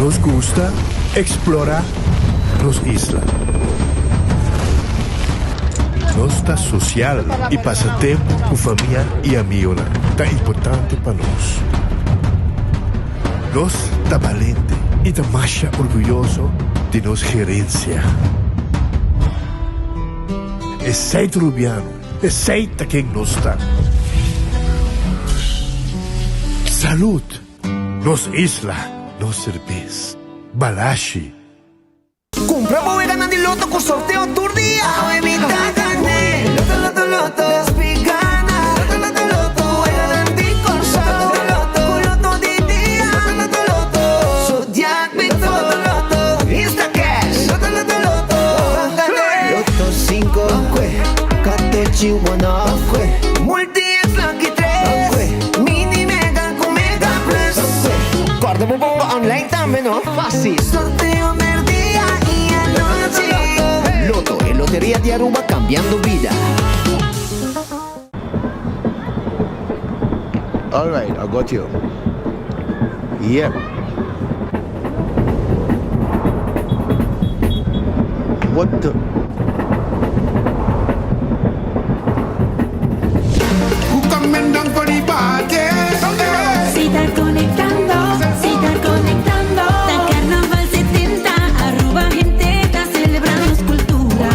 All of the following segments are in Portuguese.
Nos gusta explorar nos islas. Nos está social e passa tempo com família e amigos. Tá importante para nós. Nós tá valente e tá mais orgulhoso de nossa gerência. É seito rubiano, é seita quem nós está. Saúde, nos isla, nos cerveza, balashi. Compra e gana di Lotto con sorteo tour dia. Evita carne, Lotto, Lotto, spigana. Lotto, Lotto, elegante corsato. Lotto di dia. Lotto, Zodiac, Lotto, Lotto, Insta Cash. Lotto, Lotto 5, Cateci 1, Multi X Lucky 3, Mini Mega con Mega Plus. Guarda un po' online también, ¿no? Fácil. Sorteo per dia y anoche. Lotto e Lotteria di Aruba cambiando vida. All right, I got you. Yep. What the? Who coming down for the party? Si estás conectando, si estás conectando. Da Carnaval 70, Aruba gente está celebrando su cultura.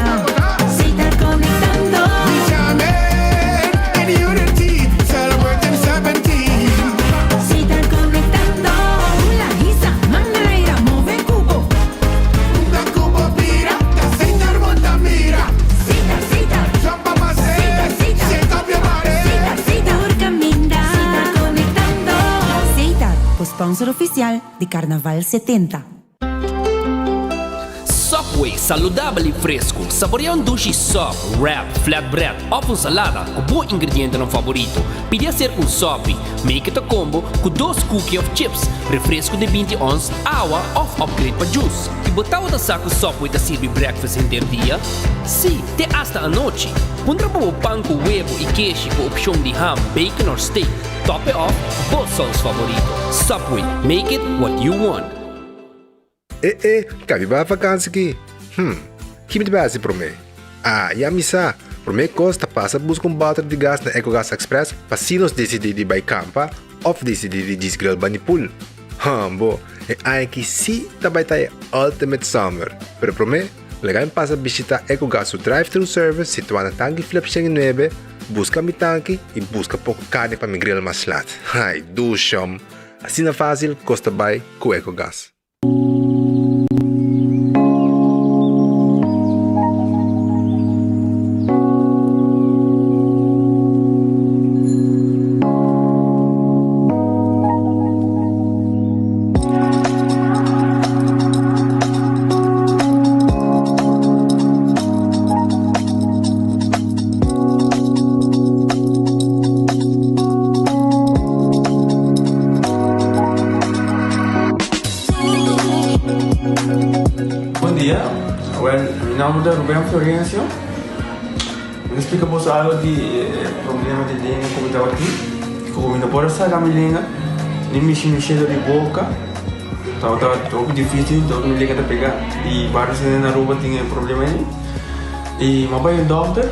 Si estás conectando, Shaman and unity, celebrating 17. si estás conectando. La Isa, Mangaira, mueve cubo. Da Cuba pira, da Seitar Monta mira. Cita, cita, Chapa pase, cita, shake up your body. cita, cita, por caminhar. Si estás conectando. Cita, sponsor oficial de Carnaval 70. Subway, saudável e fresco. Saboreia um duche soft, wrap, flatbread, ou salada com bom ingrediente no favorito. Pide a ser um sop, make it a combo com 2 cookies of chips, refresco de 20 ons, água ou upgrade para juice. E botar o saco Subway da serve breakfast inteiro dia? Sim, até hasta a noite. Pondra para o pão com huevo e queijo com opção de ham, bacon ou steak. Top it off, both sauce favorito. Subway, make it what you want. Cabe ba vakansie aqui? Que me base para mim? Já me sa. Para mim costa passa buscar balde de gás na EcoGas Express para se nós decidir de ir campa ou decidir de desgrill banipul. Bo, aqui sim também tá Ultimate Summer. Pero para mim, legal passa visitar EcoGas o drive-thru service situado na tanque Philips 9, busca mi tanque e busca pouco carne para me grill mais lat. Ai, do chão. Assim na fácil, costa bem com EcoGas. Meu nome é Rubén Florencio. Me explica você algo de problema de dengue como estava aqui. Como não pode sair da minha nem me cheiro de boca. Estava todo difícil, todo me liga a pegar. E vários anos na Aruba tinha problema aí. E meu pai é doutor.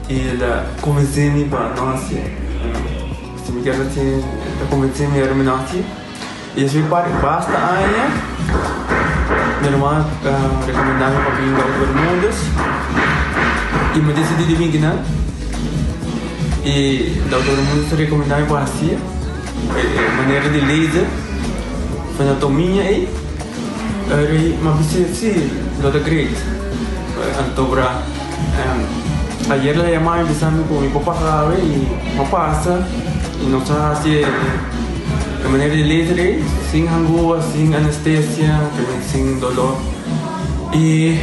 E ele convenceu-me para nós. Se me quer assim, ele convenceu-me a nós. E eu fui para basta aí. Minha irmã recomendava para vir para Bermudas e me decidi de vir aqui, e o doutor Bermudas recomendava para assim, maneira de laser, anatomia aí, mas sim, doutor Great, antobra, ayer ela chamava e disse que meu papá e não passa, e não sabe assim. A maneira de laser aí, sem angústia, sem anestesia, sem dolor. E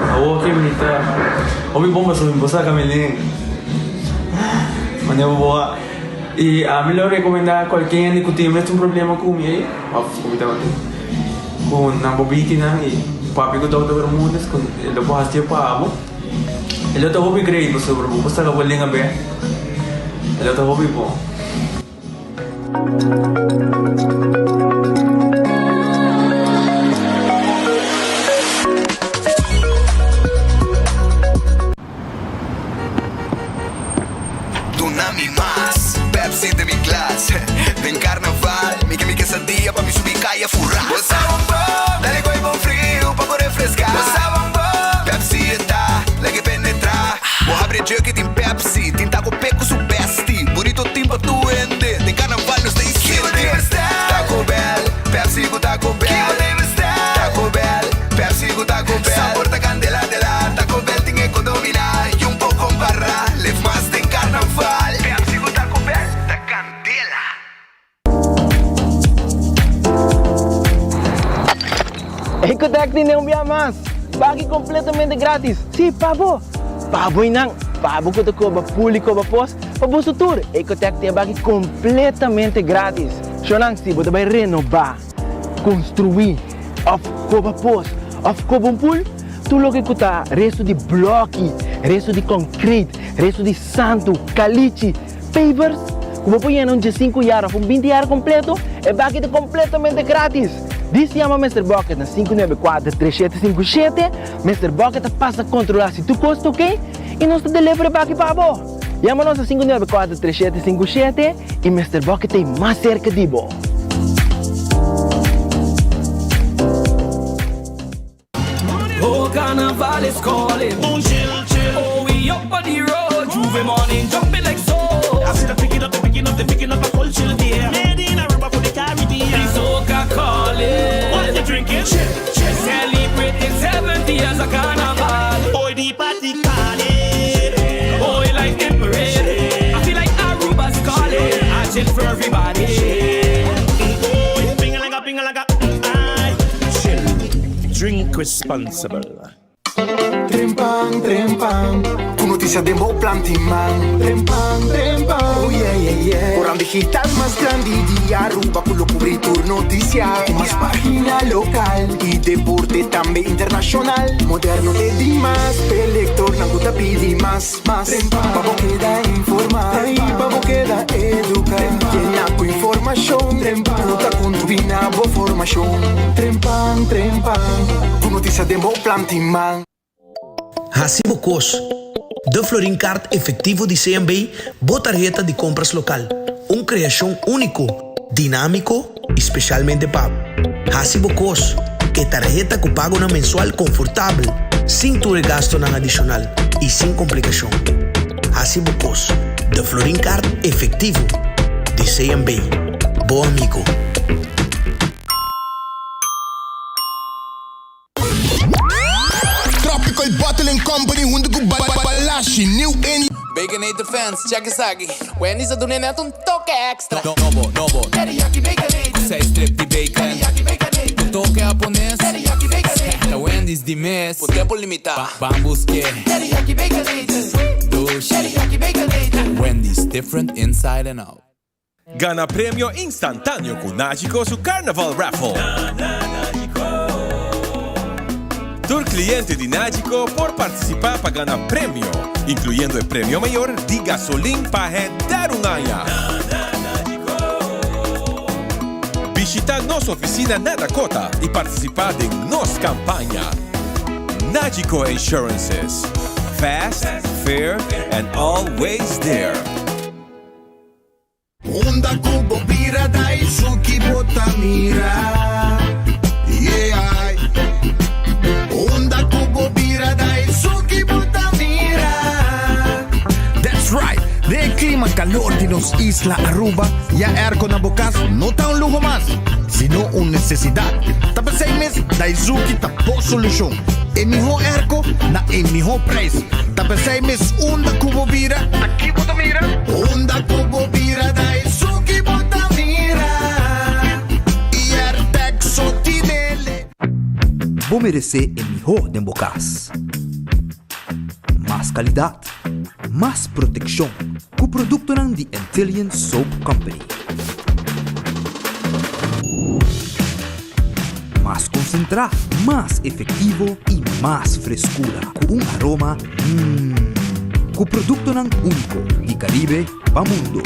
a outra bonita, homem bom mas homem boa camelinho, maneira boa. E a melhor recomendar qualquer que tem mesmo problema com ele, com na bobite e papi com o doutor Bermudas, com ele pode fazer para abo. Ele está hobby great, você está com a linha bem. Ele está hobby bom. Ecotec tiene un día más. Pague completamente gratis. Sí, pabo. Pabo inang. Pabo ko ko ba público ba pos. Pabo su tour. Ecotec te pague completamente gratis. Shonang si boda bay renovar, construir, of ko ba pos, of ko bom pool. Tu lo que kuta resto de bloque, resto de concrete, resto de santo, caliche, pavers. Como põe um de 5 anos, um 20 anos completo, é pague completamente grátis. Diz chama Mr. Bucket na 594-3757. Mr. Bucket passa a controlar se tu custa, ok? E nós te delivery back para você. Chama-nos a 594-3757 e Mr. Bucket tem mais cerca de você. Oh, carnival is calling. Oh, chill, chill. Oh, we up on the road. Juve morning, jumping like so. I see them picking up a full chill beer. Made in Aruba for the Caribbean. The soca calling. What you drinking? Chill, chill. Celebrating 70 years of carnival. Boy, the party calling. Oh, like the parade. I feel like Aruba's calling. I chill for everybody. Boy, pingalaga. Aye. Chill. Drink responsible. Trempang, trempang. Tu noticia de Mo Planting Man. Trempang, trempang. Oh yeah, yeah, yeah. Orang digital más grande de Aruba, con lo cubrir tu noticia. Más página local y deporte también internacional. Moderno de Dimas, pelector, nanguta pidi más. Pavo queda informar, pavo queda educar. Llena con información, nota con tu vina, bo formación. Trempang, trempang. Tu noticia de Mo Planting Man. Hasibo Cos, de Florin Card efectivo de CMB, botarjeta de compras local. Una creación único, dinámico y especialmente pago. Hasibo Cos, que tarjeta que paga una mensual confortable, sin tu gasto nada adicional y sin complicación. Hasibo Cos, de Florin Card efectivo de CMB. Bom amigo. Tropical Bottling Company, hunde ku balashi, new in. Baconator fans, check eens aqui. Wendy's dat doen net een toque extra. Nobo. Teriyaki Baconator. Zij stript die bacon. Teriyaki Baconator. Um toque japonês. Teriyaki Baconator. É Wendy's de mês. Por tempo limitado. Vamos que. Teriyaki Baconator. Douche. Teriyaki Baconator. Wendy's different inside and out. Gana premio instantâneo com Nágico su Carnaval Raffle. Tur cliente de Nágico por participar para ganhar prêmio, incluindo o prêmio maior de gasolina para dar um año. Visitar nossa oficina na Dakota e participar de nossa campanha. Nágico Insurances. Fast, fair, and always there. Onda Kubo Pira Daisuki Botamira. Yeah. Onda Kubo Pira Daisuki Botamira. That's right. De clima calor de nos Isla Aruba, ya airco na bokas no tá un lujo más, sino una necesidad. Tapa 6 meses, Daisuki tapó solución. En mejor airco, na en mejor preço. Tapa 6 meses, onda Kubo Pira, aqui Botamira. Onda Kubo Pira Daisuki Botamira. E Airtec Sotinele. Vou merecer o melhor de bocas. Mais qualidade, mais proteção. Com o produto de Antillean Soap Company. Mais concentrado, mais efetivo e mais frescura. Com aroma com o produto único de Caribe para o mundo.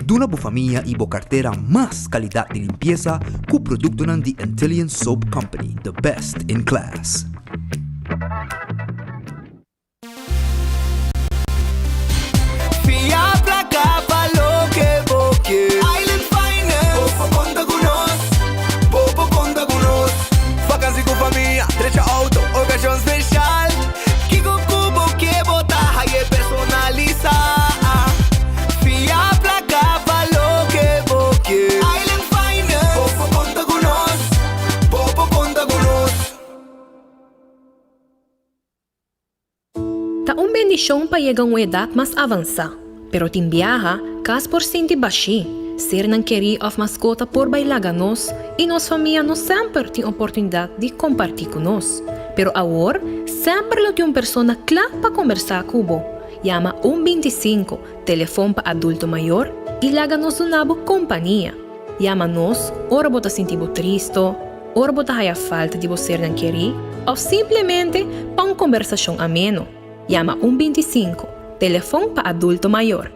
Duna boa família e boa carteira, mais qualidade de limpeza com o produto de Antillean Soap Company, the best in class. Fiabla cavalo que boque. Island Finance. Popo conta con nos. Vacancy com família, trecha auto, ocasião especial. Kiko Kubo que bota, é personaliza. Fiabla cavalo que boque. Island Finance. Popo conta con nos. Popo conta con nos. Ta bendición para llegar a una edad más avanzada, pero timbiaja, 10% baixi. ser não querer of mascota por bailar nós e nossa família não sempre tem oportunidade de compartilhar com nós. Pero agora, sempre tem uma pessoa clara para conversar com você. Llama 125, telefone para adulto maior e laga-nos uma companhia. Llama-nos, ora você sentir triste, ora você tem falta de você não querer, ou simplesmente para uma conversação ameno. Llama 125, telefone para adulto maior.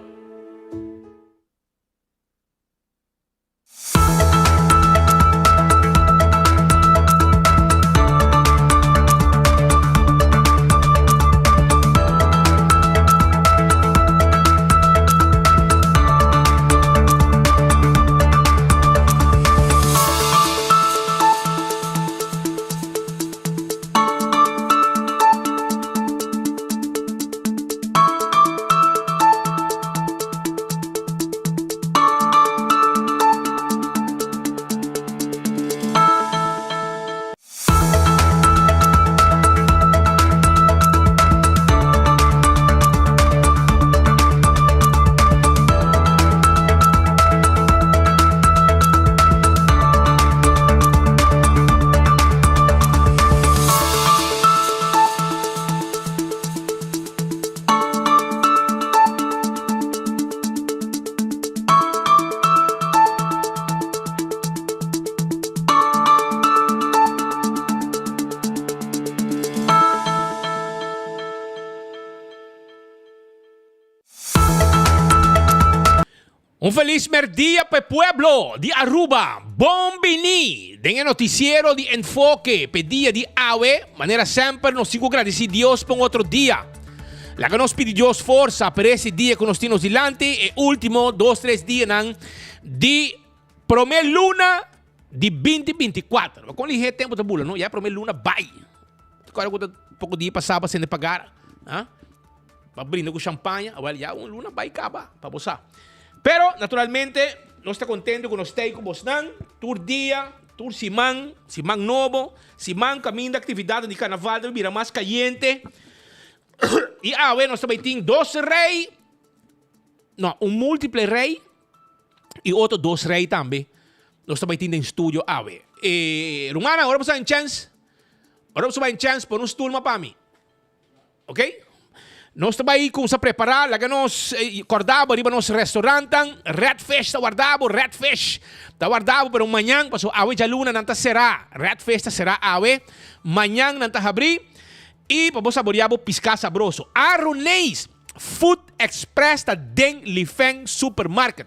Un feliz merdia para el pueblo de Aruba. Bombini. Den el noticiero de enfoque. Pedía de AWE. Manera sempre nos sigo agradecer Dios por otro día. La que nos pide Dios forza per ese día que nos tiene delante. E último 2-3 días de primer luna de 2024. Quando ele tempo da bula, não? Já primeira luna vai. Agora quando pouco dia passava sem pagar, para brindar com champanhe, agora já uma luna vai acabar para você. Pero, naturalmente, nós estamos contentes com nós estamos com vocês. Tur dia, tur simang novo, simang caminho da atividade de carnaval, vira mais caliente. E nós também temos 2 reis, não, um múltiplo rei e outro 2 reis também. Nós também temos em estúdio Rumana, agora você tem chance. Agora você vai ter chance para nos turma para mim. Ok? Nós também começamos a preparar, lá que nós acordamos, arriba nos restaurantes, Redfish, está guardado, Redfish, está guardado para amanhã, porque awe já luna não será, Redfish será awe, amanhã não está abrir, e para você saborear o piscar sabroso. Aronês, Food Express da Deng Lifeng Supermarket.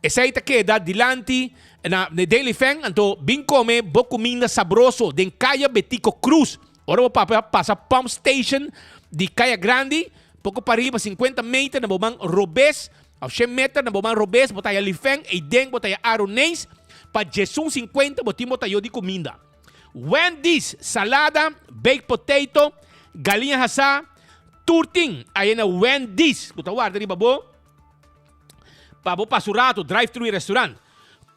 Essa aí que dá dilante na Deng Lifeng, então bem comer, boa comida sabroso, den Caia Betico Cruz. Ora vou passar Pump Station, de Caia Grande, pouco para arriba, 50 metros, na bobang Robes, ao 100 metros, na bobang Robes, botaya Lifeng, e den botaya Aronês, para Jesus 50, botim botaya de comida. Wendy's, salada, baked potato, galinha hasa, turting, aí na Wendy's, botaya guarda arriba bo, para pasurato, drive-thru e restaurante.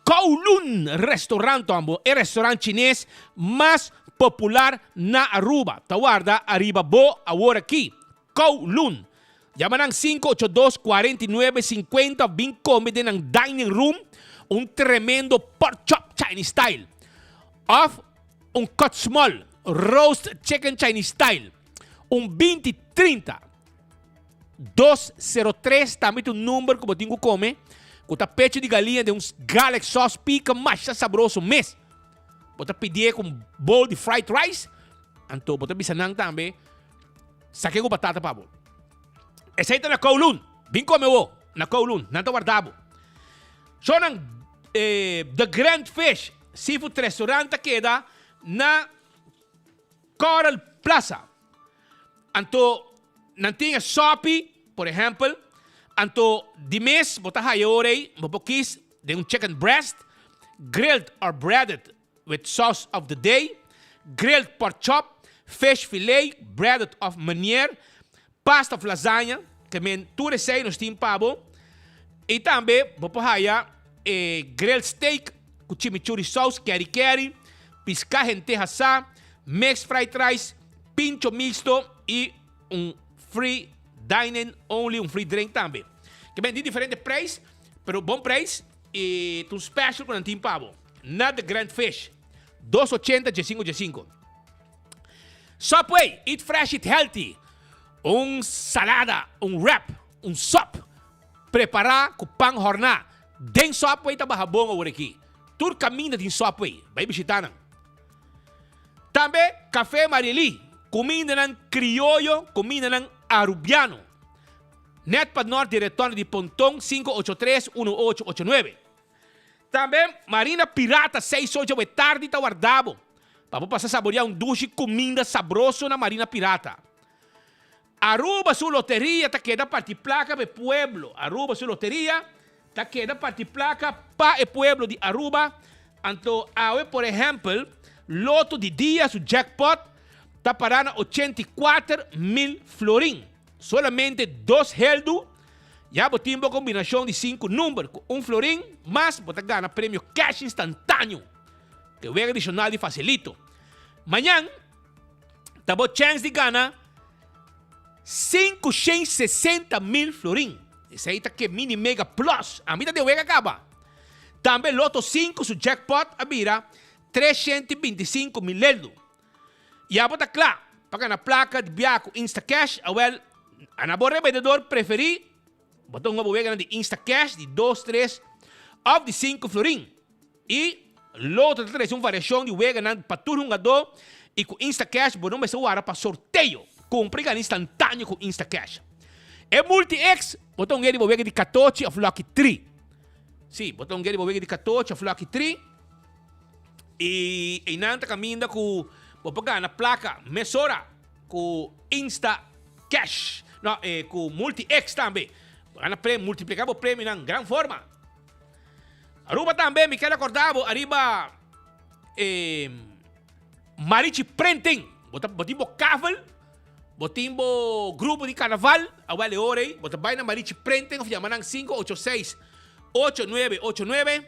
Kowloon Restaurant, ambo, é restaurante chinês mais popular na Aruba. Tawarda, arriba bo, agora aqui. Kowloon. Llaman ng 582-4950. Bing comedy ng dining room. Un tremendo pork chop Chinese style. Of un cut small roast chicken Chinese style. Un 2030. 203 também tem um número que eu tenho que comer. Com tapete de galinha de uns garlic sauce pica mais saboroso mês. Bota pedir com bowl de fried rice. Então, bota bisanang também. Saque com batata para bol. Essa aí tá na Kowloon. Bem comeu na Kowloon. Não tá guardado. So, The Grand Fish Seafood Restaurant queda na Coral Plaza. Então, não tinha sopi, por exemplo. Então, de mês, bota hayore, mabokis, de um chicken breast, grilled or breaded with sauce of the day, grilled pork chop, fish fillet, breaded of Meunier, pasta of lasagna, que men tudo sei nos tem pavo, e também vou haya grilled steak com chimichurri sauce, keri, pisca lenteja sa, mixed fried rice, pincho mixto e free dining only, free drink também. Que men de diferente preço, pero bom preço, e um special com Nantim Pabo. Not the Grand Fish. 280 G5. Subway, eat fresh, eat healthy. Salada, wrap, sop. Preparar com pang horna. Den Subway tá barrabong agora aqui. Tur caminho de Subway. Vai visitar. Também, Café Marili. Comida ng criollo, comida ng arubiano. Net para norte, retorno de Pontong 583-1889. Também, Marina Pirata, 6 horas da tarde, está guardado. Para passar a saborear duche comida sabroso na Marina Pirata. Aruba, sua loteria, está queda parte placa para o pueblo. Aruba, sua loteria, está queda parte placa para o pueblo de Aruba. Então, por exemplo, loto de dia, su jackpot, está parando 84,000 florin. Solamente 2 heldu. Já botem uma combinação de 5 números com 1 florin, mas você ganha prêmio cash instantâneo. Que é adicional de facilito. Amanhã, tá bom chance de ganhar 560,000 florin. Esse aí tá que mini mega plus. A mitad de wega acaba. Também loto 5, su jackpot, a vira 325,000 heldu. E a bota claro, para na placa de Biaco Instacash, a nabore vendedor preferi, botou uma boega de Instacash de 2, 3 ou de 5 florin. E loto de 3, uma variação de wega para todo jogador e com Instacash, bom nome é para sorteio. Compre instantâneo com Instacash. É multi-ex, botou um de boega de 14 a flock 3. Sim, botou um de boega de 14 a flock 3. E nanta caminha com vou pegar na placa mesora com Insta Cash, não, com Multi-X também. Para multiplicar o prêmio em grande forma. Aruba também, me quero acordar, arriba Marichi Printing. Botimbo Cavel, botimbo grupo de carnaval, awale ore, botabay na Marichi Printing, llaman 586-8989.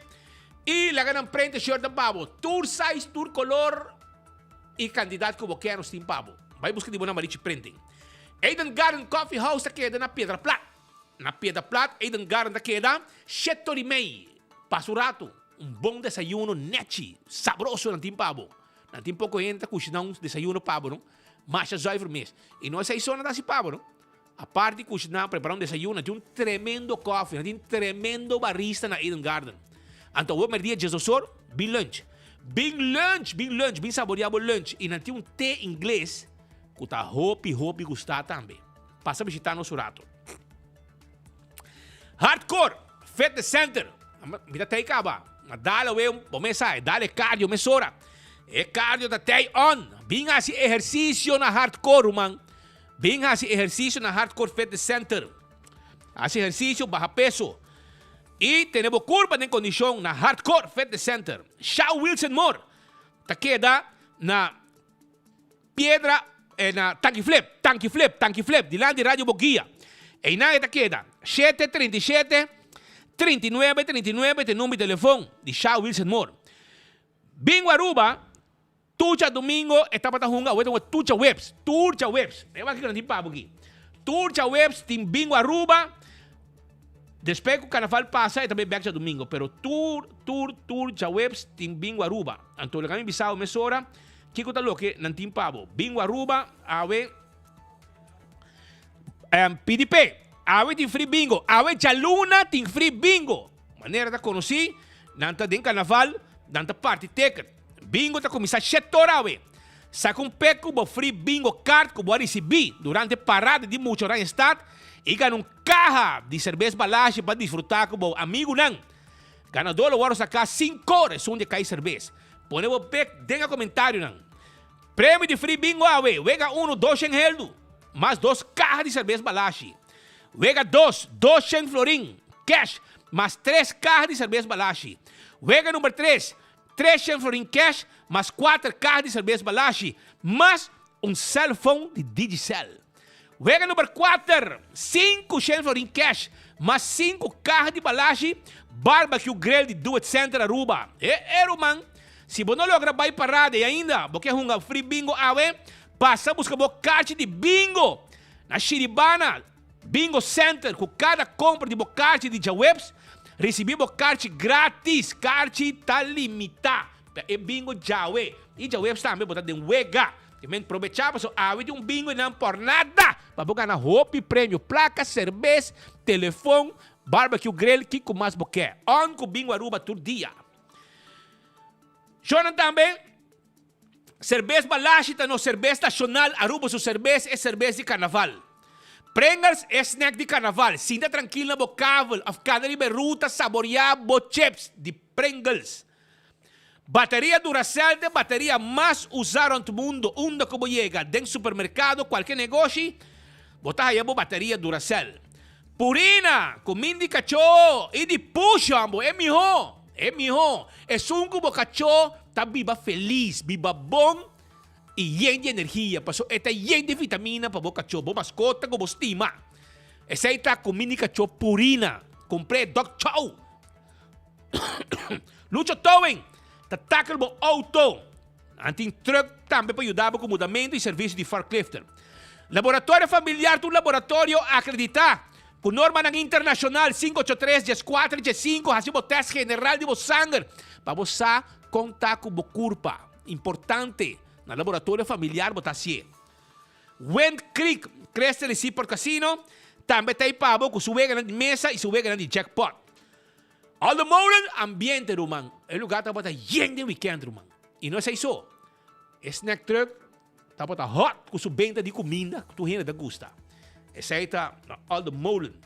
E lagan ng print shirt ng pabo. Tour size, tour color, e candidato que você quer no Pabo. Vai buscar de boa na Marichi Printing. Eden Garden Coffee House ta queda na Pedra Plat. Na Pedra Plat, Eden Garden ta queda, Chetorimei. Pasurato, bom desayuno nechi, sabroso ng Pabo. Ng pouco gente custa desayuno pabo, não? Mas já vai mês. E não é 6 horas da si pabo, não? A parte custa preparar desayuno, tem tremendo coffee, tem tremendo barista na Eden Garden. Então, o dia de Jesus, big lunch. Bem saboreado lunch. E não tem té inglês que tá hopi gostar também. Passa a visitar nosso rato. Hardcore, Fitness Center. Mira te acaba. Dale dale cardio, mesora. É cardio da tay on. Bem assim exercício na Hardcore, man. Bem assim exercício na Hardcore Fitness Center. Assim exercício, baja peso. E temos curva de condição na Hardcore Fitness Center. Shaw Wilson Moore. Ta queda na Piedra, na Tanque Flip. De lá de Rádio Boguia. E na ta queda 737-3939, tem número de telefone de Shaw Wilson Moore. Bingo Aruba, tucha domingo, etapa ta hunga, weto tucha webs. Eu aqui não tem papo aqui. Tucha webs, tem Bingo Aruba. Depois que o carnaval passa, e também back domingo. Pero tour já webs tem Bingo Aruba. Então, le kami bisao mesora, kiko talo que não tem pavo. Bingo Aruba, awe PDP, awe tem free bingo. Awe Jaluna tem free bingo. Maneira da conheci, nanta den carnaval, nanta party ticket. Bingo ta começar 7 horas, awe. Saca peco, bo free bingo card que vou receber durante parada de mucho em estado. E ganha caja de cerveja balagem para desfrutar com o amigo não. Ganador lo vamos sacar 5 horas onde cai cerveja. Põe o pec, denga comentário não. Prêmio de free bingo awe. Vega 2 em heldo. Mais 2 cajas de cerveja balagem. Vega 2 em florim. Cash. Mais 3 cajas de cerveja balagem. Vega número 3 em florim cash. Mais 4 cajas de cerveja balagem. Mais cell phone de Digicel. Vega número 4, 5 florin cash, mais 5 carros de balagem, barbecue grill de Do It Center Aruba. Man, se você não logra vai parada e ainda, você hunga free bingo awe, passa a buscar o caixa de bingo na Chiribana Bingo Center, com cada compra de bocate de Jawebs, Recebemos carchi grátis, carchi tá limita. E bingo jawe. E jawe também botar de wega. Que men aprovechamos o awe de bingo e não por nada. Para ganhar roupa e prêmio, placa, cerveja, telefone, barbecue grill, que com mais boquê. On com bingo Aruba todo dia. Jonan também. Cerveja balachita no cerveja nacional. Aruba su cerveja é cerveja de carnaval. Pringles é snack de carnaval. Sinta tranquila na bocável. Afgana de beruta, saborear, chips de Pringles. Bateria Duracell de bateria mais usada no mundo. Onde como chega? Dentro do supermercado, qualquer negócio, botar aí a bateria Duracell. Purina, comida cachorro e de puxambo, é melhor. É melhor. É um como cachorro, tá viva feliz, viva bom e cheio de energia. Passou, é cheio de vitamina para o cachorro, boa mascota, como estima. Essa aí tá comida cachorro Purina. Comprei Doc Chow. Lucha Towing. Tatakal mo auto. Anting truck também para ajudar com mudamento e serviço de forklifter. Laboratório familiar, tu laboratório acreditar. Com norma internacional 583-14-5, hacemos teste general de sangue. Para você contar com a curva. Importante. No laboratório familiar, botar assim. Wind Creek, Cresta Receipt Casino. Também tem para com sua grande mesa e sua grande jackpot. All the morning, ambiente, rumang. El lugar está para lleno de weekend, rumang. E não é isso. Snack truck está para hot com sua venda de comida que tu ainda gusta. Essa aí está all the morning.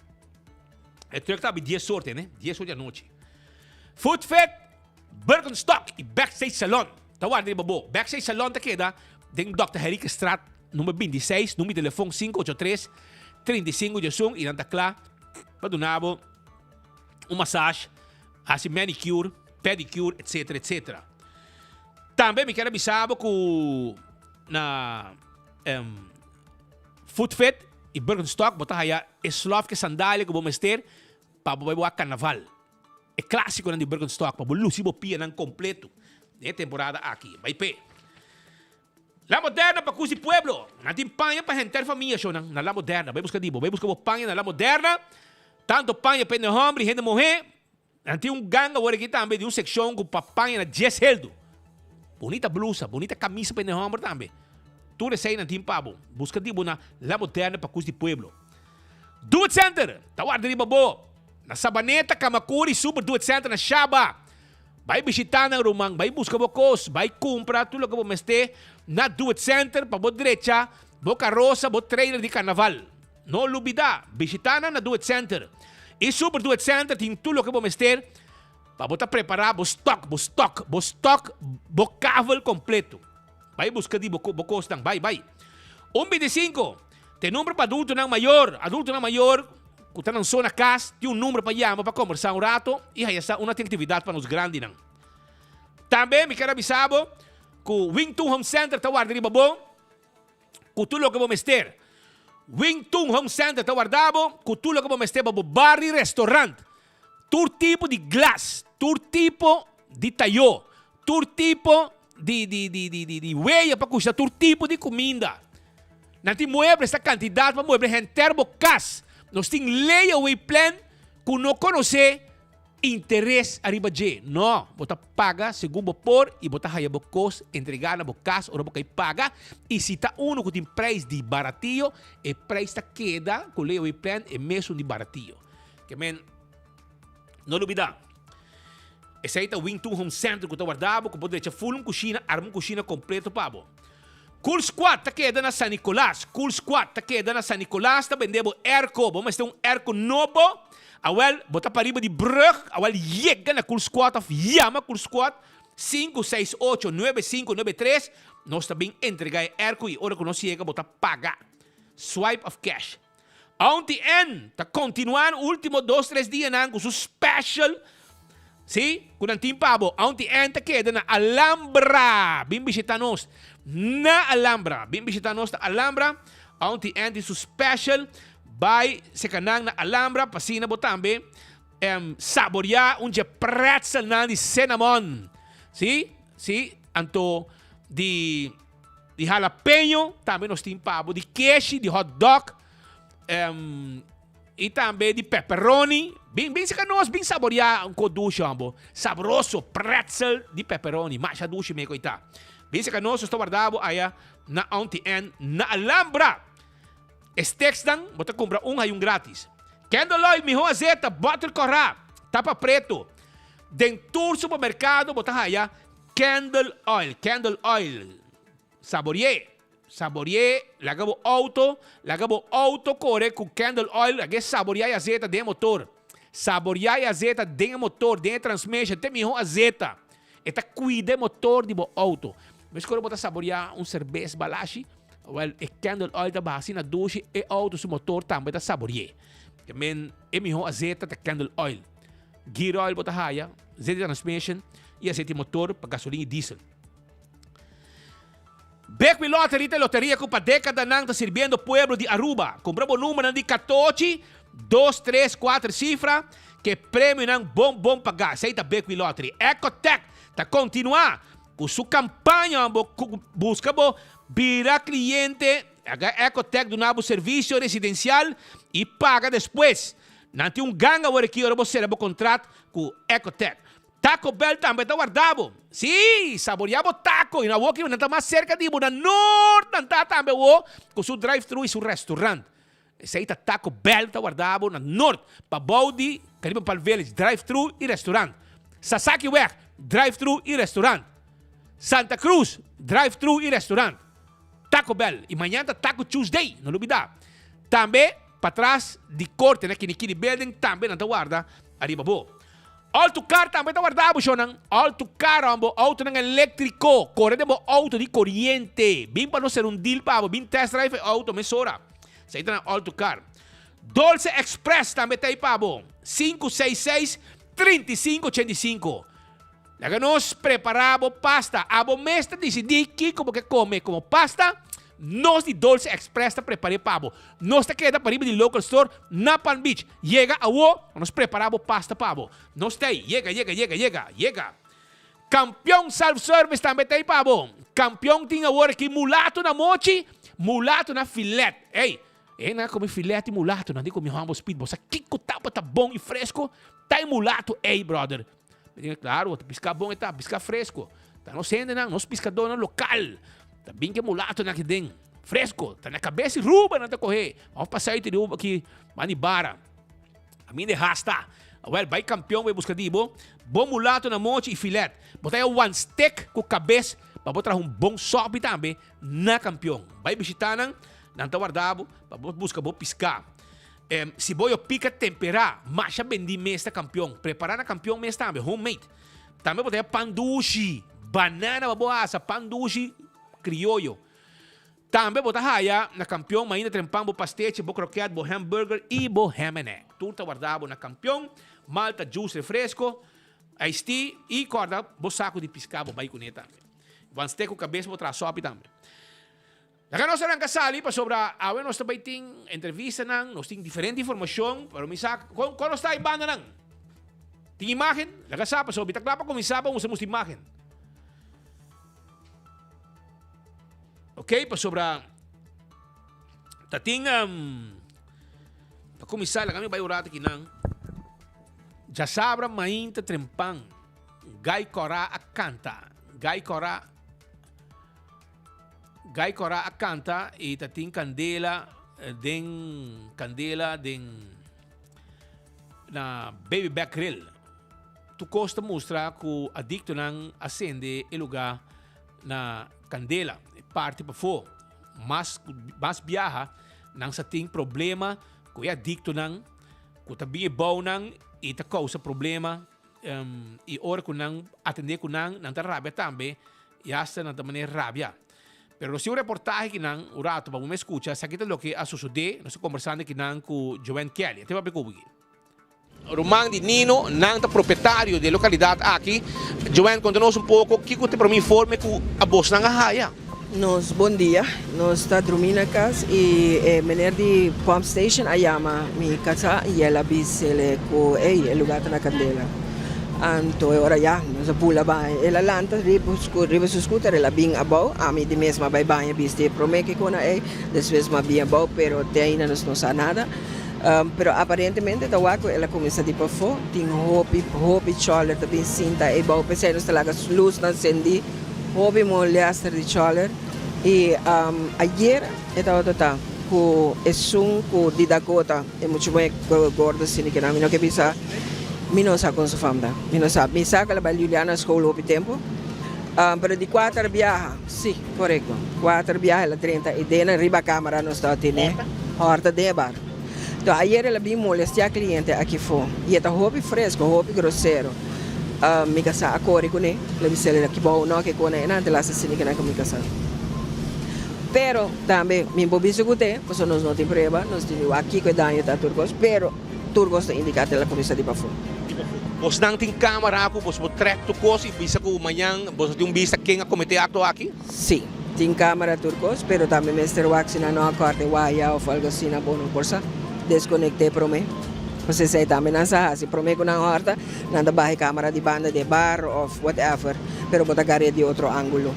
El truck está para 10 sorte, né? 10 sorte à noite. Food Fed, Birkenstock e Backstage Salon. Tá guarda de babo. Backstage Salon está queda dentro do Dr. Henrique Strat, número 26, número de telefone 583-35 e nanta claro para donar massagem. Assim, manicure, pedicure, etc, etc. Também me quero avisar que na Food Fit e Birkenstock botar aí slov que sandália que vamos ter para o carnaval. É clássico de Birkenstock para o lucibo pia não completo de temporada aqui. Vai pé. La Moderna para Cusi Pueblo. Na timpanha para gente família na La Moderna. Vai buscar dibo, vai buscar panha na La Moderna. Tanto panha para o homem e gente mulher. Tem gang agora aqui também de seção com papai na 10 heldo. Bonita blusa, bonita camisa para o homem também. Tudo isso aí na timpa, busca tipo na La Moderna para Cusi Pueblo. Do It Center, tawar de babo. Na Sabaneta, Kamakuri, Super Do It Center na Shaba. Vai visitar na Rumang, vai buscar bocos, vai comprar tudo que você ter na Do It Center para a direita, boca rosa, boca trailer de carnaval. Não lubida, visitar na Do It Center. E Super Do It Center tem tudo que você ter para você preparar o stock, bocável completo. Vai buscar de bocos, vai. 125, tem número para adulto não maior, que está na zona casa, tem número para chamar para conversar rato e aí está uma atividade para os grandes. Não. Também me quero avisar que o Wington Home Center está guardado bom, com tudo que você ter. Wington Home Center está guardado, com tudo que você ter para o bar e restaurante. Todo tipo de glass, todo tipo de talho, todo tipo de huella para custar, todo tipo de comida. Não tem mueble, esta quantidade para mueble inteiro casa. Nós temos layaway plan que não conhece interesse arriba de. Não, você paga segundo por e você vai entregar na casa ou você paga. E se está uno que tem preço de baratinho, o preço queda com layaway plan é mesmo de baratinho. Que men, não olvida. Esse aí é o Wington Home Center que está guardado, que pode deixar full cozinha, arma cozinha completo para você. Cool Squad está queda na San Nicolás. Está vendendo airco. Vamos ter airco novo. Awel, bota para riba de Brug. Awel, chega na Cool Squad. Llama Cool Squad. 568-9593. Nós também entregamos airco e hora que nós chega, bota pagar. Swipe of cash. Auntie N está continuando último 2-3 dias com seu special. Sim? Kung ang timpabo, auntie N está queda na Alhambra. Bim visitanos na Alhambra. Auntie N su special. By se kanang na Alhambra. Pasina bo tambe. Saborear un pretzel na di cinnamon. Si? Anto di jalapeno. Tambe nos timpabo. Di keshi, di hot dog. e também de pepperoni. Bem sa nós, bem saborear um coducho, ambo. Sabroso pretzel de pepperoni. Mas a duche me coita. Bem sa nós, estou guardado aí na Auntie na Alhambra. Steaks dan, bota compra hay grátis. Candle oil, mijo azeta, butter corra, tapa preto. Dentro supermercado, bota aí Candle oil. Saborear, lagabo auto corre com candle oil, lagay saborear azeta de motor. Saborear azeta de motor, de transmission, tem mijo azeta. Eta cuida motor de auto. Mas quando bota saborear cerveja balashi, well, candle oil da base na douche e auto su motor também da saborear. Men mijo azeta da candle oil. Gear oil bota haya, azeta de transmission e azeta de motor para gasolina e diesel. Beck Lottery tem loteria com para década não está servindo pueblo de Aruba. Compramos o número de 14, 2, 3, 4 cifras que prêmio não bom pagar. Aceita Beck Lottery. Ecotech está continuar com sua campanha busca virar cliente Ecotech do novo serviço residencial e paga depois. Não tem ganho agora aqui você o contrato com Ecotech. Taco Bell também está guardado. Sim, saboreamos taco. E na boca não está mais cerca de na norte, não está também com seu drive-thru e seu restaurante. Esse aí está Taco Bell, está guardado na norte. Para Baudi, Caribe Pal Village, drive-thru e restaurante. Sasaki Weg, drive-thru e restaurante. Santa Cruz, drive-thru e restaurante. Taco Bell. E amanhã está Taco Tuesday, não olvidar. Também, para trás de corte, né, Kinikini Building, também não está guardado. Arriba, boa. Auto car também está guardado, Shonan. Auto car, auto ng elétrico. Corre de auto de corriente. Bem para não ser deal, pabo. Bem test drive, auto, mesora. Sa ito na auto car. Dolce Express também está aí, pabo. 566-3585. Laga nos preparamos pasta. Abo mesta decidi que como que come como pasta. Nós de Dolce Express está preparando pavo. Nós está queda para ir de local store na Palm Beach. Llega a nós preparamos pasta pavo. Nós está aí. Llega. Campeão self-service também está aí pavo. Campeão tem agora aqui mulato na mochi, mulato na filete. Ei, não come filete e mulato, não digo meu humble speed. Você kiko tapa tá bom e fresco. Tá aí mulato, ei brother. Claro, piscar bom e tá, piscar fresco. Tá não sendo não, nós piscador local. Tá bem que mulato na aqui fresco, tá na cabeça e ruba não tá correr. Vamos passar aí de ruba aqui, manibara. A minha de rasta. Well, vai campeão, vai buscar dibo. Bom mulato na monte e filete. Botar aí one stick com cabeça para botar bom sobe também na campeão. Vai visitar não tá guardado para buscar bom piscar. Se boio pica temperar, mas já vendi mesta campeão. Preparar na campeão mesta também, homemade. Também botar pandushi, banana baboasa, pandushi criollo. Também botar haya na campeão, mas ainda trempam bo pastete, bo croquete, bo hamburger e bo hamene. Tudo tá guardado na campeão, malta, juice, refresco, iced tea e corda, bo saco de piscar, bo baiconeta também. Vão ter com cabeça, bo traçope também. Naka nós serang kasali pa sobra awen nós também tem entrevista nang, nós tem diferente informação, pero misa quando está em banda nang. Tem imagem, naka sa pa so bitakla pa kumisa pa usamos imagem. Okay, pa sobra tating pa kumisa la kami bayurata kinang. Já sabra mainta trempang. Gai cora a canta. Gai cora a canta e tating candela den na baby back grill. Tu costa mostra que adicto nang acende e lugar na candela. Parte pa fo. Mas biyaha nang sa ting problema ko adicto nang ko tabi bau nang e ta causa problema e ora ko nang atender ko nang tarabia tambe e hasta nang tamane rabia. Pero si un reportaje que nan urato pa me escucha, sakita lo que ha sucedido, no se conversando que nan ku Joanne Kelly. Te va a pecubi. Román di Nino, nan ta proprietario de localidad aqui. Joanne, contanos un poco, que te para me informe ku a vos nang ahaya. Nos bom dia, nós está dormindo casa e menor de pump station ayama mi casa e ela bisele ko el lugar na candela. Anto ora ya, nós pula ba, ela lanta riba su scooter ela bing abau, a mi di mesma bai bai biste promete que kona depois ma bia abau, pero te ainda nos não sa nada. Pero aparentemente tawaco ela começa de pafo, tem hopi choler também cinta e bom pensei nos talaga luz na sendi, hopi molhaster de choler e ayer estava tota com esum com de Dakota é muito bem gordo assim que não me não que bisa minosa com sua família minosa me saca la Juliana escola hopi tempo. Pero di 4 viaja, sì, corretto. 4 viaja la 30 e dena riba camera non sta tene. Horta de bar. Então, ayer ela bem molestia cliente aqui fora. E está roupa fresco, roupa grosseiro. Me casa a cor com ele. Ela disse ela que bom não que com ele, não te lá assim que não com me casa. Pero também me bobiso com te, porque nós não tem prova, nós temos aqui que dá tá turcos, pero turcos está indicado ela começa de para fora. Bos nang ting camera ako, bos mo track to cos, ibisa ko manyang, bos yung bisa quem a cometer acto aqui? Sim, tem câmera turcos, pero também Mr. Wax na não acorde waya ou algo assim na bono porsa, desconectei para mim. Você sei também não sabe, se para mim com na horta, nanda bahe câmera de banda de bar ou whatever, pero bota gare de outro ângulo.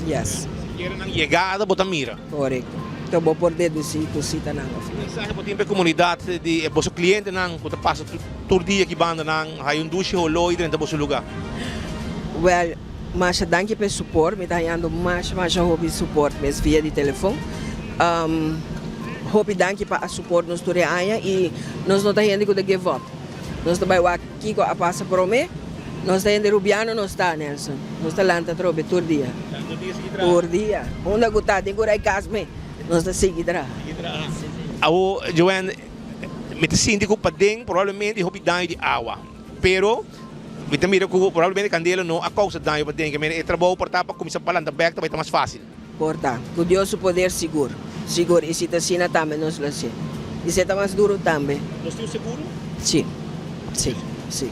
Yes. Quero nang chegada, bota mira. Correto. Então vou por deduzir cosita nang. Mensaje po timpe comunidade de boso cliente nang kuta passa tur dia que banda nang hayun dushi ho loy dentro boso lugar. Well, mas danke pelo suporte, me tá dando mais hobby suporte, mas via de telefone. Hobby danke para suporte nos tour aia e nós não tá indo com the give up. Nós tá vai aqui com a passa por mim. Nós tá indo Rubiano, nós tá Nelson. Nós tá lanta trobe tur dia. Tur dia. Onda guta, tem que ir casme. Nós está seguidra. Ao Joanne, me te sinto que padeng provavelmente hopi dai de água. Pero me te mira que provavelmente candela não a causa dai padeng que me trabalho por tapa começar falando back também tá mais fácil. Porta, com Deus o poder seguro. Seguro e se tá sina também nós lá se. E se tá mais duro também. Nós temos seguro? Sim. Sim. Sim.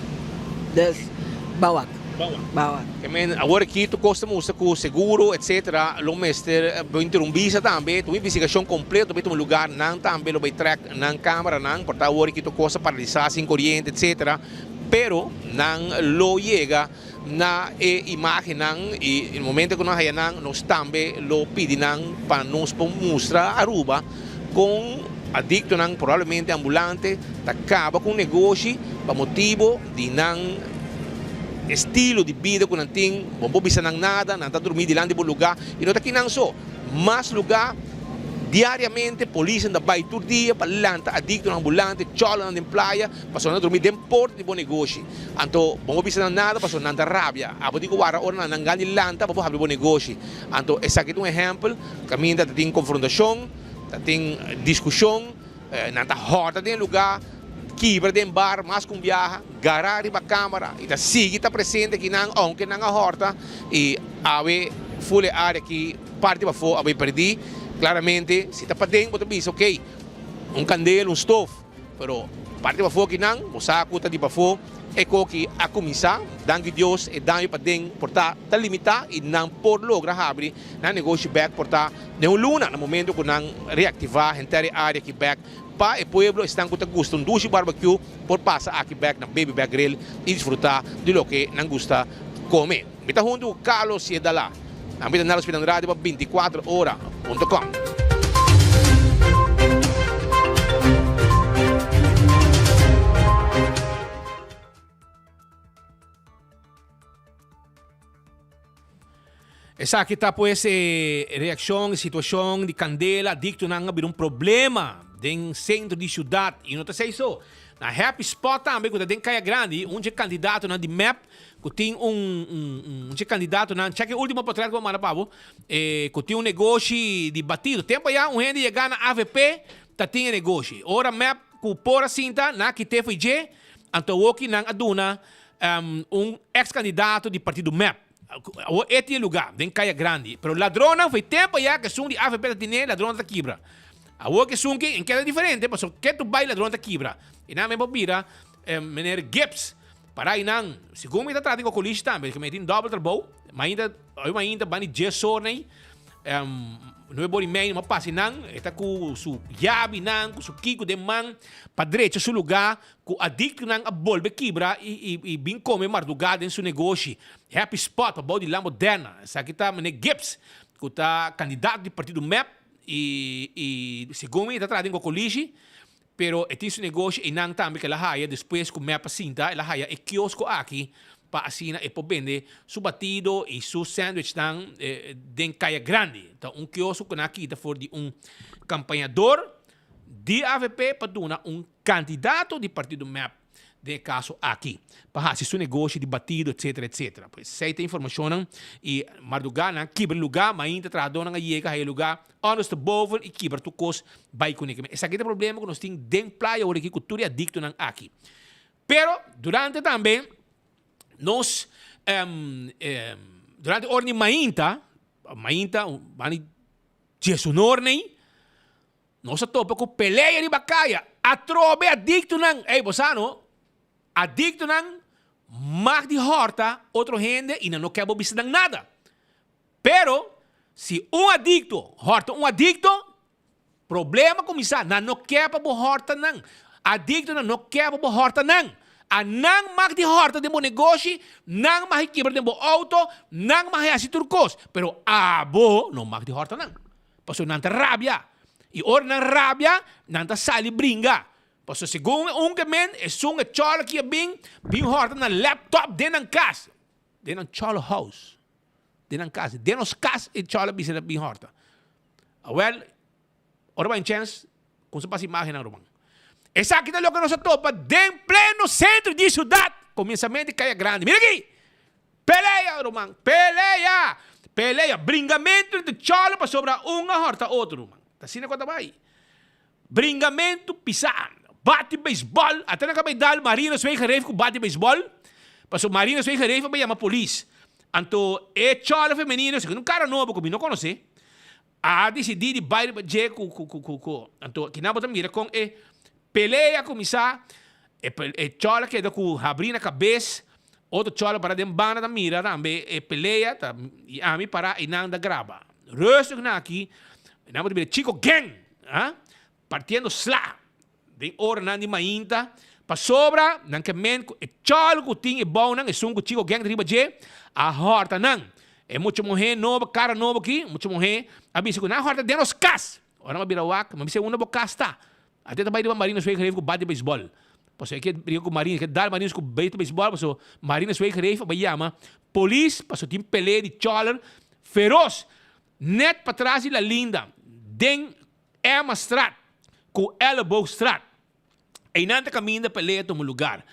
Das bawak. Bawak. Kemen agora aqui tu custa musa com seguro, etc. Lo mester interrumpisa também, tu investigação completa, tu lugar não também lo vai track não câmera não, porta agora aqui tu custa paralisar sem corrente, etc. Pero não lo chega na imagem não e no momento que nós aí não nós também lo pedi não para nos mostrar Aruba com adicto não provavelmente ambulante, acaba com negócio para motivo de não estilo de vida que não tem, não bisa ng nada, não está dormindo de bom lugar, e não está aqui não só, mas lugar, diariamente, polícia anda vai todo dia, para lanta, adicto ng ambulante, chola ng playa, passou a dormir de porto de bom negócio, então, não bisa ng nada, passou a nanda rabia, abo di ko wara, ora na nanggani lanta, para abrir bom negócio, então, esse aqui é um exemplo, caminho tem confrontação, tem discussão, não está horta de lugar, quebra de bar, mas com viaja, garari ba câmera, e da sigue está presente aqui não, onde não a horta, e ave full área que parte para fora, ave perdi, claramente, se está para dentro, você diz, ok, candela, stove, pero parte para fora aqui não, você acuta de para fora, é que a começar, danke Deus, e danke para dentro, portar, está limitado, e não por lograr abrir, não negócio back, portar, não luna, no momento que não reativar, entrar a área que back, para o pueblo estão com gosto de duche barbecue por passar aqui back na baby back grill e desfrutar de lo que não gosta comer. Me está junto o Carlos Siedala. A mim na Hospital Radio 24horas.com. Essa aqui está pues reação, situação de Candela, adicto não haver problema dentro centro de cidade. E não sei isso. Na Happy Spot também, que tem Caia Grande, candidato na de MAP, que tem candidato na cheque último portrait que eu mando para que tem negócio de batido. Tempo já gente chegar na AVP, tá tem negócio. Ora MAP que por cinta na que teve je, então o que não aduna ex-candidato de partido MAP. Este lugar, tem Caia Grande. Pero ladrona foi tempo já que são de AVP da tinha, ladrona da quebra. A que são que em que é diferente, mas que tu vai ladrona da quebra. E na mesma bira, menor Gibbs, para aí não, segundo me está tratando com a colista também, que me tem double trabalho, mas ainda bani gessornei, não é bom nem mas passe não, está com su yabi não, com su kiko de man, para direita seu lugar, com adicto não a bolbe quebra e bem come mardugado em seu negócio. Happy Spot, para body lá moderna. Essa aqui está menor Gibbs, que está candidato de partido MAP e segundo me está tratando com a colista, Pero ito yung negosyo, inang tambi ka lahaya, después kung may pasinta, lahaya, kiosco aqui, pa asina e pobende su batido e su sandwich den Kaya Grande. Então, kiosco que nakita for de campanhador de AVP para donar candidato de partido MAP, de caso aqui. Para se su negócio de batido, etc, etc. Pois, se tem informação e madrugada, quebra lugar, mas ainda tradona nga yega hay lugar, onde te boven e quebra tu cos vai com ele. Esse aqui é o problema que nós temos den playa, ou que cultura adicto nang aqui. Pero, durante também, nós, durante orni mainta, vani jesunornei, nós topa com peleia de bacaya, atrobe adicto nang, bosano, adicto nang, mag de horta, outro gente, e não quer bobista nang nada. Pero, se adicto, horta adicto, problema começar, não quer para horta nang, adicto não quer para horta nang. Nang mag di horta de mo negócio, nang mahikibra de mo auto, nang mahayasi turcos. Pero abo, no mag di horta nang. Paso nanta rabia. E or nang rabia, nanta sali bringa. Paso según que men, esung e chola kia bing horta na laptop den ang kas. Den ang chola house. Den ang kas. Den os kas e chola bisa bing horta. Well, ora ba in chance, kung sa pas imagen ng rumang. Essa aqui é o que nós topa em pleno centro de cidade. Começamento Kaya Grande. Mira aqui. Peleia, Romão. Peleia. Peleia. Bringamento de chola para sobrar uma horta outro, Romão. Tá assim na conta vai. Bringamento pisar. Bate beisebol. Até na cabeça dal Marina Sway Garef com bate beisebol. Passou Marina Sway Garef para chamar a polícia. Anto é chola feminino. Segundo um cara novo que não conhece. A decidir de baile para Jé com. Anto que não botam mira com peleia começar, chola que com abrir na cabeça, outro chola para dembana da mira também, peleia, e a mim para e não da grava. Resto que aqui, não de chico gang, partindo slá, de hora não de mainta, para sobra, não que men, chola que tem bom não, sungo chico gang de riba je, a horta não, muito morrer novo, cara novo aqui, muito morrer, a bicho que na horta de nos cas, ora uma birawak, mas uma bocasta. Até também de Marina Sway Garef com bate beisebol. Passou aqui briga com Marina, que dá Marina com bate beisebol, passou Marina Sway Garef vai chama polícia, passou tem peleia de choler feroz, net para trás da linda, den Emma Strat com Elbow Strat. E nada caminho da peleia toma lugar.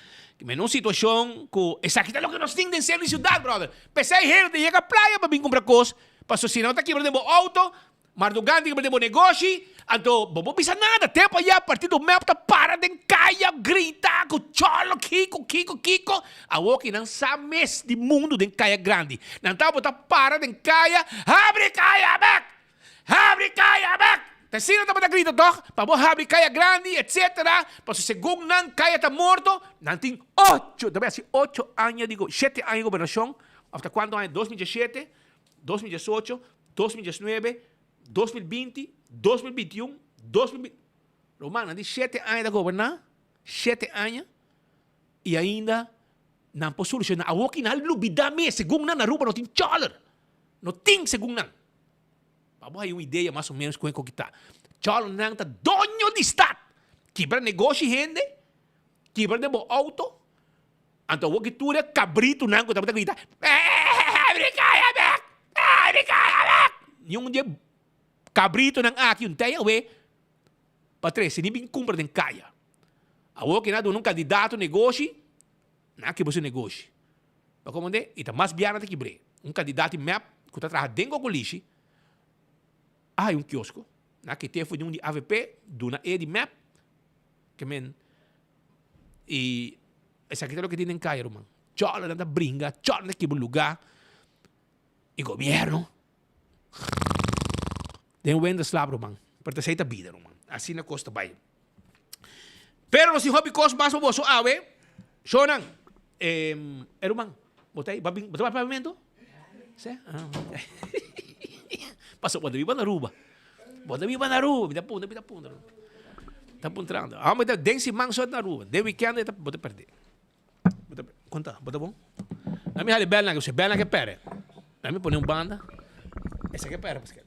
Mas numa situação com essa aqui é o que nós temos de ser em cidade, brother. Pensei gente chega à praia para vir comprar coisas, passou se não tá aqui para auto, Mardugan di mo negócio, anto bobo bisa nada, tempo aí a partir do map tá para de caia, grita, com cholo, kiko, a walk não sabe de mundo de Kaya Grande. Não tá para de caia, abre caia back. Tessino tá para grita doch, para abre Kaya Grande, etc. Passo segundo não caia tá morto, não tem 8, também assim 8 anos digo, 7 anos de governação, hasta quando ano 2017, 2018, 2019, 2020, 2021, 2020. Romano, de 7 anos de governar, 7 anos, e ainda não pode solucionar. A walking na lubida me, segundo na Aruba, não tem choler. Não tem segundo na. Vamos aí uma ideia mais ou menos com o que está. Choler não está dono de estado. Quebra negócio gente, quebra de bom auto. Então, o que tu é cabrito não, que está para gritar. Abre caia back. E dia cabrito nang aqui um teia we patre se nem compra den caia a o que nada um candidato negócio na que você negócio para como de e tá mais biana de quebre candidato map que tá trabalhando dengo com lixo um quiosco na que tem foi de AVP do na de map que men e essa aqui é o que tem em caia romano chola na bringa chola na que lugar e governo den wende slaap, Roman. Per te seita vida, Roman. Assim na costa vai. Pero si hobby cost baso boso awe, shonan, Roman, botei pavimento? Se? Passou, bota viva na Aruba. Bita punta. Tá puntrando. Mas den si mang sot na Aruba. De weekend, bota perder. Conta, bota bom? Na minha bela que pere. Na minha põe banda. Essa que pere, Pascal.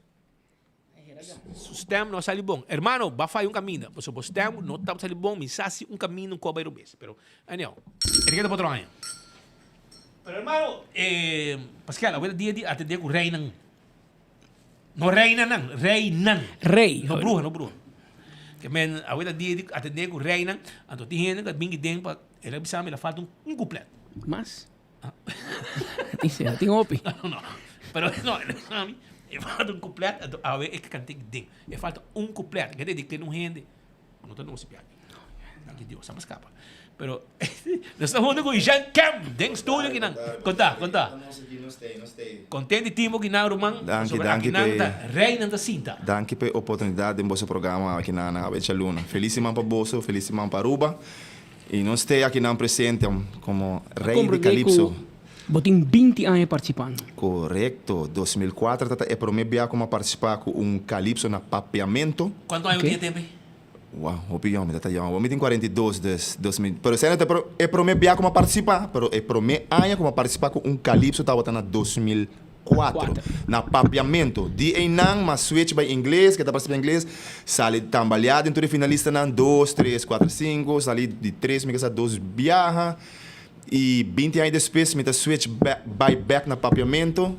Su stem não sai bom. Hermano, vai fazer caminho. Porque o stem não está sai bom, me sabe caminho com a beirubes. Pero, anyhow, ele quer botar aí. Pero, hermano, Pascal, agora dia atender com rei não. No rei não, Rei. No bruxa. Que men, agora dia atender com rei não. Então, tem gente que vem que tem para ele precisa me falta completo. Mas? Tem opi. Não. Pero, não, ele falta completo. Então, a ver, é que cantei que tem. Ele falta completo. Quer dizer, que não rende. Não está no cipiado. Aqui Deus, sama escapa. Pero, nós estamos falando com o Jean Cam, dentro do estúdio aqui, não. Conta. Contente timo que não, Roman. Danke, Reina da cinta. Danke per oportunidade em vosso programa aqui na Abecha Luna. Felicíssimo para Bosso, felicíssimo para Aruba. E nós estamos aqui na presente como Rei de Calypso. Botem 20 anos participando. Correto. 2004 é para mim como participar com Calypso na papeamento. Quanto anos tinha tempo? Uau, opinião, me tá jovem. Eu tenho 42 desde 2000. Pero se é para mim como participar, pero é para mim como participar com Calypso estava na 2004 na papeamento. Di enang mas switch by inglês, que tá participando em inglês, sali tambaleado entre finalista na 2, 3, 4, 5, sali de 3, me casa 2 viaja. E 20 anos depois, me tá switch back na papeamento.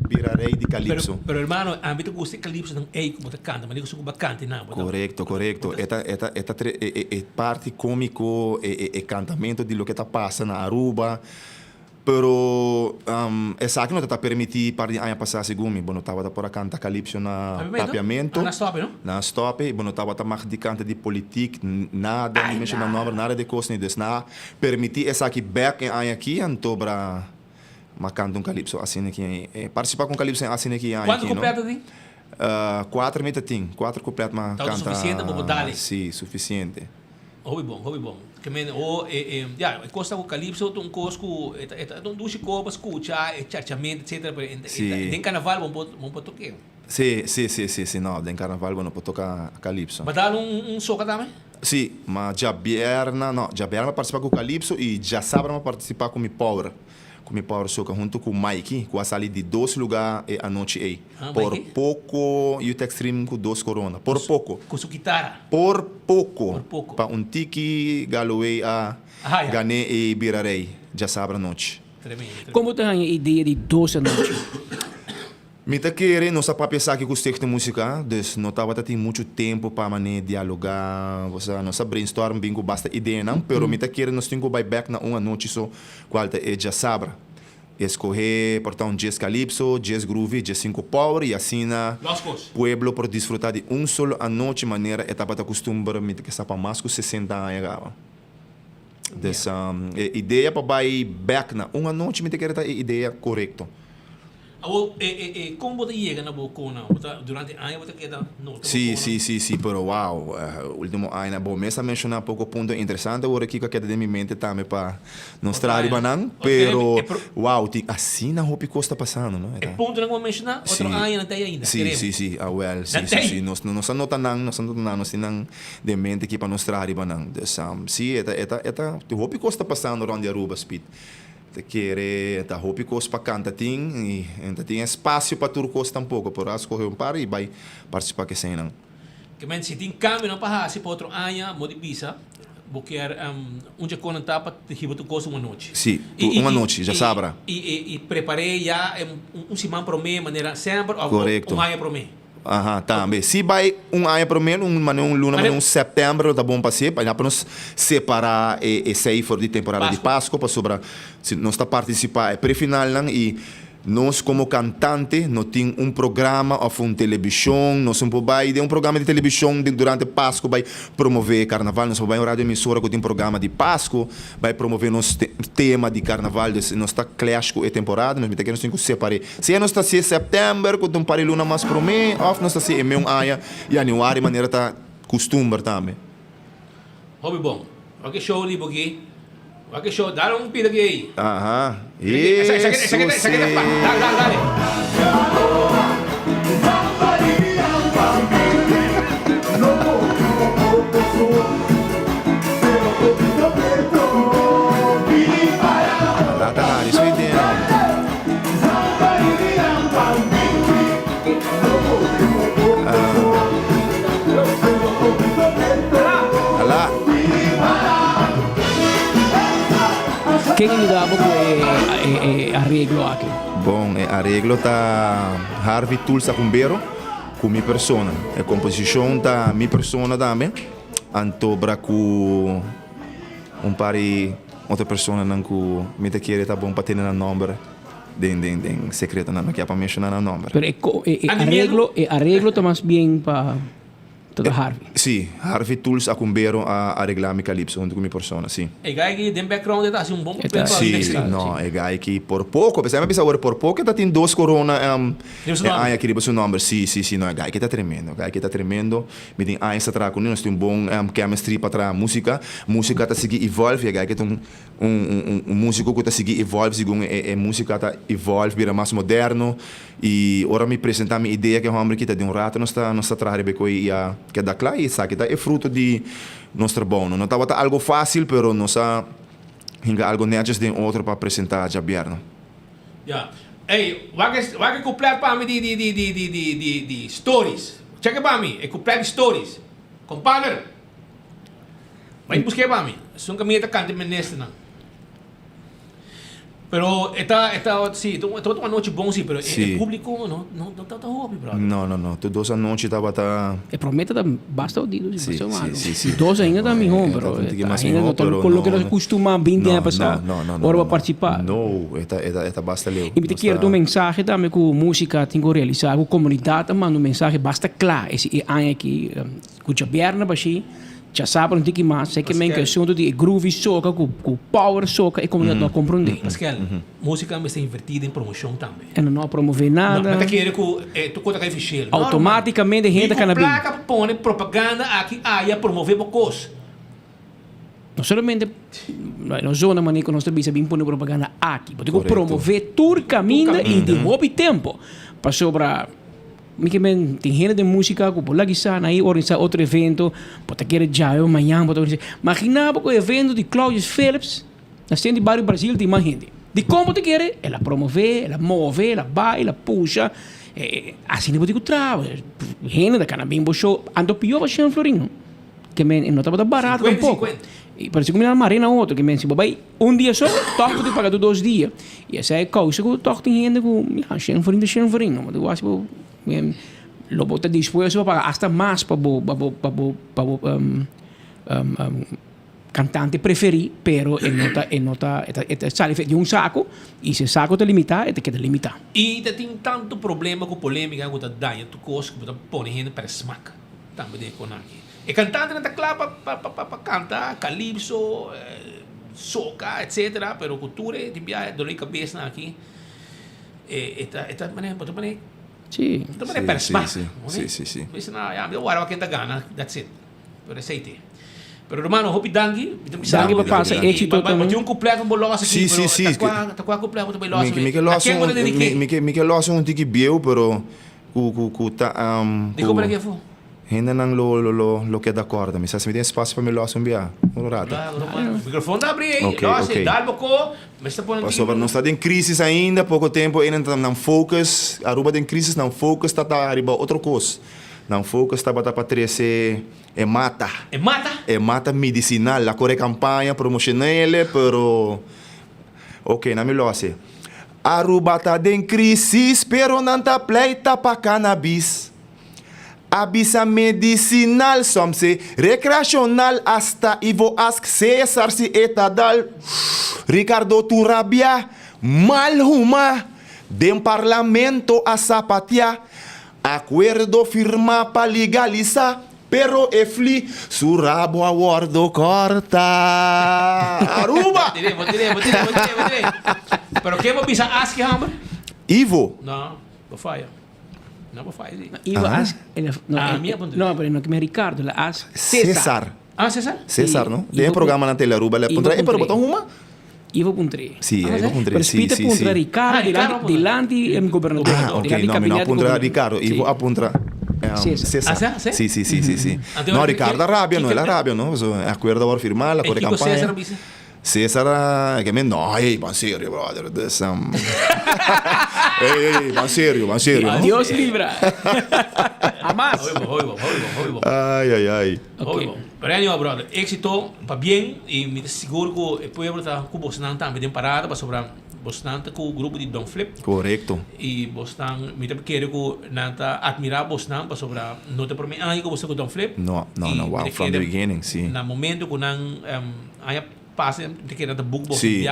Virarei de Calypso. Pero hermano, a mí te gusta Calypso não é como te canta, mas digo que cante não. Correto. Esta é parte cômico, é cantamento de lo que está passando na Aruba. Pero essa aqui não está permitir para de ano passar segundo, bueno, estava para cantar Calypso na papiamento. Na stop, não? Na stop, bueno, estava para de cantar de política, nada, nem mexer na nova, nada de coisa nem desse, nada. Permitir essa aqui back em ano aqui, então para canta Calypso assim aqui, participar com Calypso assim aqui. Quanto completo tem? 4 metas tem, 4 completos, mas canta. Suficiente para botar? Sim, suficiente. Hobby bom. Que men costa com Calypso, um cosco, duas copas, escutar, charchamento, etc. Tem carnaval, vamos tocar. Sim, não, tem carnaval, não pode tocar Calypso. Mas dá soca também? Sim, mas já Berna participa com Calypso e já sabe participar com o Power. Com o Power Soca, junto com o Mike, com a saída de 12 lugares a noite aí. Por Mike? Pouco, e o Extreme com 2 corona. Por pouco. Com sua guitarra? Por pouco. Para tiki, Galloway a Gané e Birarei. Já sabe a noite. Tremendo. Como tem a ideia de 12 noite? Me tá querendo, não sabe pensar que gostei de música, dus não estava tendo muito tempo para mané dialogar, você não sabe brainstorm, bingo basta ideia não, pero me tá querendo nós temos que back na uma noite só, qual é já sabe, escorrer, portar jazz Calypso, jazz groovy, jazz 5 power e assim na pueblo por desfrutar de solo a noite maneira etapa da costumbre, me tá que sabe mais que 60 anos agora. Dus ideia para back na uma noite me tá querendo a ideia correta. Como você chega na Bocona? Durante o ano você queda no Sim, pero wow, último ano, bom, mesmo mencionar pouco ponto interessante, agora aqui que queda de minha mente também para não estar banang, pero wow, assim na roupa que está passando, não? É ponto não vou mencionar, outro ano não tem ainda. Sim, sim, nós não nota nós temos de mente aqui para não estar banang. Sim, a roupa que está passando around Aruba Speed. Querer tá roupa para cantar e tem espaço para turcos tampouco por as correr par e vai participar que sem não que men se tem câmbio não para se para outro ano modipisa porque onde quando tá para te botar coisa uma noite sim uma noite já sabe e preparei já semana para mim maneira sempre correto um ano para mim. Também. Se vai ano primeiro, luna, setembro, tá bom para ser, para nós separar e sair fora de temporada de Páscoa, para sobrar, se nós está participar é pré-final e nós como cantante, nós temos programa ou televisão, nós vai de programa de televisão durante Páscoa, vai promover carnaval, nós vai em rádio emissora que tem programa de Páscoa, vai promover nosso tema de carnaval, nós está clash com a temporada, nós temos que separar. Se nós está se setembro, com pare luna mais pro mês, ou nós está se em aia e januário, maneira tá costume também. Hobby bom. Ok, show ali porque Oke, show, dale un pito aquí. Ajá. Esa que dale. arreglo aqui? Bom, arreglo tá Harvey Tulsa Cumbero com minha persona. A composição tá minha persona também. Antobra com pari outra persona não com me te querer tá bom para ter na nome. Den secreto não que é para mencionar na nome. Pero arreglo tá mais bem para todo Harvey. Sim, Harvey Tulsa Cumbero a arreglar minha calypso junto com minha persona, sim. E gai que tem background tá assim bom papel. Sim, não, é gai que por pouco, pensava por pouco tá tem 2 corona aí aqui seu nome. Sim, não, é gai que tá tremendo. Me tem aí essa trago, nós tem bom chemistry para tra música tá seguir evolve, é gai que tem músico que tá seguir evolve, segundo música tá evolve, vira mais moderno e ora me apresentar minha ideia que é homem que tá de rato nós tá trabalhando com que da claro e sabe que é fruto de nosso trabalho. Não estava algo fácil, pero nós hinga algo netos de outro para apresentar já vierno. Ja. Hey, waar compleet para mim de stories. Check para mim, é completo de stories. Compadre. Vai buscar para mim. São caminho da cante meneste não. Pero sí, toda uma noite bom sim, pero o público não tá hobby, brother. Não, todas as noites tava E promete da basta o dido, sim. 12 ainda tá melhor, pero ainda não tô com o que nós costumamos 20 anos passar. Ora para participar. Não, esta basta leu. E me te quero um mensagem também com música tenho realizar com comunidade, mando mensagem basta claro, esse ano aqui, com a Berna baixi. Já sabe um pouquinho mais, sei que é que assunto de groove soca, com power soca e como não compreender. Pascal, música é invertida em promoção também. Eu não promover nada. Não, mas quer que tu conta que é ficheiro. Automaticamente a gente cannabis. E placa põe propaganda aqui, ia promover uma coisa. Não somente na zona maneira nós também sabemos pôr propaganda aqui, porque promover todo caminho e de muito tempo para sobrar. Tem gente de música que pode lá aí organizar outro evento, pode querer já amanhã, pode organizar. Imaginava que o evento de Claudius Phillips, na cena de Barrio Brasil, tem mais gente. De como te quer, ela promover, ela move, ela vai, ela puxa. Assim não pode trabalhar. Gente da Canabimbo Show, ando pior para Xan Florino. Que não estava barato tampouco. E parece que me na marina outro, que se vai dia só, toque de pagar 2 dias. E essa é a causa que o toque tem gente com Xan Florino, mas eu acho lo bota dispuesto para hasta más para cantante preferir, pero nota sale de saco e se saco te limita te queda limitado. E tem tanto problema com polêmica com daia tu coisa que põe gente para smack também de com aqui. E cantante não tá claro para cantar calypso, soca, etc. Pero cultura de viagem dor de cabeça aqui. Esta maneira Sì. Sì. Eu guardo quem tá gana, that's it. Pero aceite. Pero hermano, hope dangi. Dangi para passa éxito também. Mas um completo bolosa aqui. Sim. Tá quase completo também losa. Me losa um tiki biel, pero tá de como é que foi? Ainda não lo que é da corda, mas se me tem espaço para me losa um bia. O microfone tá abrindo aí. Ok. Dá o boco. Mas tá pondo aqui. Não está em crise ainda, pouco tempo ainda não focus. Aruba tem crise, não focus tá arriba outra coisa. Não focus tá para trazer mata. Mata medicinal, a core campanha promocional, pero ok, não me losa. Aruba tá em crise, pero não tá pleita para cannabis. Abisa medicinal, somse recreacional, hasta Ivo Ask, César si etadal, Ricardo Turabia, Malhuma, dem parlamento a sapatia, acuerdo firma para legalizar, pero efli, su rabo a guardo corta. Aruba! Vou Pero quem vou pisar Ask, homem? Ivo? Não, vou falhar. Não vou fazer. Ivo Ask, não, pero não que me Ricardo, ela Ask César. César? César, não? Tem programa na tele Aruba, ele aponta, pero botou uma? Ivo Puntre. Sì, Ivo Puntre. Per spite puntra Ricardo, dilante il governatore. Ok, no puntra Ricardo, Ivo apunta César. Sì. No, Ricardo arrabbia, no, è l'arrabbia, no? Accordo ora firmare, la corre campagna. César, che me no, va serio, brother. Va serio. Dios libra. Jamás. Ai. Okay. Pero anyway, brother, éxito, para bien, y me seguro que el pueblo está cubo senando también parado para sobrar bastante com o grupo de Don Flip. Correcto. E bastante, me quero que nanta admirar bastante sobre não te prometo que você com Don Flip. No, wow, from the beginning, sim. Na momento que não passa de que nanta book sim,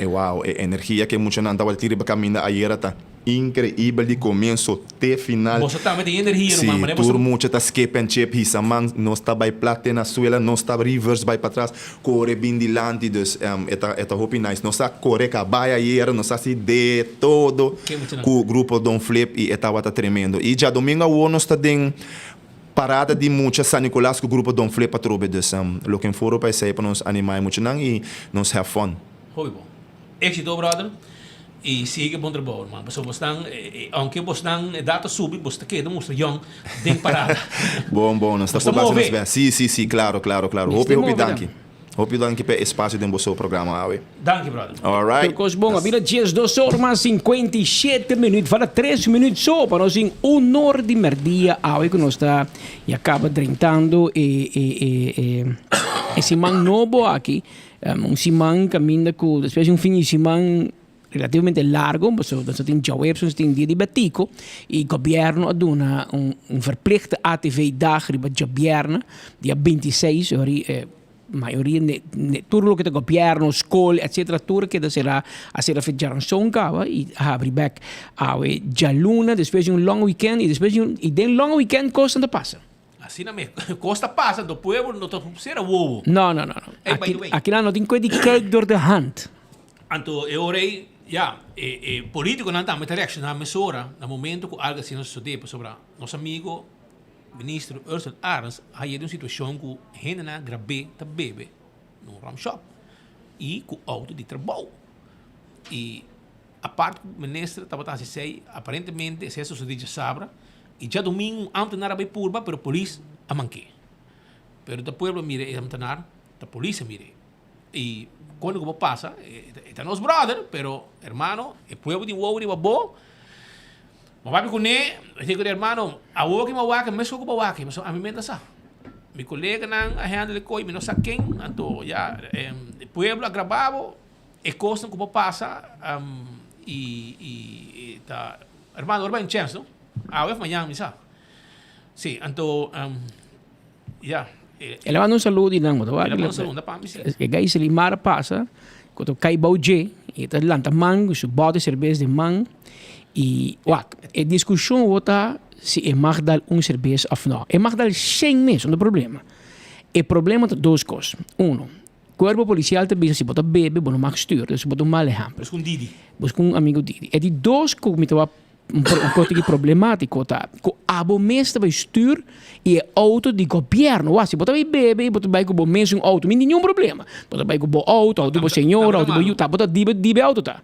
wow, energia que muito nanta vai tirar para caminhar ayer tá incrível de começo até final. Você também tem energia, sim, irmão. Tur muito tá skip and chip, hisamang não está by plate na suela, não está reverse by para trás, corre bem dilante, dus eta hope nice, não está corre cabaia ayer, não está se de todo com o grupo Don Flip e eta tá tremendo. E já domingo o não está den parada de muita San Nicolás com o grupo Don Flip patrobe, dus looking forward para sair para nos animar muito não e nos have fun. Hoi bom. Éxito, brother. E siga bom trabalho, mano. Porque você aunque você data sub, você queda mostra young, tem parada. Bom, nós estamos fazendo isso. Sim, claro. Hope danke. Hope danke pelo espaço de seu programa, Awe. Danke, brother. All right. Porque bom, a vida dias 2 horas 57 minutos, fala 3 minutos só para nós em honor de merdia, Awe que nós está e acaba drentando esse man novo aqui, simão caminha com, depois fim de semana relativamente largo, nós temos já websites, temos dia de batico, e o governo aduna verplichte atividade riba de governo, dia 26, maioria tudo que o governo, escola, etc, tudo que será a ser feita em Cava e abre back a já luna, depois long weekend, e depois den long weekend costa não passa. Assim não me costa passa do povo, não tô ser ovo. Não. Aqui não tem coisa de cake door the hand. Anto eu orei político não está muito reaccionar mas ora no momento que algo assim não sucede sobre nosso amigo ministro Ursula Arens aí de uma situação que gente na grave tá bebe no ram shop e com auto de trabalho e a parte do ministro estava a dizer aparentemente se isso sucede sabra e já domingo antes não era bem purba pero polícia a manque pero da pueblo mire a polícia mire e quando como passa, está nos brother, pero hermano, el pueblo de Wawri va bo. Mas vai com né, eu digo hermano, a woki ma waki, mas ko ba waki, mas a mim menda sa. Mi colega nang a handle coi, mi no sa quem, anto ya el pueblo agravado, e costa como passa e tá hermano, orba en chance, no? A wef manhã mi sa. Sim, anto ya Ele manda saludo nang mo tawa. Ele manda saludo pa mi sim. E gai se limar passa, quando cai bauje, e tá lanta mango, su bote cerveja de mango e a discussão outra se é mag dar cerveja ou não. É mag dar 100 meses, não é problema. O problema tem duas coisas. Corpo policial também se bota bebe, não mag sturen, se bota mal exemplo. Busca Didi. Busca amigo Didi. E die dois que me tava coisa problemático tá. Que a bomesta vai stuur e auto de governo. Se bota vai bebe, bota vai com bomesta auto, não nenhum problema. Bota vai com auto do senhor, auto do tá, bota dibe auto tá.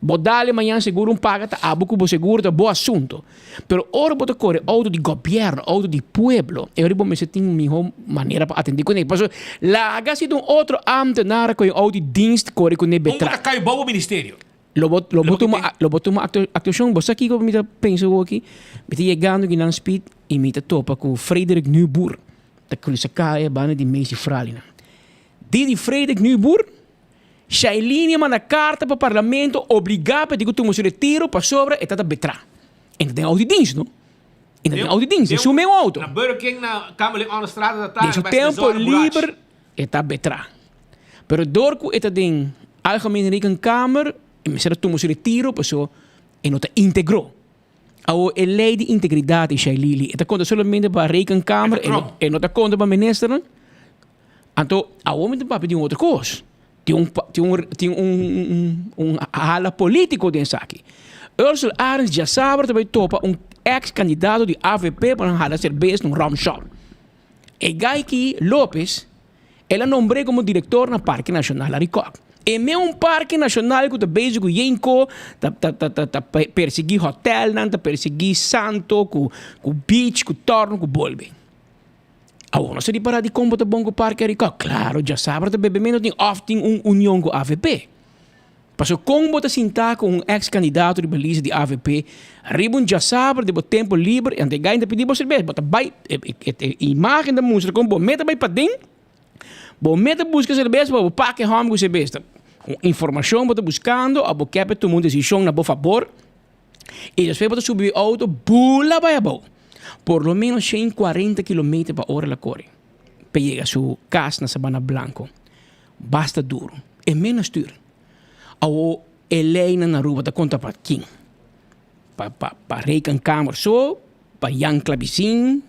Bodale amanhã seguro paga tá, abo com seguro tá, bom assunto. Pero ora bota corre auto de governo, auto de pueblo. Eu ribo me tem melhor maneira para atender com ele. Porque lá agora se outro ambtenaar com auto de dienst corre com ele betra. Como cai bom o ministério. Lo boto uma actuação, você aqui como me pensa aqui, me tá chegando aqui na speed e me tá topa com Frederik Nieuwboer, da polícia caia bana de Messi Fralina. De Frederik Nieuwboer, Shailini manda carta para o parlamento obrigar para que tu me retiro para sobre e tá betra. Ainda tem audiência, não? Ainda tem audiência, isso é o meu auto. Na Burger King na Câmara de Estrada da tarde. Deixa tempo livre e tá betra. Pero dorco e tá den algemene rekenkamer e me será tu me retiro para so e não te integrou. A lei de integridade Shailili, e tá conta somente para a rekenkamer e não tá conta para o ministro. Então, a homem tem para pedir outra coisa. Tem ala político dentro aqui. Ursula Arens já sabe também topa ex-candidato de AVP para uma cerveja num round shop. E Gaiki Lopes, ela nombrou como diretor na Parque Nacional Aricó. E mesmo Parque Nacional que está beijo com Yenko, está perseguir hotel, está perseguir santo, com beach, com torno, com bolbe. Não se para de como bom com o Parque Aricó. Claro, já sabe que o bebê tem often união com a AVP. Mas como você sentar com ex-candidato de Belize de AVP, Ribun já sabe de tempo livre, e antes de pedir cerveja, você vai, imagem da música, como você meta vai para dentro, você meta busca cerveja, para o parque home com cerveja. informação bota buscando, a boca para tomar uma decisão na boa favor. E depois bota subir auto, bula vai a boa. Por lo menos 140 km por hora la corre. Para chegar a sua casa na Sabana Blanco. Basta duro. É menos stuur. Ao Elena na rua da conta para quem? Para Rekenkamer so, para Jan Clavicin,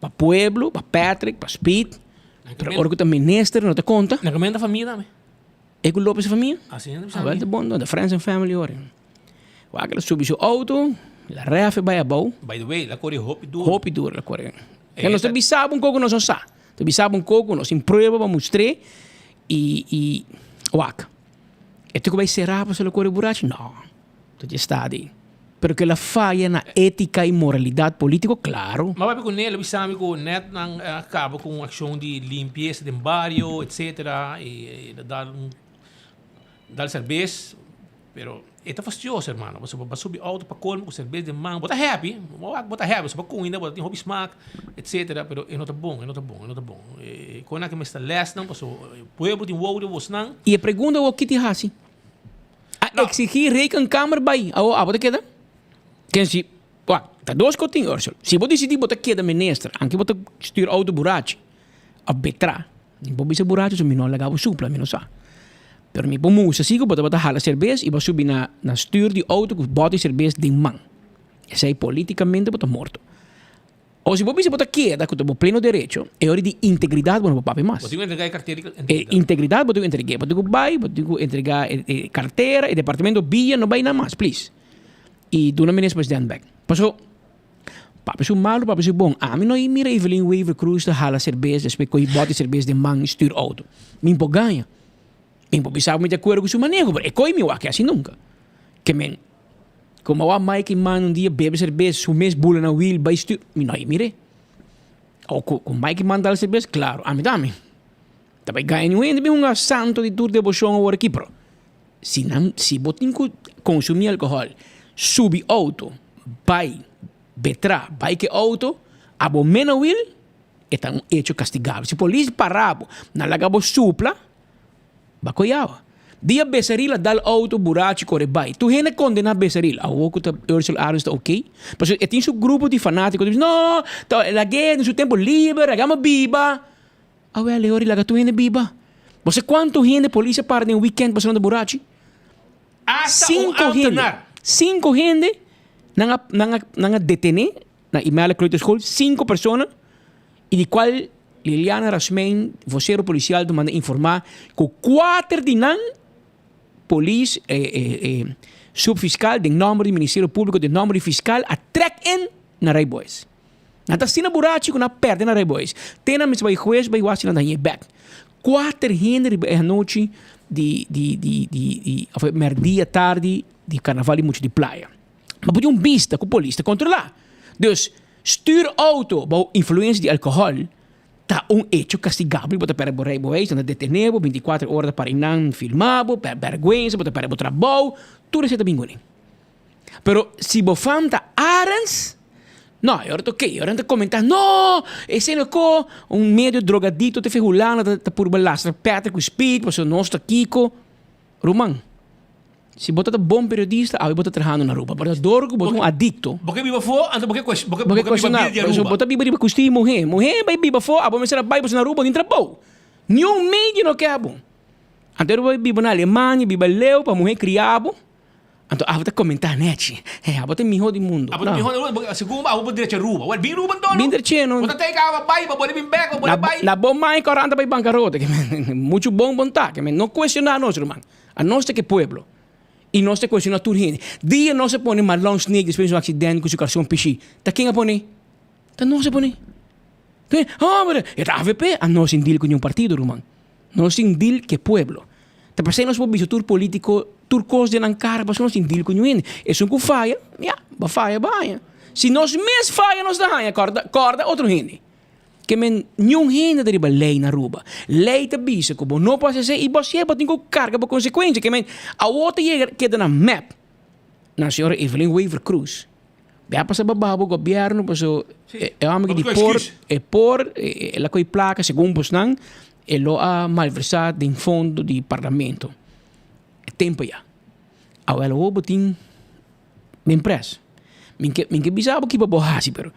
para Pueblo, para Patrick, para Speed. Pero agora que o ministro não te conta. Na comenda família também. É que o Lopes família? Assim, não Ah, wel te bom, de friends and family ora. Wakala subi seu auto, la refe vai a bom. By the way, la corre hopi duro. Hopi duro la corre. Que nós te bisaba um pouco nós não sa. Te bisaba um pouco, nós improva para mostrar e waka. E tu vai será para se corre buraco? Não. Tu já está aí. Pero que la falha na ética e moralidade política, claro. Mas vai com ele, bisami ko net nang acaba com ação de limpeza de barrio, etc. E dar serviço, pero é fastidioso, hermano. Você vai subir auto para colmo com cerveja de mão, bota happy, você vai com ainda, bota tem hobby smack, etc. Pero é não tá bom. Quando é que me está less não, passou, pueblo tem wow de você não. E a pergunta é o que te hasi? A exigir Rekenkamer vai, a bota queda? Que se, tá dois cotinhos, se você decidir botar queda ministra, anche botar styr auto buraco, a betra, não pode ser buraco, se não legal supla, menos sa. Pero mi pomusa sigo bota hala cerveja e vai subir na styr de auto com bota cerveja de mão. Essa é politicamente bota morto. Ou se você bota queda, que tem pleno direito, é hora de integridade, não pode mais. Você entregar a carteira. Integridade, você entregar, você entregar carteira, e departamento BIA não vai nada mais, please. E do ministro presidente back. Passou, papo é malo, papo é bom. A mim não mira Evelyn Weaver Cruz da hala cerveja, depois que bota cerveja de mão, styr auto. Me ganha. Me sabe muito de acordo com o seu manejo, mas é coi me que assim nunca. Que men, como a Mike man um dia bebe cerveja, o mês bula na wheel, vai styr, me não mire. Ou com Mike man dá cerveja, claro, a mim dá-me. Também ganha ninguém, também santo de tour de devoção agora aqui, bro. Se botem consumir álcool, subi auto, vai, betra, vai que auto, abo mena will, é um hecho castigável. Se a polícia parava, na lagabo supla, bacoiava. Dia Becerril dal auto buraco corre vai. Tu rende condena Becerril. A ouco tá Ursula Aron está ok? Porque tem seu grupo de fanáticos que diz, não, la guerra no seu tempo livre, agama biba. Ah, well, leori laga tu rende biba. Você quanto rende polícia para no weekend passando de buraco? Cinco gente nanga detene na Imela Creative School, 5 pessoas, e de qual Liliana Rasmein, vocero policial, manda informar que 4 de nan polícia subfiscal, de nome do Ministério Público, de nome do fiscal, a track-in na Ray Boys. Nata sina buraco na perde na Ray Boys. Tena mis vai juez, vai wasi na daí back. 4 gente a noite de merdia tarde de carnaval e muito de praia. Mas podia vista com a polícia controlar. Então, styr auto com influência de álcool tá hecho castigável, bota para borrei bois, na detener 24 horas para não filmar, per vergüenza, bota para o trabalho, tudo isso tá bem bem. Pero se bo fanta arans, não, eu tô ok, eu tô comentar, não, esse não é meio drogadito, te fehulana, tá por balastra, Patrick Speed, você não está Kiko, Roman. Se bota bom periodista, aí bota trajando na roupa. Bota dorgo, bota adicto. Porque biba fo, ando porque questionar. Bota biba custi mulher. Mulher vai biba fo, abo mesera vai na roupa dentro bom. Nenhum meio não quer bom. Antes vai biba na Alemanha, biba leu para mulher criado. Então, bota comentar net. Bota mijo do mundo. Bota mijo do mundo, segundo, bota direito roupa. Well, bin roupa dono. Bin direito não. Bota take a vai, bota bin back, bota vai. La bom mãe 40 vai bancarrota, que muito bom tá, que não questionar nós, irmão. A nós que pueblo. E nós te questionamos tudo gente. Dia nós se põe malão snake depois de um acidente com o cartão pichi. Tá quem a põe? Tá nós se põe. Mas é a AVP. A nós em deal com um partido, irmão. Nós em deal que pueblo. Tá passando nós por tudo político, tudo coisa de nancara, mas nós em deal com um gente. É só que falha, ba falha, banha. Se nós mesmo falha, nós dá corda outro gente. Que men nenhum gente deriva lei na rua. Lei te bisa como não pode ser e você pode ter carga por consequência. Que men a outra queda na map. Na senhora Evelyn Weaver Cruz. Vai passar bababo governo, passou é amigo de por ela coi placa segundo posnan elo a malversar de fundo de parlamento. tempo ya. Awel o botin min pres. Min que bisabo ki bohasi pero.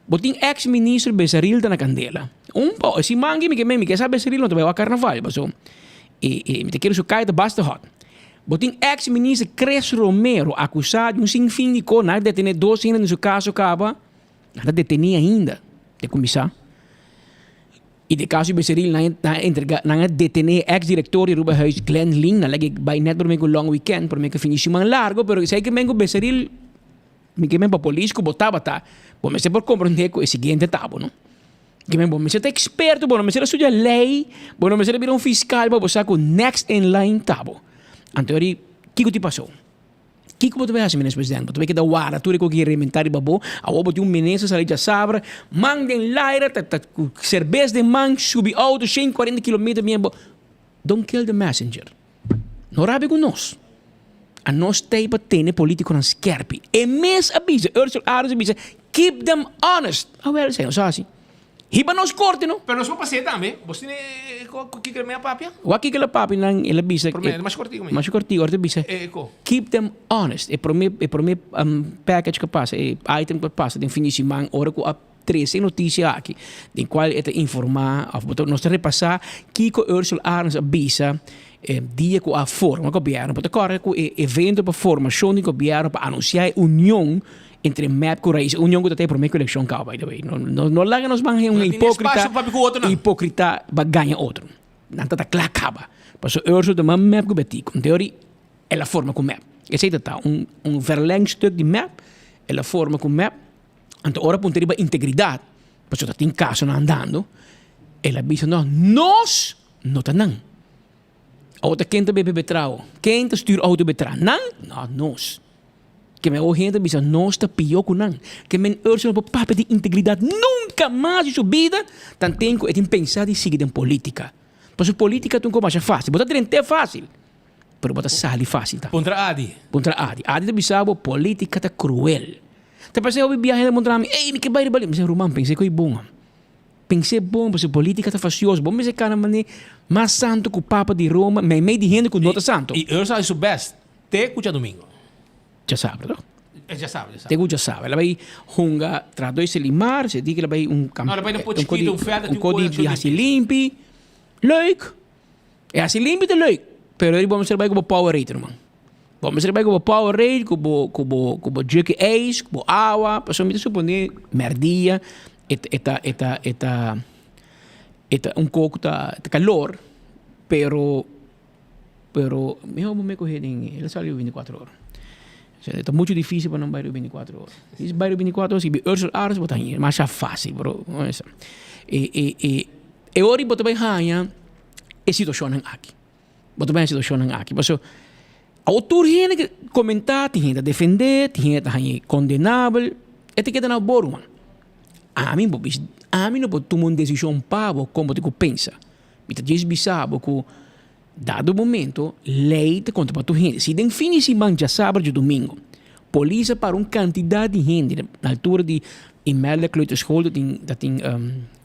Botin ex-ministro Besaril na Candela. Po, si mangi mi que sabe Besaril no te vai a carnaval, baso. Me te quero su caia basta hot. Botin ex-ministro Cres Romero acusado de sin fim de nada detener 2 anos no seu caso acaba. Nada detenir ainda. Te começar. E de caso Besaril na detener ex-diretor de Rubahuis Glenn Ling na lagi by net por mego long weekend por mego finish man largo pero sei que mengo Besaril me que men pa político botava tá. Bom, mas é por compreender que o seguinte tabo, não? Que men bom, mas é experto, bom, mas é suja lei, bom, mas é vir um fiscal para buscar o next in line tabo. Anteori, que te passou? Que você vai fazer, ministro presidente? Você vai que dar wara, tu que reinventar babo, a obo de ministro sair já sabra, mandem laira, cerveja de man, subir auto 140 km mesmo. Don't kill the messenger. Não rabe com nós. A nós tem para ter político na skerpi. E mes avisa, Ursula Ares avisa, keep them honest. Ah, well, sei, não sabe assim. Hiba nos corte, não? Pero nós vamos fazer também. Você que quer minha papia? O que ela papi nang ela bisa. Prometo, mais cortigo mesmo. Mais cortigo, orte bisa. Keep them honest. E prome package que passa, item que passa, tem finissimang ora ko a 13 notícia aqui, de qual é informar, nós repassar que o Ursula Ares avisa dia com a forma que o governo pode correr com evento para formação do governo para anunciar união entre MEP e Raiz. União que até promete que a eleição cai, by the way. Não larga nos banhos um hipócrita para ganhar outro. Não está claro acaba. Mas o Ursula também MEP que betico. Em teoria, é a forma com MEP. Esse é um verlengstuk de MEP, é a forma com MEP. Então, ora ponto de integridade. Mas se tem caso andando, ela avisa nós não está não. Outra quem também betrau, quem te stuur auto betrau, não, nós. Que me gente bisa nós está pior que não. Que men Ursula por papo de integridade nunca mais em sua vida, tan tenho que pensar de seguir em política. Mas a política tu como acha fácil, bota trente é fácil, pero bota sali fácil tá. Contra Adi. Adi bisa política tá cruel. Te passei eu viajar de Montrami, me que baile baile, mas Romão pensei que é bom. Pensei bom, porque a política está faciosa. Bom, mas é cara mais santo que o Papa de Roma, mas meio de gente que não está santo. E Ursula é o best. Te escucha domingo. Já sabe, não? Já sabe. Te já sabe. Ela vai hunga, traduz se limar, se diz que ela vai não, ela vai não pode esquitar um código de assim limpe. Leuk. É assim limpe de leuk. Pero ele vamos ser vai com o power rate, irmão. Vamos ser vai com o power rate, com o jerky ace, com a água, para somente suponer merdia. Eta un pouco de calor, pero meu me correr ele saiu 24 horas. Está muito difícil para não bairro 24 horas. Se bairro 24 horas, se Ursula Ares botar aí, mas é fácil, bro. E ora botar bem hanha é situação aqui. Botar bem situação aqui. Mas a autor gente comentar, tem gente defender, tem gente condenável, etiqueta na boru, a mim não pode tomar uma decisão para como você pensa. Mas diz bisabo que dado momento lei te conta para tu gente. Se tem fim de mancha sábado de domingo, polícia para uma quantidade de gente na altura de Imelda Kleuterschool tem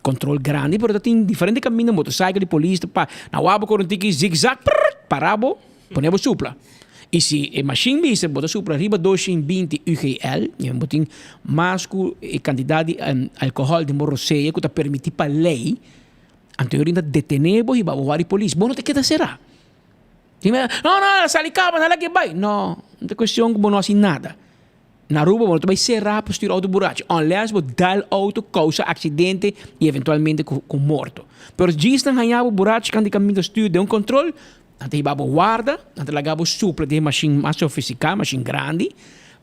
controle grande, porque tem diferentes caminhos, motocicleta de polícia, na wabo corontique zigzag, parabo, ponemos supla. E se a machine bisa bota supra riba 220 UGL, e botin masco e quantidade de álcool de morroceia que está permitido para lei, anteriormente detener e babar a polícia. Bom, não te queda será. Não, salicaba, não é que vai. Não tem questão que não assim nada. Na rua, você vai serrar para estirar o auto buraco. Unless você dá o auto, causa acidente e eventualmente com morto. Pero diz que ganhava o buraco, quando o caminho de de um controle, nanti ibabo guarda, nanti lagabo supla de machine mais sofisticada, machine grande,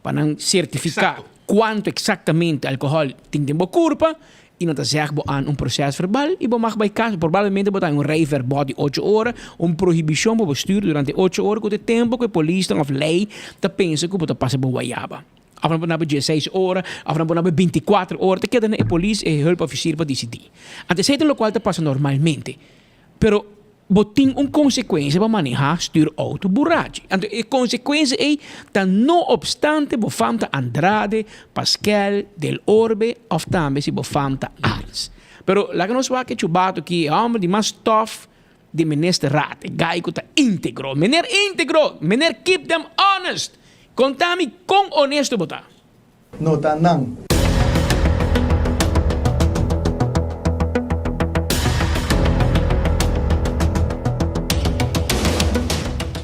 para não certificar quanto exatamente álcool tem de boa curva, e não zeggen aan processo verbal, e bom mag bij caso, provavelmente botar rei verbal de 8 horas, proibição para bestuur durante 8 horas, com o tempo que a polícia of lei, tá pensa que você passa por guaiaba. Afram na 16 horas, afram na 24 horas, te queda a polícia e hulp officier para decidir. Antes é o qual te passa normalmente. Pero botin consequência para manejar stuur auto borracho. A consequência é que, não obstante, bofamta Andrade, Pascal, Del Orbe, of também se bofamta Ares. Pero, lá que nós vamos que chubato que é homem de mais tough, de minister rate, gaico ta íntegro. Meneer íntegro, meneer keep them honest. Contami com honesto bota. No tanang.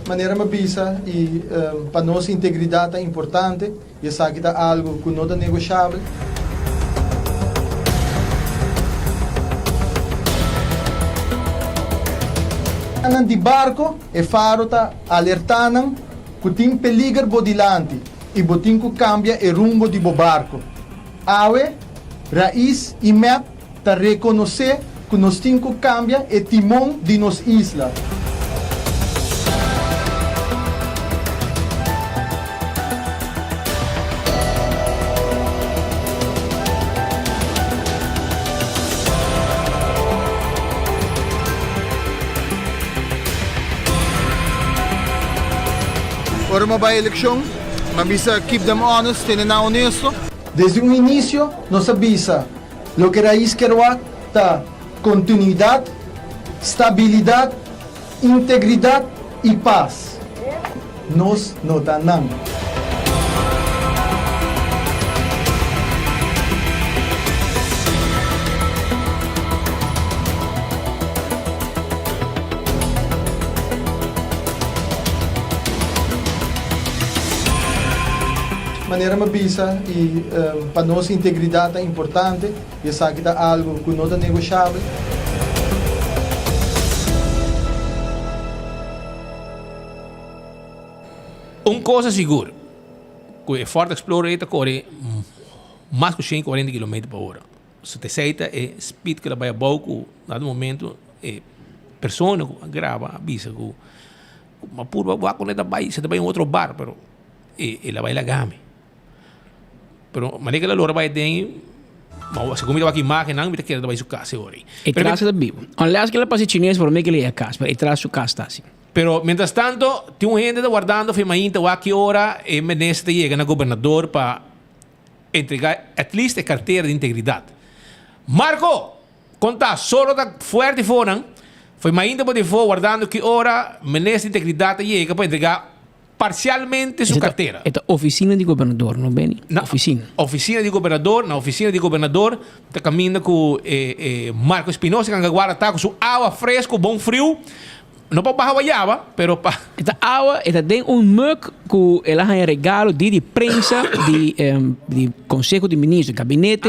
Maneira mabisa e para nossa integridade é importante e sabe que algo que não é negociável. Anan di barco e faro ta alertanan que tem perigo bodilante e botin que cambia e rumbo di bo barco. Awe, raiz e map ta reconhecer que nós tem que cambia e timão de nos isla. Ora uma boa eleição, mas bisa keep them honest, tenen na honesto. Desde o início, nós avisa o que raiz quer tá continuidade, estabilidade, integridade e paz. Nós não tá não. Maneira mabisa e para nossa integridade é importante e sabe que algo que não é negociável. Coisa segura, que é Ford Explorer corre mais que 140 km por hora. Se te aceita é speed que ela vai a pouco, no momento é pessoa que grava, avisa que uma pura vai quando ela vai, se te vai em outro bar, pero ela vai lá game. Pero mas que ela lora vai tem, mas se comida aqui imagem não me quer vai su casa agora. E traz da vivo. Aliás que ela passa chinês por mim que ele é casa, mas traz su casa assim. Pero mientras tanto, tem gente guardando firmainta a que hora e ministro chega na governador para entregar at least a carteira de integridade. Marco, conta solo da forte fora, foi ainda pode for guardando que hora ministro de integridade chega para entregar parcialmente sua carteira. É a oficina de governador, não bem? Na oficina de governador, está caminhando com Marco Espinosa, que agora está com sua água fresca, bom frio. Não para barra guaiaba, pero para... Esta água, esta tem mug que ela tem regalo de prensa de Conselho de Ministros, gabinete,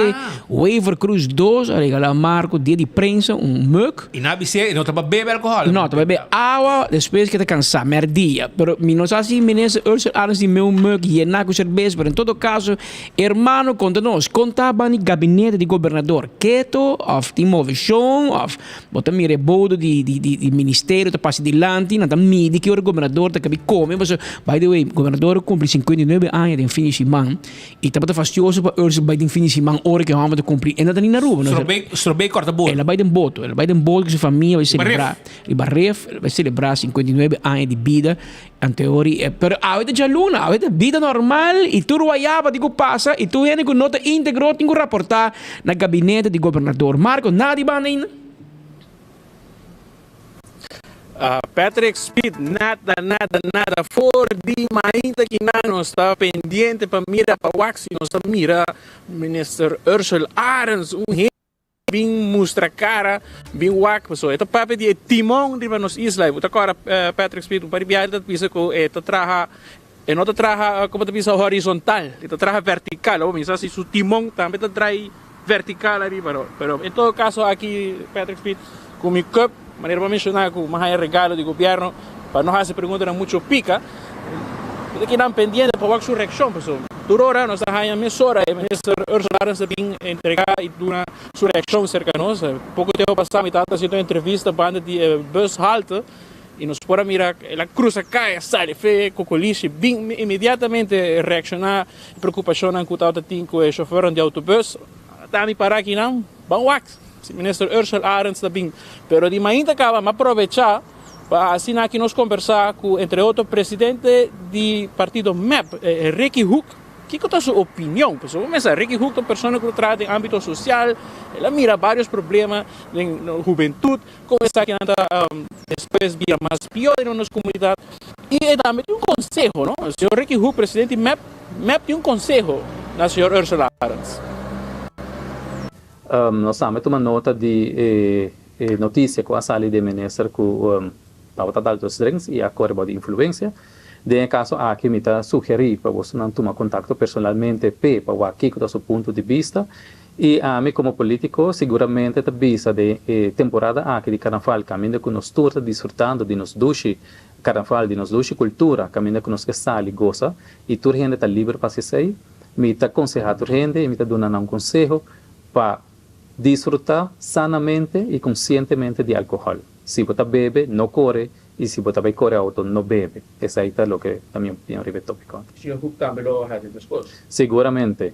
Waiver Cruz 2, regala Marco de prensa, mug. E na BC, não está para beber alcohol. Não, está para beber água, depois que está cansado, merdia. Pero, não sei se ministro Ursula Arens de meu mug e na cerveja, pero em todo caso, hermano, conta-nos, contava no gabinete de governador, quieto, of timovision, of botar-me rebodo de ministério, passi di lanti, nata midi che ora il governatore ta capi come, mas by the way, il governatore compri 59 anni di finiscimento e ta fastidioso per urso by di finiscimento ora che vamos a compri e nata in ruba, strobei corta boa. E la by den boto, che sua famiglia vai celebrar, il barref vai celebrar 59 anni di vida anteori, però avete già luna, avete vida normal e tu ruaiava di passa e tu vieni con nota integro in rapportare nel gabinete di governatore. Marco, nada di banin. Patrick Speed, nada. For di mainta que não está pendente para mirar para Waxi, não está mira Minister Ursula Arens, bem mostra cara, bem Wax, pessoal. Então papo de timão de nos isla. Então agora Patrick Speed, para viajar pisa que traha não traha como pisa horizontal, traha vertical. Ou mesmo se o timão também trai vertical ali, pero em todo caso aqui Patrick Speed com o cup maneira para mencionar que o mais regalo do governo para não fazer perguntas muito pica tem que dar pendiente para a surreição pessoal durora nós temos a emissora e o ministro Ursula Arens também entregar e uma surreição cerca de nós pouco tempo passado me estava fazendo uma entrevista banda de bus halte e nos pora mirar ela cruza cai sai fe cocoliche bem imediatamente reaccionar preocupação com o tal com o chofer de autobus tá me parar aqui não bom wax Ministro Ursula Arens também, pero de manhã acaba me aproveitar para assim aqui nós conversar com entre outros presidente do partido MEP, Ricky Hook, ¿qué es su opinión? Pues obviamente Ricky Hook es una persona que trata en ámbito social, él mira varios problemas en la juventud, como está que anda después vía más peor en nuestra comunidad. Y también tiene un consejo, ¿no? El señor Ricky Hook, presidente MEP tiene un consejo al señor Ursula Arens. Nós também tomamos nota de notícia com a sala de ministro que estava dando os drinks e a corba de influência. De caso aqui me está sugerir para você não tomar contato personalmente para o aqui com o seu ponto de vista. E a mim como político seguramente a vista de temporada aqui de carnaval caminho que nós todos desfrutando de nos duche carnaval de nos duche cultura caminho que nós que sale gosta e toda gente está livre para se sair. Me está aconselhando a gente e me está dando um conselho para disfrutar sanamente e conscientemente de álcool. Se você bebe, não corre, e se você vai correr auto, não bebe. Essa é o que, na minha opinião, é o tópico. O senhor Hook também lo faz depois? Seguramente,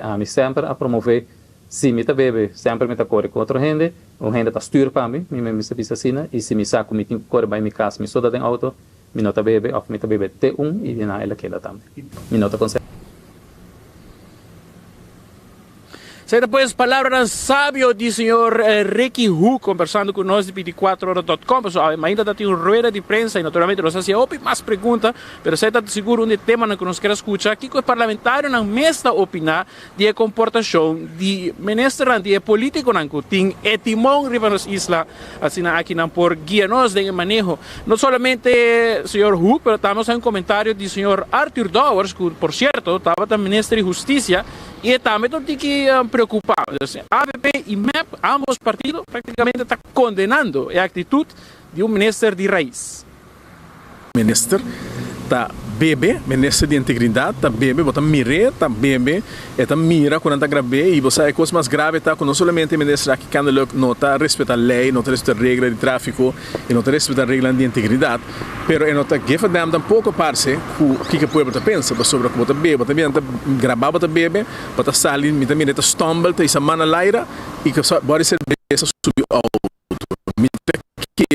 a mim sempre a promover, se me bebe, sempre me corre com outra gente, a gente está estudando para mim, me pisa assim, e se me saco, me corre para minha casa, me soda em auto, me não bebe, ou me bebe T1, e na ela queda também. Me não consegue. Será pues palabras sabias del señor Ricky Hook conversando con nosotros de 24horas.com. Pues, ainda tiene una rueda de prensa y naturalmente nos hacía más preguntas, pero se está seguro un tema que nos quiera escuchar. Aquí el parlamentario no me está opinando de comportación de ministro de político que tiene etimón riba nas islas, así aquí por guiarnos de manejo. No solamente señor Hook, pero también hay un comentario del señor Arthur Dowers, que por cierto estaba también ministro de Justicia, y también tiene que preocupado. ABP y MEP, ambos partidos, prácticamente están condenando la actitud de un ministro de raíz. Ministro está bebe, ministro de integridade, está bebe, bota mire, está bebe, está mira quando está grave e você é coisa mais grave tá com não somente ministro aqui que não está respeita a lei, não está respeita a regra de tráfico e não está respeita a regra de integridade, pero não está que fazem tampouco parte o que o povo pensa sobre o que bota bebe, bota bem, gravar bota bebe, bota salir, me também está stumble, tá essa mana laira e que só pode ser essa subir ao me quer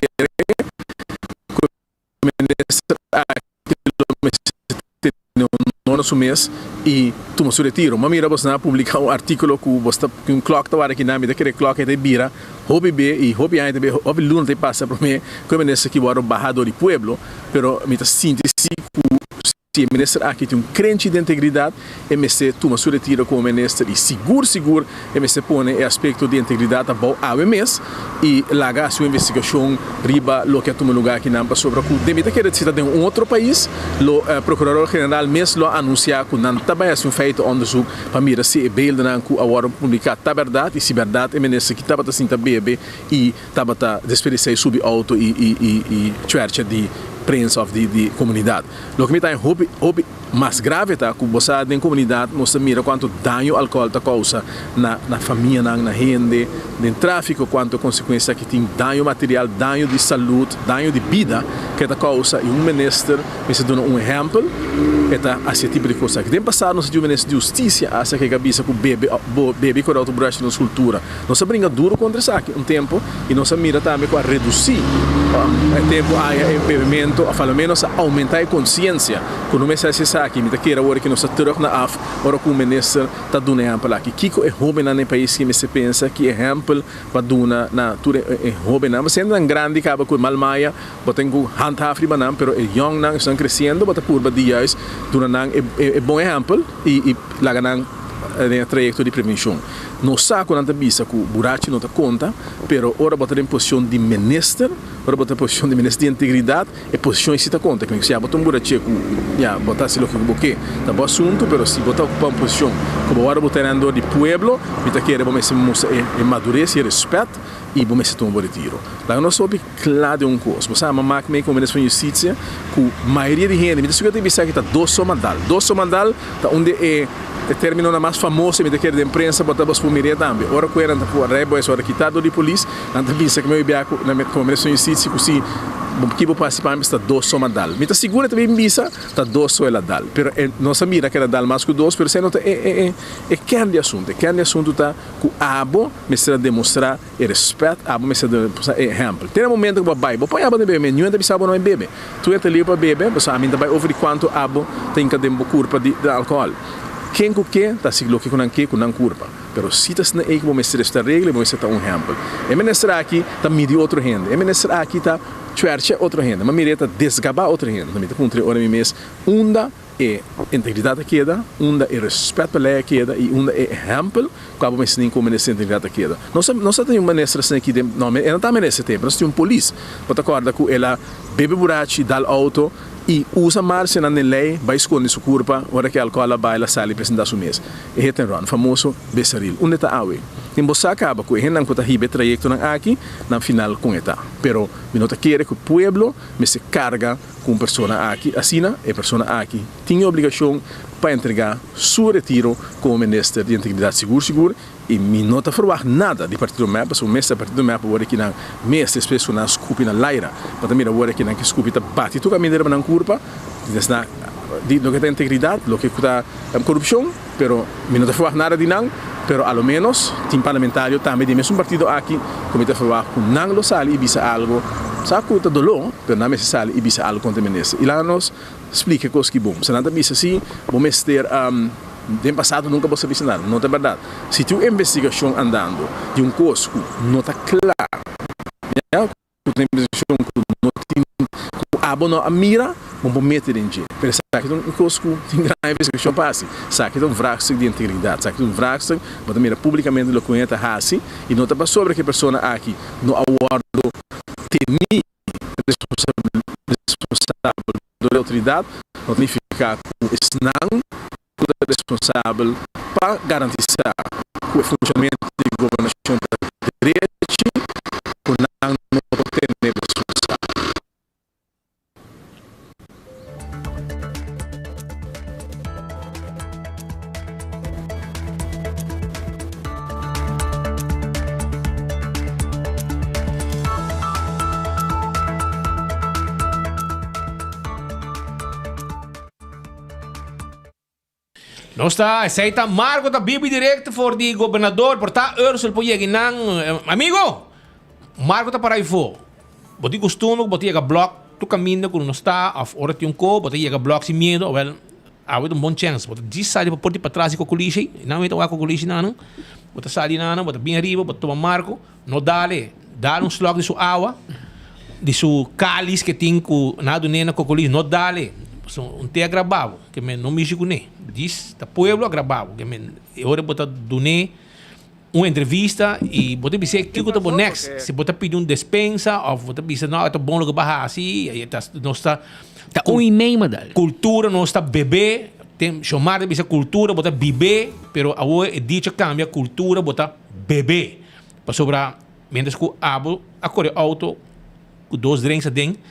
ministro no mês e toma seu retiro. Mas mira, você publica um artigo que um clock está aqui na minha daquele clock é bira, hobby B e hobby A também, hobby luna te passa para mim, como nesse aqui o barrador de pueblo, pero me está síntese se o ministro aqui tem crente de integridade, MSC toma seu retiro como ministro e seguro, MSC põe aspecto de integridade a bom AWMS e larga sua investigação riba lo que toma lugar aqui na sobre o demita que decida de outro país, o procurador-geral mesmo anunciar que não está bem um feito onderzoek para mirar se é beelden aan que agora publicar tá verdade e se verdade o ministro que estava assim tá bebe e estava tá desperdicei sub auto e church de prensa de comunidade. Lo que me está em hobby mais grave tá que você em comunidade mostra mira quanto dano álcool tá causa na família na gente, no tráfico quanto consequência que tem dano material, dano de saúde, dano de vida que tá causa e ministro me se dá exemplo é esse tipo de coisa que tem passado no ministro de justiça acha que cabeça que bebe com auto brush na cultura não se brinca duro contra isso aqui tempo e não se mira também com a reduzir tempo a bebimento a pelo menos aumentar a consciência quando me se aqui me queira hora que nós terug na af hora que o ministro está dando exemplo aqui Kiko é jovem no país que me se pensa que exemplo para dona na tudo é jovem mas sendo um grande cabo com malmaia botem com handhaaf riba não pero é young não estão crescendo bota por dias dona não é bom exemplo e lá não é trajeto de prevenção não saco não bisa que o buraco não te conta pero ora botar em posição de ministro ora botar em posição de ministro de integridade é posição se te conta que se botar um buraco já botar se lo que boque tá bom assunto pero se botar ocupar uma posição como ora botar andor de pueblo me tá querer vamos é madurez e respeito e vamos se tomar retiro lá não soube claro de coisa você ama máquina como ministro de justiça que maioria de gente me diz que eu tenho visto que tá dois mandal tá onde é termino na mais famosa me daquele de imprensa botava os fumiria também ora que era por rebo essa hora quitado de polícia anda pensa que meu biaco na como ministro de justiça que se kibo participar está 2 soma dal. Mita segura também bisa tá 2 só ela dal. Pero nossa mira que era dal mais que 2, pero se nota kern de assunto. Kern de assunto tá que abo me será demonstrar respeito, abo me será demonstrar exemplo. Tem um momento que vai, põe abo de bebê, nenhum de sabo não é bebê. Tu entra ali para bebê, você a mim também over quanto abo tem que ter curva de álcool. Quem que tá se coloca com não curva. Pero se está na equipe, vamos ser esta regra, vamos ser exemplo. E ministra aqui tá medir outro rende. E ministra aqui tá twerche outro rende. Mas mireta desgabar outro rende. Não me tá contra hora mês. Unda é integridade queda, unda é respeito pela lei queda e unda é exemplo. Quando vamos nem como nessa integridade queda. Não só tem uma ministra aqui de não, ela tá nesse tempo. Nós temos polícia. Pode acordar com ela bebe burachi dal auto e usa marcha na lei, vai esconder sua curva, hora que a alcohol vai lá sair e apresentar sua mesa. E hit and run, famoso Besaril. Onde está a awe? Em você acaba com ele não conta hibe trajecto na aqui, na final com eta. Pero minota quer que o pueblo me se carga com persona aqui, assim a persona aqui tinha obrigação para entregar seu retiro como ministro de integridade seguro e me não está forward nada de partido mapa, o mestre partido mapa hora que não mestre espécie na scoop na laira, mas também hora que não que scoop tá bate tu caminho na curva, desna de lo que tem integridade, lo que está corrupção, pero me não está forward nada de não, pero a lo menos tim parlamentário também de mesmo partido aqui, como está forward com não lo sale e bisa algo, sabe que está dolor, pero não me sale e bisa algo contra ministro. E lá nos explica coisas que bom, se não tá bisa assim, vamos ter no passado nunca você viu nada, não é verdade. Se tu investigação andando de um caso não está claro, já tu investigação não tem abono a mira, vamos meter em dia. Mas sabe que um caso tem grande investigação passe, sabe que um vraagstuk de integridade, sabe que um vraagstuk, mas mira publicamente lo conhece assim e não está sobre que pessoa aqui no aguardo temi responsável da autoridade, não significa que não responsável para garantir o funcionamento da governação da direita por não ter responsável. Não está, aceita Marco da Bibi direto for de governador, porta Ursula po yegi nang amigo. Marco tá para aí fo. Boti costume, boti yega block, tu caminho com não está, of hora ti um co, boti yega block sem medo, well, há um bom chance. Boti diz sai para porti para trás com colise, não então com colise não. Boti sai não, boti bem arriba, boti toma Marco, não dale slog de sua água, de sua cálice que tem com nada nena com colise, não dale. Te gravado, que me não me digo nem. Diz, da pueblo gravado, que me agora botar doné uma entrevista e botar dizer que eu tô next, se botar pedir dispensa ou botar dizer não, é tão bom lugar para assim, aí tá não está tá um e-mail madal. Cultura não está bebê, tem chamar de cultura botar bebê, pero agora é dicho cambia cultura botar bebê. Para sobrar, menos que abo a correr auto com 2 drinks dentro.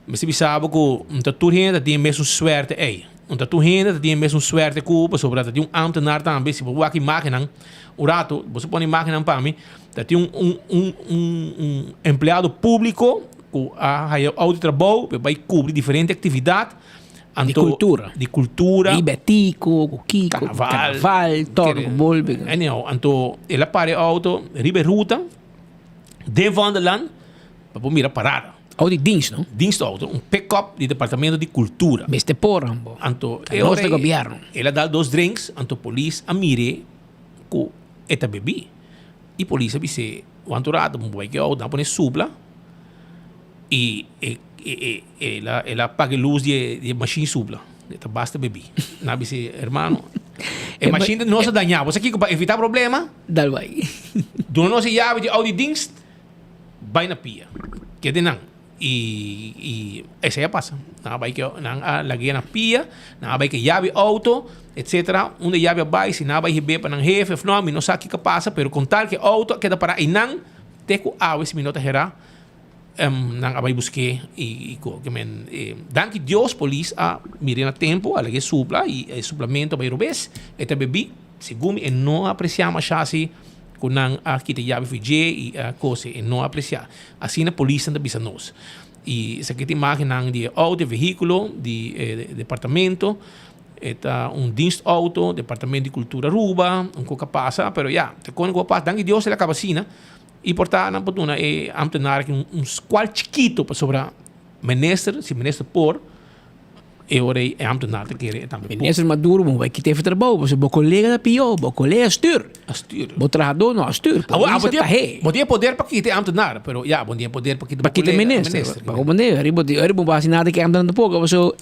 Mas se sabe que um tatuagem tem mesmo suerte aí. Um tatuagem tem mesmo suerte que sobre tem um ambtenaar também se você aqui máquina o rato você põe máquina para mim tem um empregado público que a auto trabalho vai cobrir diferente atividade de cultura ibetico kiko carnaval torno bolbe não então ela para auto ribe ruta de Vanderland para mira parada. Ou de dienst, não? Dienstauto, um pick-up do Departamento de Cultura. Beste porra, bo. Anto, nós do governo. Ela dá 2 drinks, anto polícia a mire com eta bebi. E polícia disse, o anturado, um boi que eu dá para supla. E ela paga luz de machine supla. Então basta bebi. Não disse, hermano, a machine não se danhar. Você aqui para evitar problema? Dal vai. Do nossa chave de audidienst, vai na pia. Que de não. E essa já passa. Não vai que lagay na pia, não vai que llave auto, etc. Onde llave vai, se não vai receber para não jefe, não, não sabe o que passa, pero com tal que auto queda para e não te com a esse minuto herá, não vai buscar e que men danke Deus polícia a mirar tempo, a lagay supla e suplemento vai rubes, eta bebi, segundo e não apreciamos chassi com a kita llave fije e a coisa e não apreciar. Assim a polícia não bisa nós. e essa aqui tem imagen de auto, veículo, de departamento, eta dienstauto, departamento de cultura Aruba, coisa passa, pero ja, te kon ko pas, dank Dios la cabacina, e portar na potuna e ambtenaar squal chiquito para sobre minister, se minister por e ora é ambtenaar te keren também. Minister Maduro, mo vai que teve trabalho, você bo colega da PIO, bo colega stuur. Bo trajador no stuur. Bodia poder para que te ambtenaar, pero ja, bodia poder para que te minister. Para poder, ribo base nada que ambtenaar pouco, so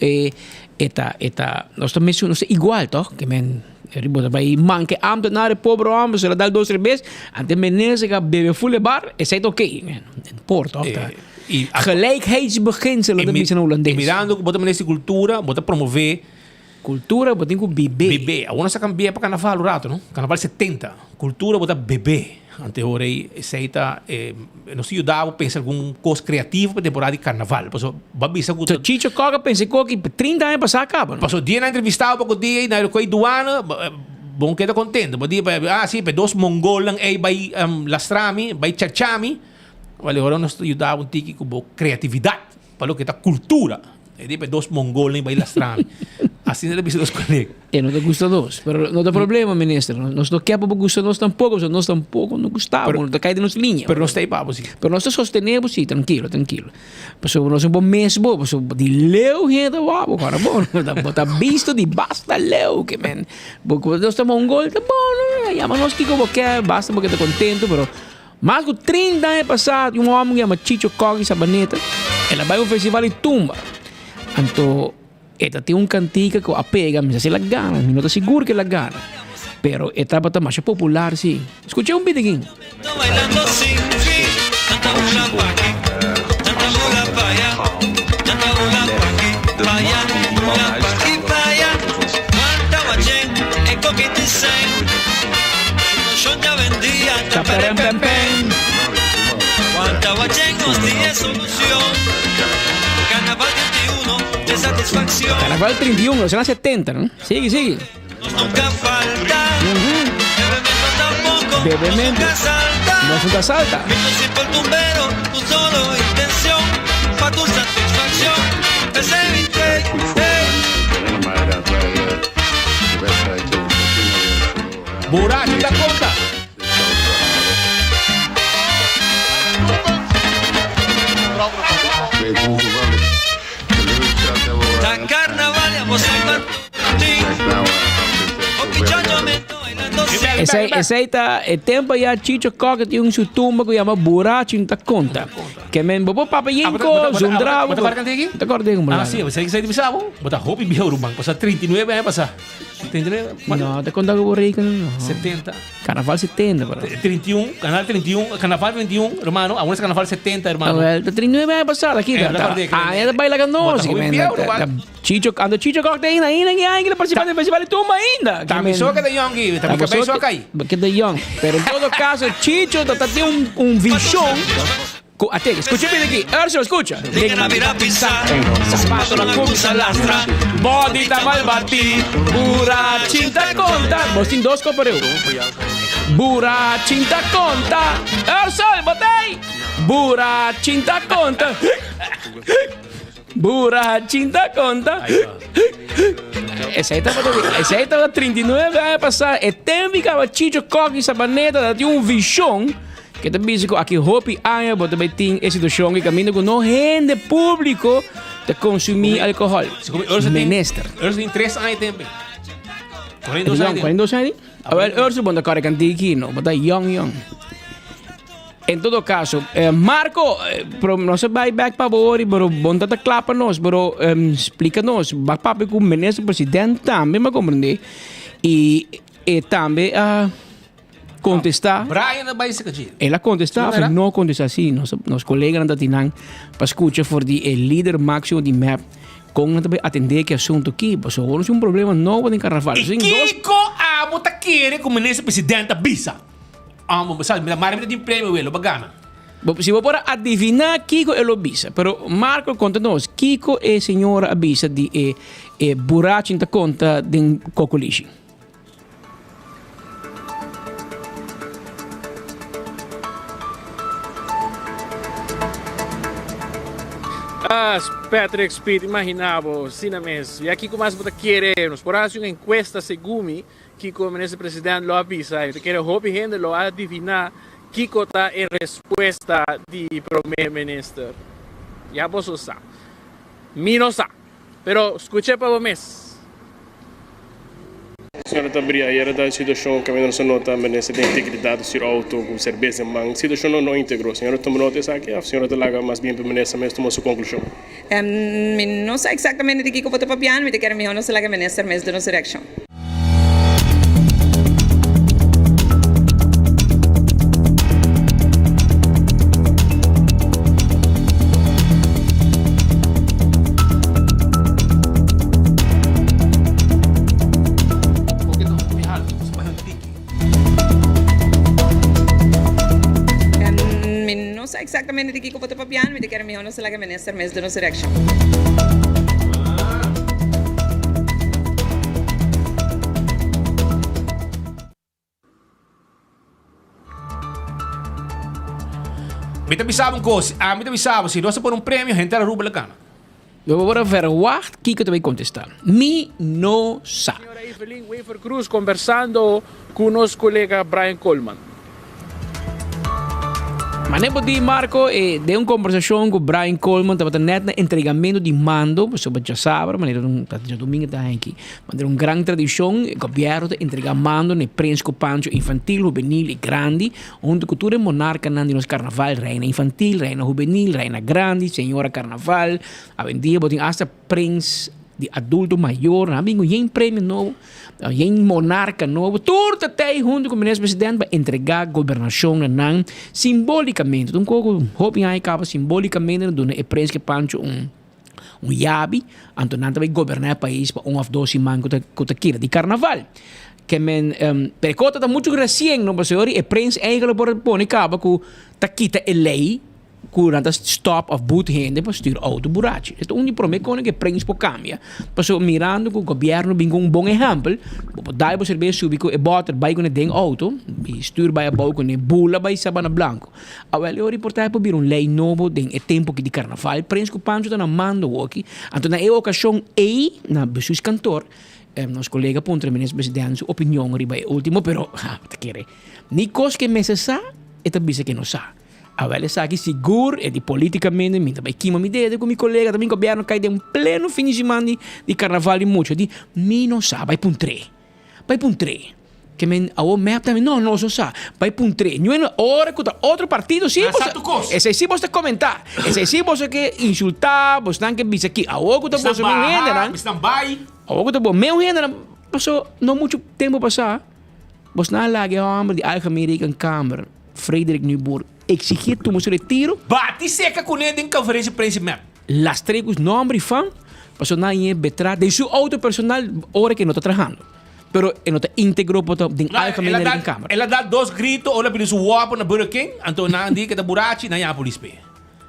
eta nós também somos igual, toch? Que men ribo vai man que ambtenaar pobre homem, se dá 2 vezes, ante minister que bebe full bar, é certo ok, men. Porto, e gelijkheidsbeginselen dat is een Holandees. Mirando que bota minister cultura, bota promover cultura, bota com bebê. Bebê, alguns sacam bebê para carnaval rato, não? Carnaval 70. Cultura bota bebê. Ante ora aí, aceita, nos ajudava a pensar algum coisa criativa para temporada de carnaval. Passou, babisa com o Chicho Coca pensei que 30 anos passar acaba. Passou dia na entrevista para o dia na coi duana, bom que tá contente. Bom dia, sim, para 2 mongol lang ay vai lastrami, vai chachami. Vale, agora nós ajudamos um tiki com criatividade, para o que está cultura. E depois 2 mongoles vai lastrami. Assim é os colegas. E não te gusta 2, mas não tem problema, ministro. Nós não queremos gostar nós tampouco, nós tampouco não gostamos, não cai de nossa linha. Mas nós está aí para você. Mas nós sostenemos, sim, tranquilo. Mas nós somos mesmo, de leu gente guapo, cara, bom, tá visto de basta leu, que men. Porque nós estamos mongol, tá bom, né? Mas nós que como quer, basta porque tá contento, pero mais de 30 anos passados, um homem que chama Chicho Coca e Sabaneta, ele vai um festival em Tumba. Então, esta tem cantica que apega, mas se la gana, não está seguro que la gana. Pero esta bata mais popular, sim. Escutei vídeo aqui. Bailando sin fin, tanta mula pa' aquí, tanta mula pa' allá, tanta mula pa' aquí, pa' allá, mula pa' aquí, pa' allá. Cuánta guachén, eco que te sen, yo ya vendía, taperem pem pem. Cuánta guachén nos tiene solución, Carnaval 21 de satisfacción. Carnaval 31, los años 70, ¿no? Sigue. Nunca falta, bebemento tampoco, Bebemento. Nunca salta. Vino sin por tumbero, tu solo intención, pa' tu satisfacción, ese viste, Borracho da conta. Da carnaval a você Essa aí tá, é tempo já Chicho Coca tem tumba que chama Borracho da conta. Que men bobo papayinko, zundravo. Bota para aqui? Tá acordei com Ah, sim, você que sai de bisabo. Bota roupa e bicho urubang. Passa 39 anos passar. 39? Não, te conta que eu borrei que não. 70. Carnaval 70, bro. 31, canal 31, carnaval 21, hermano. Alguns carnaval 70, hermano. Well, 39 anos passado aqui, tá. Ah, ela baila com nós, que men. Chicho, ando Chicho Coca ainda que participar do festival de tumba ainda. Tá me soca de Young, tá me cabelo soca aí. Que de Young. Pero em todo caso, Chicho tem um visão. Até, escucha bem aqui. Erso, escucha. Venga a mirar pisar, Sapato na camisa lastra, body tá mal batido, Borrachinho da conta. Vos tem 2 copas eu. Borrachinho da conta. Erso, botei. Borrachinho da conta. Borrachinho da conta. Essa aí tava 39 anos passar. É tempo que a Chicho Coca e Sabaneta tem visão. Que também se aqui hopi aia, bota bem tem esse do chão que caminha com não rende público de consumir álcool. Minister. Eles têm 3 anos tempo. 42 anos? Eles vão dar cara cantar aqui, não, bota young. Em todo caso, Marco, não se vai back para bori, pero bom tá clapa nós, pero explica-nos, vai papo com o ministro presidente também, me compreender, e também contestar. Brian vai se cair. Ela contestava, não contestar assim. Nos colegas da Tinang para escutar for o líder máximo de MAP com atender que assunto aqui. Mas agora é problema novo em carnaval. E Kiko amo tá querer como nesse presidente Bisa. Amo, sabe, a Maria tem prêmio ele, bagana. Se vou para adivinhar Kiko é o Bisa, pero Marco conta-nos, Kiko é a senhora Bisa de Borrachinho da conta de Cocoliche. Patrick Speed, imaginavo, sina mes. E aqui começa a querer, nos por uma encuesta segumi, que como esse presidente lo avisa, te quero hope gente lo adivinar, que está em resposta de primeiro-ministro. Já você sabe. Mi não sabe. Pero escute para vocês. Senhora Tabria, era da situação que não se nota, mas tem integridade sur auto, com cerveja, mas situação não integrou. A senhora tomou nota aqui, a senhora te larga mais bem permanece, mas tomou sua conclusão. Não sei exatamente de que eu vou te papiar, mas eu quero melhor não se larga minister, mas de nossa reação. Não sei exatamente de que eu vou te papiar, mas eu quero melhor não se larga minister, mas de nossa reação. Me avisavam coisas, me avisavam, se nós por um prêmio, gente era Aruba Lacana. Eu vou ver o que eu também contestar. Mi não sabe. Senhora Evelyn Weaver Cruz conversando com nosso colega Brian Coleman. Mas nem pode Marco, de uma conversação com o Brian Coleman, estava net na entregamento de mando, sobre já sabe, mas já domingo está aqui. Mas é uma grande tradição, o governo de entregar mando no Príncipe Pancho infantil, juvenil e grande, onde a cultura monarca não nos carnaval, reina infantil, reina juvenil, reina grande, senhora carnaval, a vendia, botem hasta príncipe de adulto maior, amigo, em prêmio novo, em monarca novo, tudo até junto com o ministro presidente para entregar a governação nan simbolicamente. Então, como hoping aí acaba simbolicamente do príncipe Pancho um yabi, então não vai governar o país para 1 ou 2 semanas com a de carnaval. Que percota está muito recém, não pode ser, e príncipe eigenlijk por pôr acaba com a quita a lei curando stop of boot gente para styr auto burachi. Então, onde promete que príncipe cambia. Passou mirando que o governo tem um bom exemplo, daí você vê subico e botar vai com den auto, e styr vai a bau com bula vai sabana blanco. Agora eu reportar para vir lei novo den é tempo que de carnaval, príncipe Pancho está na mando aqui. Então, na ocasião aí na besus cantor, nosso colega ponto ministro presidente sua opinião riba é último, pero te quer. Ni cos que me se sa, e também que não sa. Agora sabe seguro e de politicamente me também queima me dedo com meu colega também governo cai de pleno fim de semana de carnaval e muito de me não sabe vai para um 3 que men ao map também não sabe vai para um 3 não é hora que outro partido sim esse sim você comentar esse sim você que insultar você não que dizer aqui a outro tá você me renda estão vai a outro tá meu renda passou não muito tempo passar você não lá que homem de Algemeen Câmara Frederik Nieuwburg exigir tu moço retiro. Bate seca com ele em conferência de imprensa. Las três nomes fan, passou na inha betra de seu auto personal hora que não está trabalhando. Pero não está íntegro para den algemeen in Câmara. Ela dá 2 gritos, olha para o wapo na Burger King, então na andi que da burachi na polícia.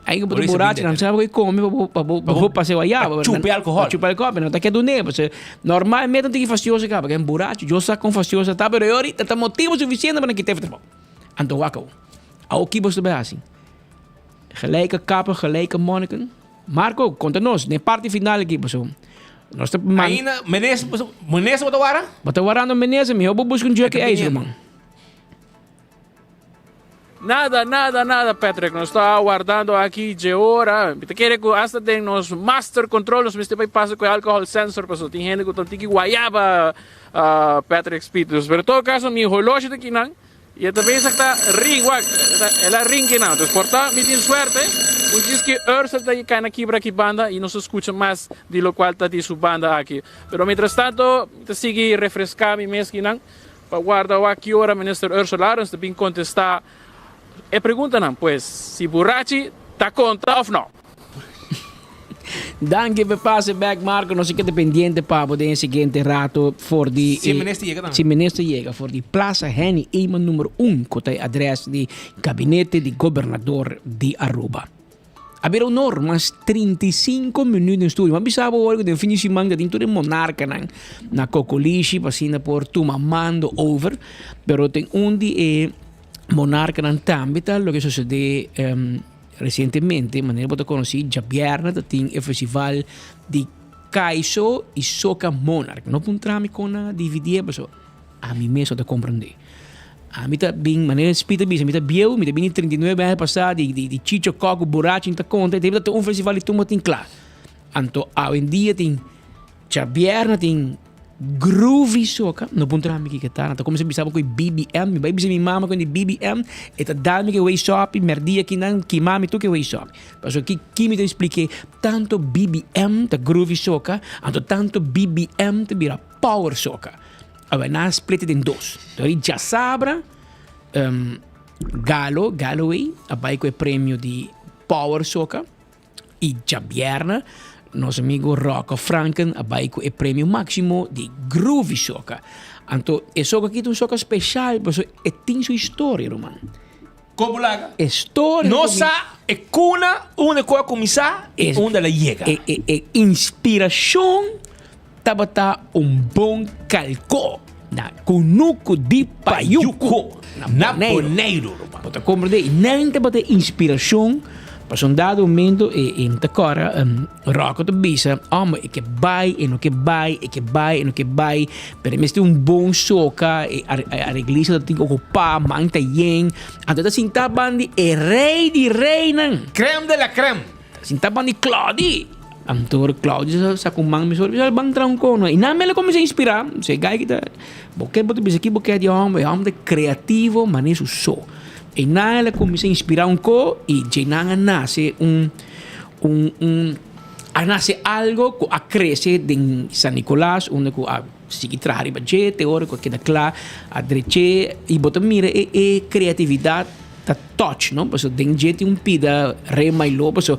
Aí que o burachi não sabe o que come, para passeio aí, chupa alcohol. Chupa alcohol, não está que do nem, porque normalmente tem que fastioso cá, porque é burachi, eu saco com fastioso tá, pero eu ahorita tá motivo suficiente para que te futebol. Então acabou. Ao que você vai assim? Gelijke kappen, gelijke monniken. Marco, conta-nos, na parte final aqui, pessoal. Nós estamos... Ainda, Menezes, Batawara? Batawara no Menezes, eu vou buscar jack é isso, irmão. Nada, Patrick. Nós estamos aguardando aqui de hora. Te quer que hasta tem nos master control, nós vai passar com o alcohol sensor, pessoal. Tem gente que tem que guaiaba, Patrick Speed. Pero em todo caso, meu relógio daqui não. E também está ring, ela ring que não. Então, portanto, me tem sorte. O diz que Ursa está aqui na quebra aqui banda e não se escuta mais de lo qual está de sua banda aqui. Pero, mientras tanto, te sigue refrescar mi mês que não. Para guardar aqui hora, ministro Ursa Larens, também contestar. E pergunta não, pues, se Burachi está conta ou não? Danke per passe back Marco, non si che dependiente para poder seguinte rato for di si ministro llega si ministro llega for di Plaza Henny Eman numero 1 con il adres di gabinete di governador di Aruba. Abbiamo un'ora, mas 35 minuti in studio. Ma bisavo ora che finisci manca dentro il monarca na cocolici passina por tu mamando over, però ten undi e monarca nan tambita lo che succede recentemente, maneira que eu conheci, já Bierna, tem o festival de Kaiso e Soca Monarch. Não puntrami com a DVD, mas a mim mesmo te compreender. A mim tá bem, maneira espírita bisa, a mim tá biel, me tá bem 39 anos passado, de Chicho Coco, Borracho, tá conta, teve um festival de tudo tem claro. Então, hoje em dia tem já Bierna, tem Groovy Soca, não puntrami que tá, então como se bisava com BBM, me vai bisa minha mama com BBM, e tá dando que way shop, merdia que não, que mami tu que way shop. Mas aqui me te expliquei, tanto BBM tá Groovy Soca, tanto BBM tá vira Power Soca. Agora, na split em dois. Então, já sabra, Galloway, abai com o prêmio de Power Soca, e já Bierna, nosso amigo Rocco Franken, abai com o prêmio máximo de Groovy Soca. Então, é soca aqui é um soca especial, porque tem sua história, Roman. Como lá? História. Nossa, é cuna, uma coisa começar, e onde ela chega. É inspiração, tabata bom calco na Kunuku de Payuco. Na Boneiro. Pode compreender, não tabata inspiração, para um dado momento, em Takora, Rocco de Bisa, é que vai, e não que vai, e que vai, e não que vai, pero mesmo tem bom soca, a igreja tem que ocupar, manta yen, então assim, tá bandi, é rei de reina. Creme de la creme. Assim, tá bandi Claudio. Antor Claudio sa kumang misor bisa bang trangko no. Ina mele como se inspirar, se gai kita. Porque boto bisa ki porque de homem de criativo maneiro so. Ina ela como se inspirar co e jenanga nasce nasce algo que a cresce de San Nicolás, onde que a sigi trahari budget, teórico que da clar, a dreche e boto mira e criatividade ta touch, no? Porque den gente pida re mai lo, porque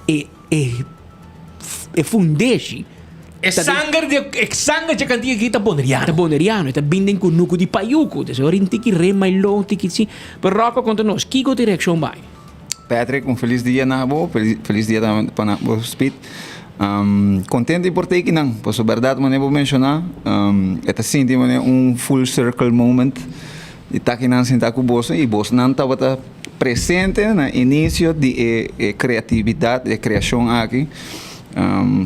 e fundesci. E sangue de cantiga aqui tá boneriano. Tá boneriano, tá bindem com nuco de paiuco. Então, ora tiki re mai lo, tiki sim. Pero Rocco conta nós, que direction vai? Patrick, feliz dia na bo, feliz dia para o Speed. Contente por ter aqui não, pois a verdade eu vou mencionar, é assim, tem full circle moment. E tá aqui não sentar com o boss e boss não estava presente no início de criatividade, de criação aqui.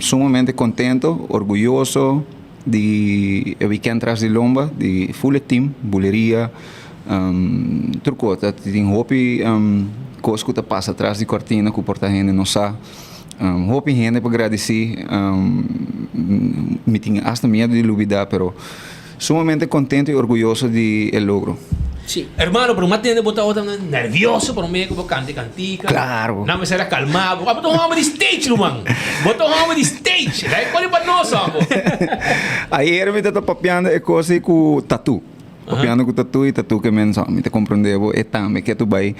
Sumamente contento, orgulhoso de weekend tras de lomba, de full team, buleria, turcota, tem hopi coisa que passa atrás de cortina que porta gente não sabe, hopi gente para agradecer, me tinha hasta medo de duvidar, pero sumamente contento e orgulhoso de el logro. Sí. Hermano, pero más tiene botar otra nervioso por meio que vou cantica. Claro. Não me será calmado. Botar um homem de stage, man. Botar um homem de stage. Daí qual é para nós, amor? Aí me tá papiando é coisa com tatu. Papiando com tatu e tatu que men me te compreendeu é também que tu vai.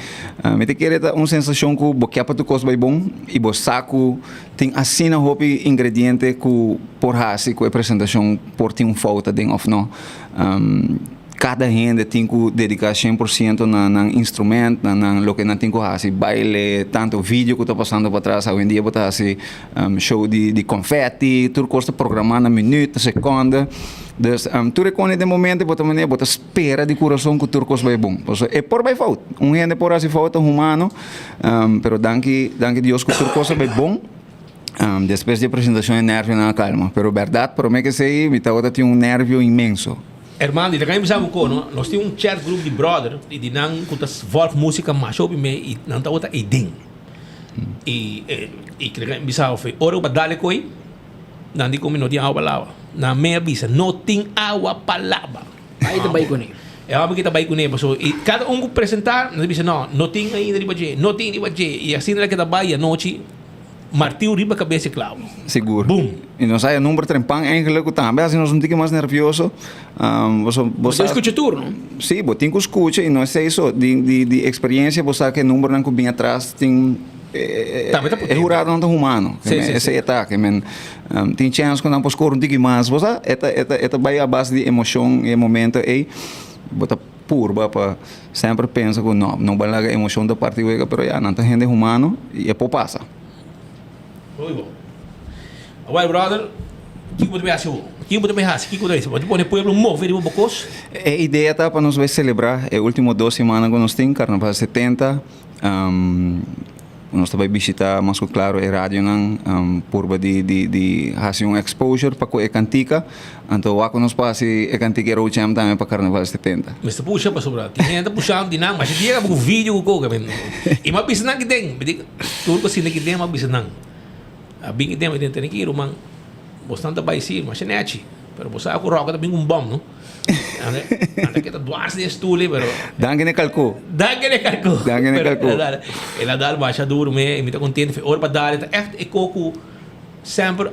Me te querer uma sensação que boquia para tu coisa vai bom e bo saco tem assim na hopi ingrediente que por hasi com a apresentação por tem falta de of não. Cada gente tem que dedicar 100% no instrumento, no que não tem que fazer, baile, tanto vídeo que está passando para trás, hoje em dia está assim, show de confetti, tudo custa programar na minuto, segunda, então, tu reconhece de momento, você espera de coração que tudo coisa vai bom, é por vai falta, gente por assim falta, humano, pero danke Deus que tudo coisa vai bom. Depois da apresentação é nervio na calma, pero verdade, para mim que sei, me tem nervio imenso. Hermano, e kami sabe ko, no? Nós temos chat group de brother, e de nang kutas volk música mais ouve me e não tá outra eding. E que kami bisa foi, ora ba dale ko aí, não digo me não tinha água lá, na meia bisa, não tem água palaba. Aí tá bem com ele. É algo que tá bem com ele, so e cada que apresentar, não diz não tem ainda de baje, não tem de baje, e assim ela que tá bem a noite. Martiu riba cabeça claro. Seguro. Boom. E nós aí número trempang eigenlijk também assim nós não fica mais nervioso. Você escuta tudo, não? Sim, tem que escutar e não sei isso de experiência você que número não bem atrás tem é jurado não humano. Esse é tá que men tem chance que não posso correr um pouquinho mais. Você é vai a base de emoção e momento aí bota purba para sempre pensa que não vai lá a emoção da parte do pero já não tem gente humano e é por passa. Muy bom. Agora, brother, o que você acha? O que você acha? O que você acha? Pode pôr o povo mover um pouco? A ideia tá para nós vai celebrar é o último 2 semanas que nós temos, Carnaval 70. nós também visita mas claro é rádio não por de fazer exposure para com a cantica então o que nós passa é cantica road jam também para carnaval 70 mas tu puxa para sobrar tinha ainda puxando dinam mas dia com vídeo com coisa e mas bisa que tem tudo assim que tem mas bisa não a bing tem mas tem que ir man bastante vai sim mas net pero você aku rock também bom não anda kita duas de estule pero dangue calco ela dá baixa duro me tá contente foi hora para dar é coco sempre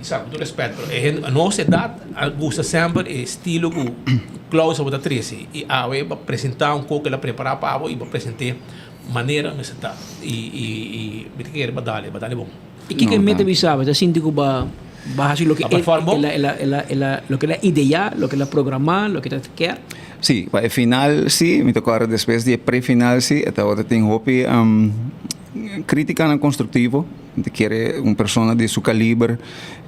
sabe todo respeito pero a nossa idade gosta sempre estilo com Klaus ou da Tracy e a eu para apresentar coco ela preparar para e para apresentar maneira mas tá e me quer para dar bom e que me te sabe assim digo ba bahas lo que lo que la idea, lo que la programa, lo que te quer. Sí, para el final sí, me tocó ahora después de pre-final sí, esta otra tengo hopi crítica no constructivo, te quiere una persona de su calibre,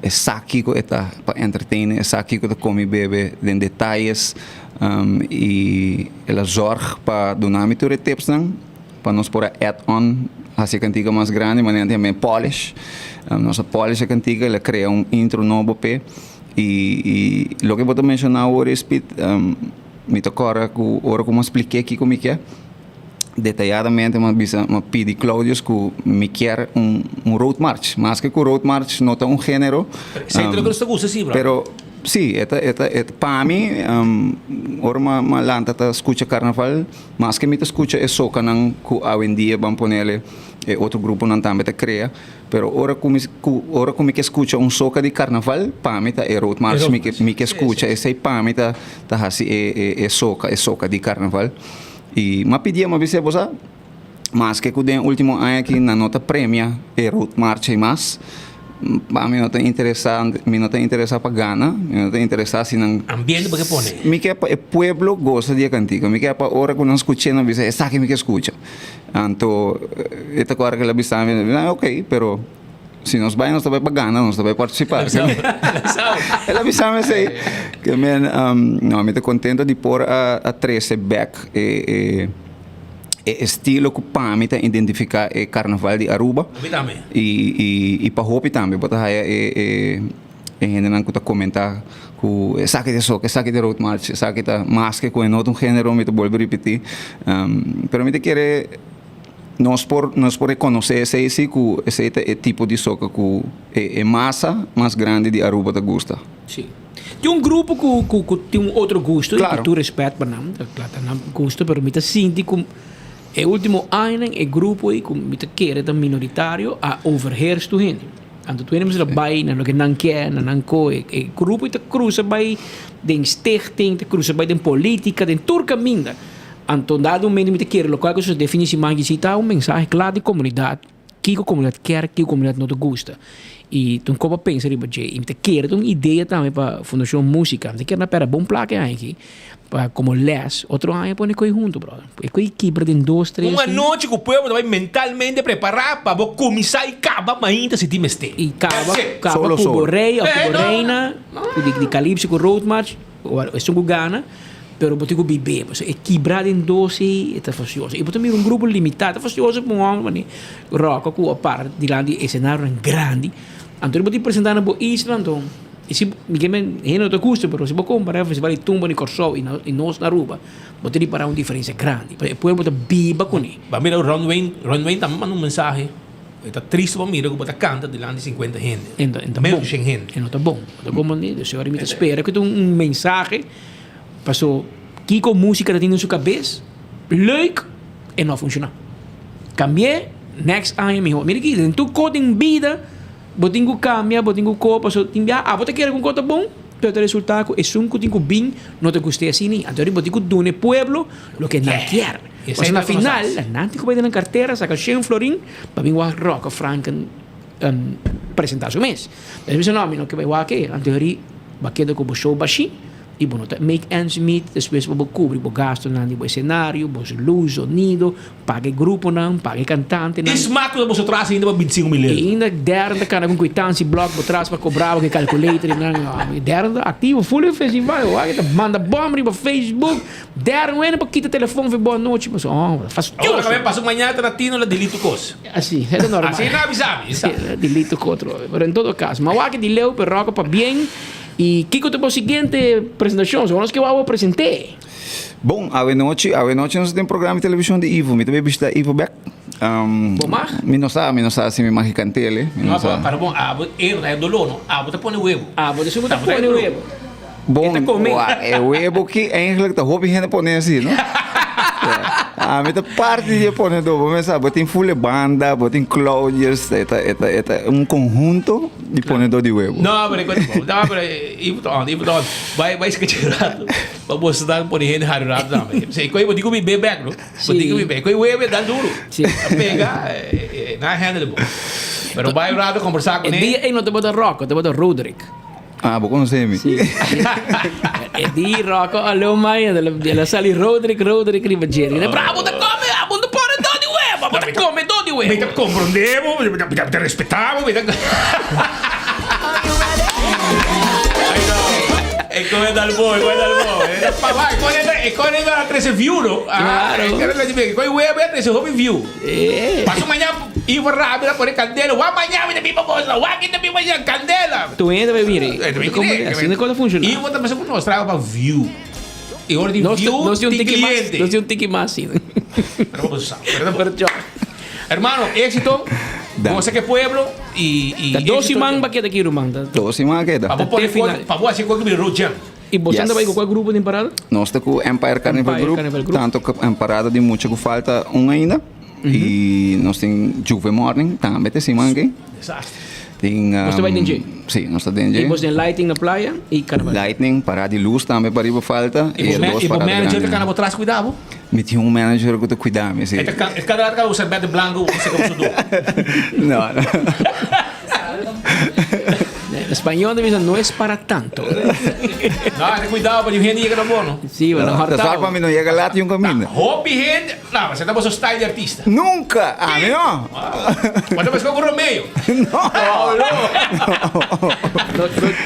es sáquico está para entretener, es sáquico de comer bebe de detalles y la zorg para dinâmico de tips para nos por add-on hacia cantiga mais grande, mas também polish. Nossa polish a cantiga, ela cria intro novo pé. E o que eu vou mencionar agora é me toca agora como expliquei aqui como é detalhadamente, mas pedi Claudius que me quer road march, mas que o road march não tem gênero. Sempre que você gosta, sim, bro. Pero sí, para mí, ahora más lanta ta escucha carnaval, más que me escucha es soca que hoy en día van a ponerle otro grupo no también te crea, pero ahora como que escucha un soca de carnaval, para mí es road march, me que escucha ese para mí ta así es soca de carnaval. Y me pedía más veces vos más que el último año aquí na nota premia es road march y más. Para mim não tem interessa para Ghana, não tem interessa assim no ambiente porque pone. Me quer para o pueblo gosta de cantiga, me quer para hora que não escuche não diz, essa que me quer escuta. Então, esta coisa que ela bisa, ok, pero se nós vai para Ghana, nós vai participar. Ela bisa me sei que não me tô contente de pôr a 13 back estilo que para mim identificar o carnaval de Aruba e para Hopi também botar aí gente não que comentar que saque de soca, saque de road march, saque da mais que com outro gênero me tô volto repetir pero me te quer nós por reconhecer esse tipo de soca que é massa mais grande de Aruba da gosta. Sim. Tem grupo que tem outro gosto claro. E que tu respeita para não, claro, gosto, pero me te sinto como e último ano é grupo e como me quer da minoritário a overheerst tu gente. Anto tu temos daarbij na que não quer, não co e grupo te cruza by den stichting, te cruza by den política, den turca minda. Anto dado momento me quer local que se definição mais cita mensagem claro de comunidade. Que a comunidade quer, que a comunidade não te gosta. E tu como pensa de budget, e me quer uma ideia também para fundação música. Me quer na pera bom placa aqui. Como les, outro ano põe coi junto, brother. É coi quebra de 2, 3. Uma noite que o povo vai mentalmente preparar para começar e acabar ainda se time este. E acaba com o rei, ou com a reina, de Calypso com Road March, ou é Gana, pero botigo bebê, é quebrar em 12, é facioso. E botar um grupo limitado, é facioso para um homem, rock com a parte de lá de cenário grande. Então botar apresentar na boa Isla, então e se ninguém não te custa, mas se você comparar, você vai tumba no Corsol e nós na Aruba, você tem para uma diferença grande. Depois você biba com ele. Para mim, o Ron Wayne também manda mensagem. Está triste para mim, que você canta de lá de 50 gente. Menos de 100 gente. Não está bom. Está como o senhor me espera que tem mensagem, passou que com música está tendo na sua cabeça, leuk, e não funciona. Cambiei, next ano, me mira aqui, tu coda em vida, botinho cambia, botinho copa, só tinha você quer com coisa bom, pero o resultado é um cotinho bem, não te gostei assim nem. Então botinho dune pueblo, lo que não quer. Mas na final, não te coisa na carteira, saca 100 florin, para vir o rock franken apresentar seu mês. Mas não, não que vai aqui, anterior, vai quedar como show baixi, e bom, make ends meet, depois vou cobrir o gasto na o cenário, o luz, sonido, pague grupo não, pague cantante não. Isso marca você traz ainda para 25 milhões. E ainda derda cara com quitança bloco por trás para cobrar que calculator não, derda ativo full festival, olha, manda bomba para Facebook, derda não é para quitar telefone e boa noite, mas faz tudo. Agora também passo manhã na tino la delito cos. Assim, é normal. Assim não avisava, delito control, mas em todo caso, mas o que de leu para roca para bem. E que tipo seguinte apresentação, são os que eu apresentei. Bom, a noite nós temos programa de televisão de Ivo, me também vista Ivo Beck. Me não sabe se me marca cantele. Não, para bom, é do lono, você põe o huevo. Você chuta põe o huevo. Bom, é o huevo que eigenlijk tá roupa gente põe assim, não? Me tá parte de poner dobo, mas sabe, tem full banda, tem Claudius, é um conjunto de poner de huevo. Não, mas Ivo vai esquecer para mostrar por gente harurado também. Sei que eu digo me bebek, não? Digo me bebek, o huevo é dá duro. Pega, na handle. Pero vai rado conversar com ele. Ele não te bota rock, te bota Roderick. Vou conhecer-me. É di rock, alô mãe, ela sali Roderick Rivageri. Bravo, te come, abundo pore do di huevo, te come do di huevo. Me te comprendemos, te respettamos, E come dal boy. E come da 13 view, no? Claro. Coi web é 13 hobby view. Passo amanhã e vou rápido por candela. Vai amanhã me tem bosta, vai que tem amanhã candela. Tu ainda vai vir. Assim não pode funcionar. E vou também mostrar para view. E hora de view nós de cliente. Nós temos um tique mais assim. Hermano, éxito. Você que é pueblo e 12 man ba kita kiro man. 12 man kita. Para você qual que virou jam. E você anda vai com qual grupo de parada? Nós estamos com Empire Carnival Group, tanto que em parada de muito que falta ainda. E nós temos Juve Morning, também tem man aqui. Exato. Você vai DJ? Sim, nós estamos DJ. E você tem lighting na praia e carnaval? Lighting, parada de luz também para ir falta. E o manager que carnaval traz cuidado? Me tinha um manager que te cuidava. Cada hora que usa bete blanco, você como tudo. Não. En español dicen no es para tanto. No, ten cuidado para gente llega no bono. Sí, bueno, hartado. Para mí no llega lá un camino. Hopi gente, no, você estamos style de artista. Nunca, a mí no. Quando pescou com o Romeo.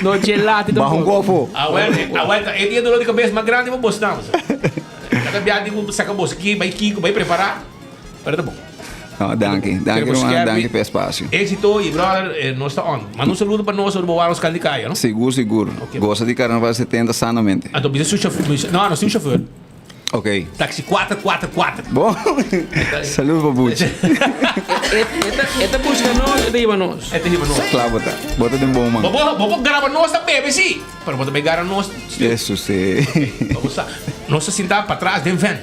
No gelati bajo un gofo. Aguenta, ele tinha dolor de cabeça mais grande, vamos postar. Cada viagem com saca bolsa aqui, vai Kiko, vai preparar. Para tá bom. No, danke pelo espaço. Éxito e brother, nós está on. Manda um saludo para nós, os Caldicaia, não? Seguro. Okay. Gosta de carnaval 70 sanamente. Então, precisa ser chauffeur. Não, nós temos chauffeur. Ok. Táxi 444. Bom, saludo para Butch. Esta busca nós, esta iba nós. Claro, bota de um bom man. Vamos gravar nós também, sim. Para botar pegar nós. Isso, sim. Vamos lá. Nós se sentar para trás, tem van.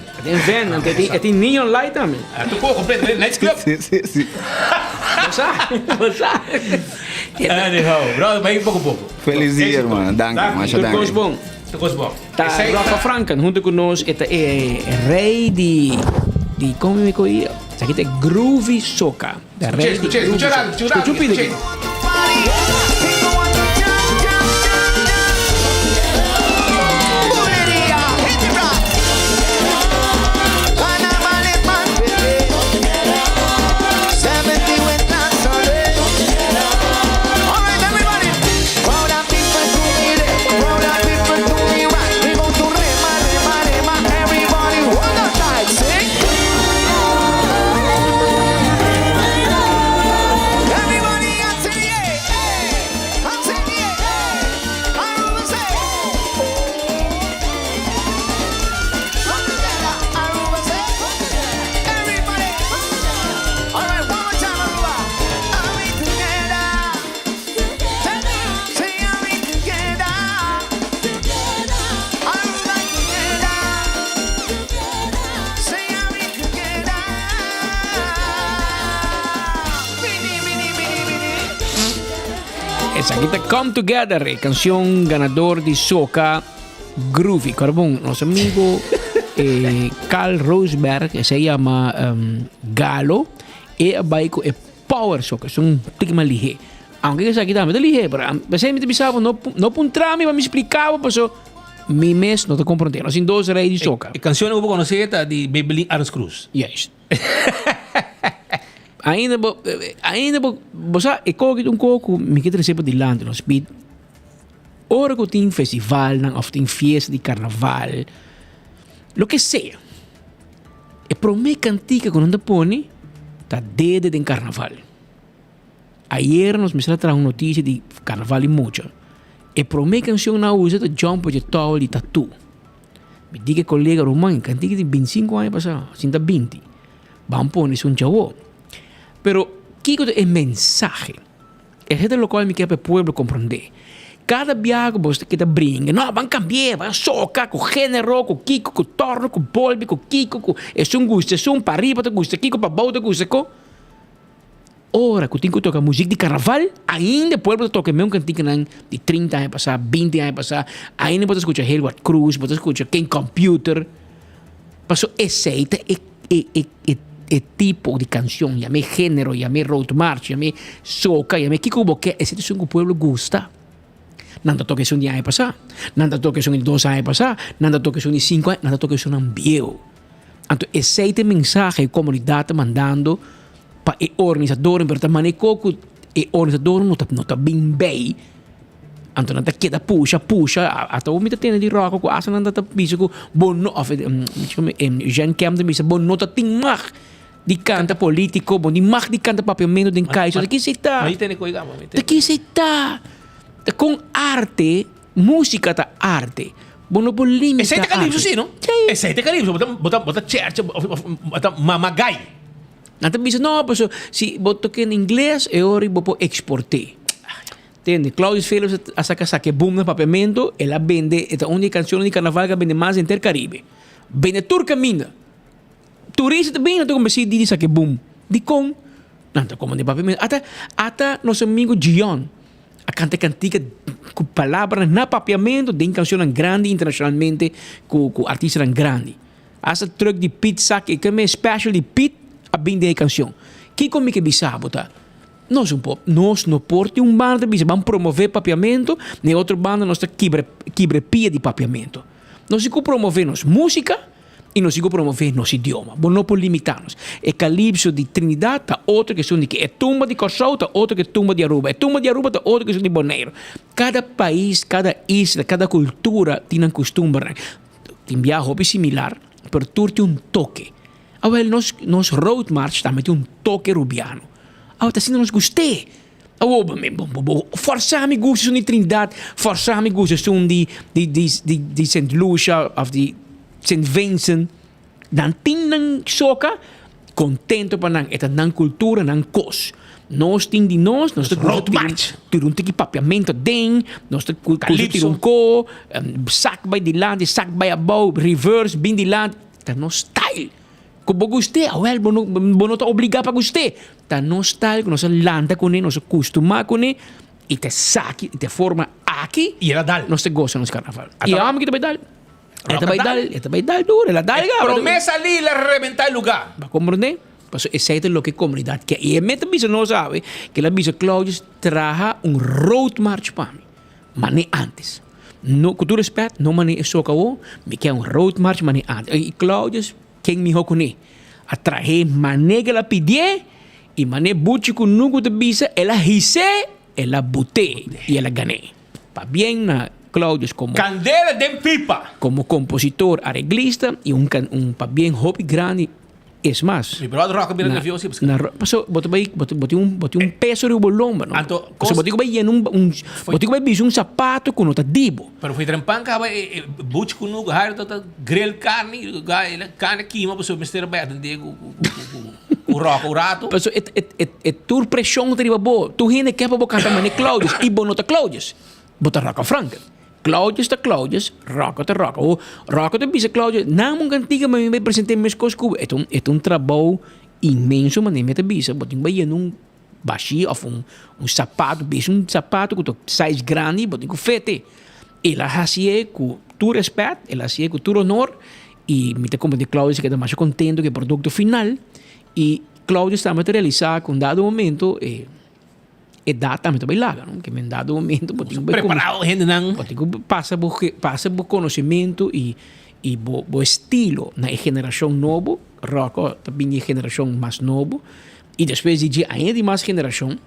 Tem neon light também. Tu completo, Night Club. Sim. Você. Anyhow, brother, vai pouco. Feliz dia, irmão. Danke. Tudo bom. Tá, Rafa Franken, junto conosco, é rei de como me conhecia? Isso aqui é Groovy Soca. Escucha. Aquí está Come Together, canción ganador de Soca Groovy. Carbón, nuestro amigo Carl Rosberg, se llama Galo, y baico es Power Soca, es un tic más ligero. Aunque es aquí también, es ligero, pero a veces me pensaba, no puntrami, me explicaba, pues Mi mes não te compreendo. Nós em 2 reis de soca. A canção que eu vou conhecer é de Babylin Arns Cruz. Yes. ainda você é coisa um pouco me que recebe de land no speed. Ora que tem festival, ou tem festa de carnaval, lo que seja. E para mim cantica quando anda põe, tá desde de carnaval. Ayer nos me trajo uma notícia de carnaval e mucho. E para mim canção na usa de jump de towel e tatu. Me diga colega romano, cantica de 25 anos passado, 120. Vamos pôr isso chavo. Pero, que é mensagem? É gente local me quer para o povo compreender. Cada viagem você que brinca, não, vão cambiar, vão socar com gênero, com kiko, com torno, com bolbe, com kiko, com é gosto, é para arriba, te gosta, kiko para baixo, te gosta, com. Ora, que tem que tocar música de carnaval, ainda o povo toca mesmo cantiga de 30 anos passar, 20 anos passar, ainda pode escuchar Helward Cruz, pode escuchar Ken Computer. Passou esse é tipo de canção, chame gênero, chame road march, chame soca, chame kiko, porque esse é o que o povo gosta. Nada toque son de anos passar, nada toque son de 2 anos passar, nada toque son de 5 anos, nada toque son de viejo. Então, esse é o mensagem que a comunidade mandando para o organizador, pero também o organizador não está bem. Então, não está quieta, puxa, até o mito tem de rock, com asa não está piso, com bom, Jean Kemp também, bom, não está tem mag de canta político, bom, de mag de canta papiamento de caixa, daqui se está. Daqui se está. Com arte, música da arte. Bono por limite. Esse é calypso, sim, não? Sim. Esse é calypso. Bota church, bota mamagay. Não te diz, não, mas se boto que em inglês, eu vou exportar. Entende? Claudio Phillips saca boom no papiamento, ela vende, esta única canção de carnaval que vende mais em ter Caribe. Vende turca mina. Turista também, não tem como dizer, saca boom. De com, não tem como de papiamento. Até nosso amigo Gion. A cantica com palavras na papiamento de canção grande internacionalmente com artistas grande. Essa truque de Pete Sack que é special de Pete a bem de canção. Que como que bisabo tá? Nós não porte banda de vamos promover papiamento, nem outro banda nós quebre pia de papiamento. Nós ficou promover nos música e nós ficou promover nos idioma. Bom, não por limitar-nos. É Calypso de Trinidad, tá outro que são de que é tumba de Corsau, tá outro que é tumba de Aruba. É tumba de Aruba, tá outro que são de Bonaire. Cada país, cada isla, cada cultura tem um costume. Tem viagem similar, pero tudo tem toque. Agora, nós road march também tem toque rubiano. Agora, assim, nós gostei. Forçar-me gostos de Trinidad, forçar-me gostos de St. Lucia, of de St. Vincent, dan ting nang soca, contento pa nang eta nang kultura nang kos. Nós ting di nós road march. Tirun tiki papiamento ding, nós tirun ko, sak by di land, sak by above, reverse, bin di land, ta no style. Kung guste, well, bono ta obliga pa guste. Ta no style, kung nós landa ko ni, nós costuma ko ni, ite saki, ite forma aqui, e ela dal. Nós te gosta nos carnaval. E amo que te vai dar. Esta vai dar duro, la dalga. Promesa ali la reventar el lugar. ¿Va a comprender? Pues ese es lo que comunidad que y meta bicho no sabe que la bicho Claudio traja un road march para mí. Mané antes. No, con tu respeto, no mané eso acabó, me queda un road march mané antes. Y Claudio, quien me dijo con él, atraje mané que la pidié y mané buchi con nunca te bisa, ela hice, ela buté y ela gané. Pa bien Claudio como Candela de pipa. Como compositor, arreglista y un bien hobby grande. Es más. Mi brother rock mira que sí. Pasó, boté un peso de bolón, ¿no? Anto, cosa boté que vai un sapato con otra dibo. Pero fui trempan ka ba butch kunu har ta grill carne, carne quima, pues Mr. Bad de o rock o rato. Pasó tur pressão de riba tu hine que pa cantar mané Claudio e bonota Claudio. Bota rock franca. Claudio está Claudio, rock está rock. O rock está bisa Claudio. Não um cantiga mas me apresentei meus coisas. É um trabalho imenso mas nem me bisa. Botem bem um baixinho ou um sapato, bisa um sapato com size grande, botem com fete. Ela fazia com tu respeito, ela fazia com tu honor e me te como de Claudio que está mais contento que o produto final e Claudio está materializado com dado momento e data também laga, não? Que me dado momento, preparado, gente não. Passa bo conhecimento e bo estilo na geração novo, rock também é geração mais novo, e depois de ainda mais geração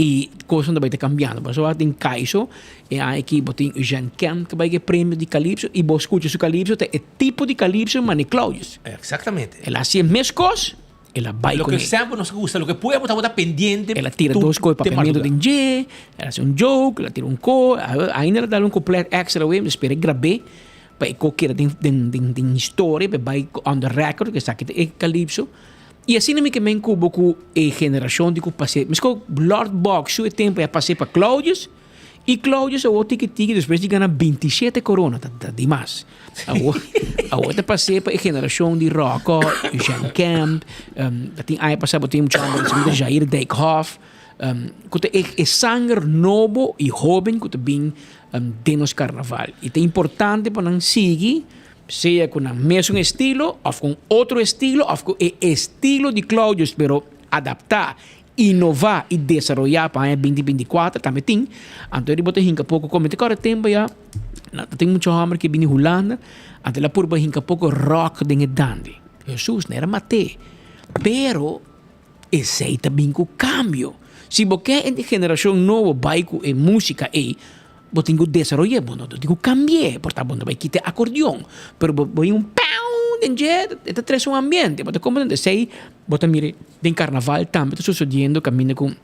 e coisa também está cambiando. Mas só tem Kaiso e aqui tem o Jean Kemp que vai ter prêmio de Calypso e você escuta o Calypso é tipo de Calypso mas nem Claudius. Exatamente. Ela hace mesmas coisas, ela vai lo com que sempre nos gusta, lo que puede estar pendiente. Ela tira duas coisas para pagamento de G, ela hace joke, ela tira ainda ela dá completo extra way, espera gravar para qualquer tem história, vai on the record que está aqui é Calypso. E assim não me que me cubo com a geração de que passei, mas com Lord Box o tempo é passei para Claudius e Claudius o tique depois de ganhar 27 corona, tá demais. A outra passei para a geração de rock, Jean Kemp, tem aí passava tem muito chamado de Jair Dijkhoff, que é sangue novo e jovem que também tem nos carnaval. E é importante para não seguir seja com o mesmo estilo, ou com outro estilo, ou com o estilo de Claudius, pero adaptar, inovar e desenvolver para 2024 também tem. Então, ele botou hinca pouco, como tem tempo já, tem muito homem que vem de Holanda, então, ele purba hinca pouco rock de dandy. Jesus, não era mate. Pero, esse aí também com cambio. Se você é de geração nova, vai com música aí, vos tengo desarrollé, bueno, digo cambié, por tanto, vai quitar acordeón, pero voy un pound en jet, este tres un ambiente, pero como donde sei, vos mire, de carnaval también está sucediendo, camina con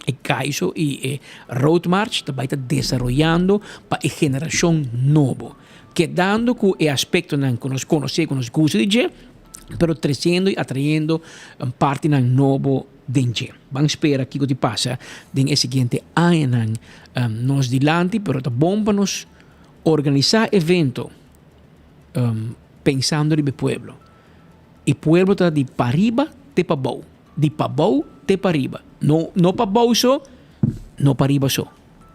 el Kaiso y Road March, vai estar desarrollando para a generación nueva, quedando con el aspecto que nos conoce, con los gustos de jet, pero creciendo y atrayendo parte nuevo dentro. Vamos esperar aqui o que passa no seguinte ano nos dilante, pero é bom para nos organizar evento pensando no pueblo. E pueblo está de para arriba te para baixo, de para baixo te para arriba. Não para baixo só, não para arriba só.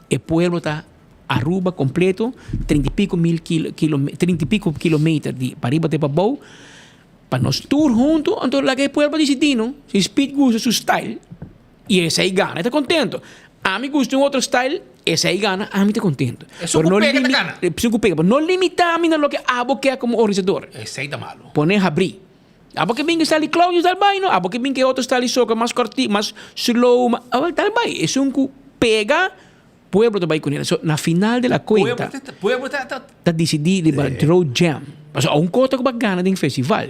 E pueblo está Aruba completo, 30 e pico quilômetros de para arriba te para baixo. Para nós tour juntos, então lá que o pueblo decidindo, se Speed gusta su style, e esse aí gana, está contento. A mim gusta outro style, esse aí gana, a mim está contento. Isso que pega, está gana. Isso que pega, mas não limitamos no que abo quer como organizador. Esse aí está malo. Poner abrir. Abo que vem que está ali Claudio está bem, não? Abo que vem que outro está ali soca, mais cortinho, mais slow, está bem. Isso que pega, pueblo está bem com ele. So, na final da conta, pueblo está decidido para Road Jam. Mas há coisa que vai ganhar em festival.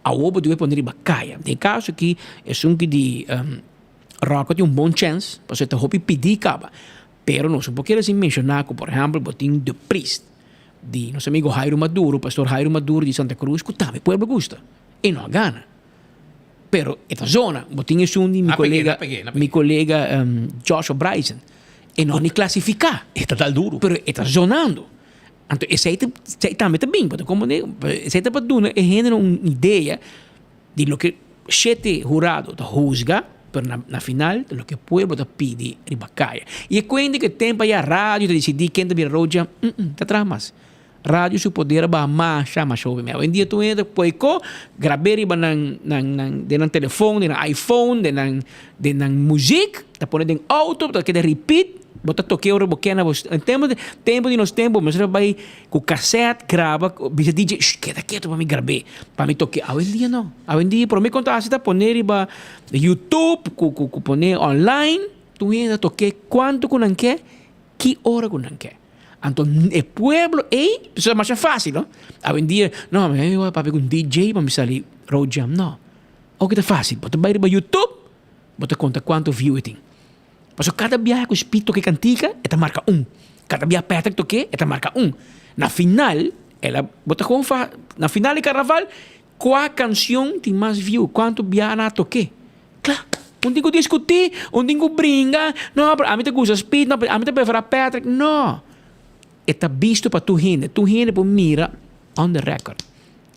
A obo deve poner bacaia. Tem caso que é que de rock tem bom chance, você está hobby pedir caba. Pero não se pode assim mencionar que, por exemplo, botin The Priest, de nosso amigo Jairo Maduro, pastor Jairo Maduro de Santa Cruz, que também pueblo gusta. E não gana. Pero esta zona, botin é um de meu colega Joshua Bryson, e não nem classificar. Está tal duro. Pero está zonando. Então, esse aí também está bem, porque como esse aí está para dar uma ideia de lo que sete jurado está juzga, pero na final, de lo que o povo está pedindo de bacaia. E é quando que tempo aí a rádio está decidindo quem está vir roja, está atrás mais. Rádio se poder ba mais chama chove meu. Em dia tu entra poico, gravar iba nang telefone, nang iPhone, nang music, tá ponendo em auto, tá que de repeat. Bota toquei o boquena, tempo de nos tempo, mas vai com cassete, grava, bisa DJ, queda quieto para me gravar, para me toquei. Hoje em dia não. Hoje em dia, por mim, quando você está poner iba YouTube, poner online, tu ainda toquei quanto que não quer, que hora que não quer. Então, o pueblo, isso é mais fácil, não? Hoje em dia, não, mas eu para pegar um DJ para me sair road jam, não. O que é fácil, bota vai para YouTube, bota conta quanto view tem. Mas cada viagem que o espírito que cantica, ela marca 1. Cada viagem que toque, ela marca 1. Na final, ela bota como na final de carnaval, qual canção tem mais view? Quanto viagem ela toque? Claro. Não tem que discutir, não tem que brincar. Não, a mim te gusta speed, não, a mim te prefere Patrick. Não. Está visto para tu gente. Tu gente por mira on the record.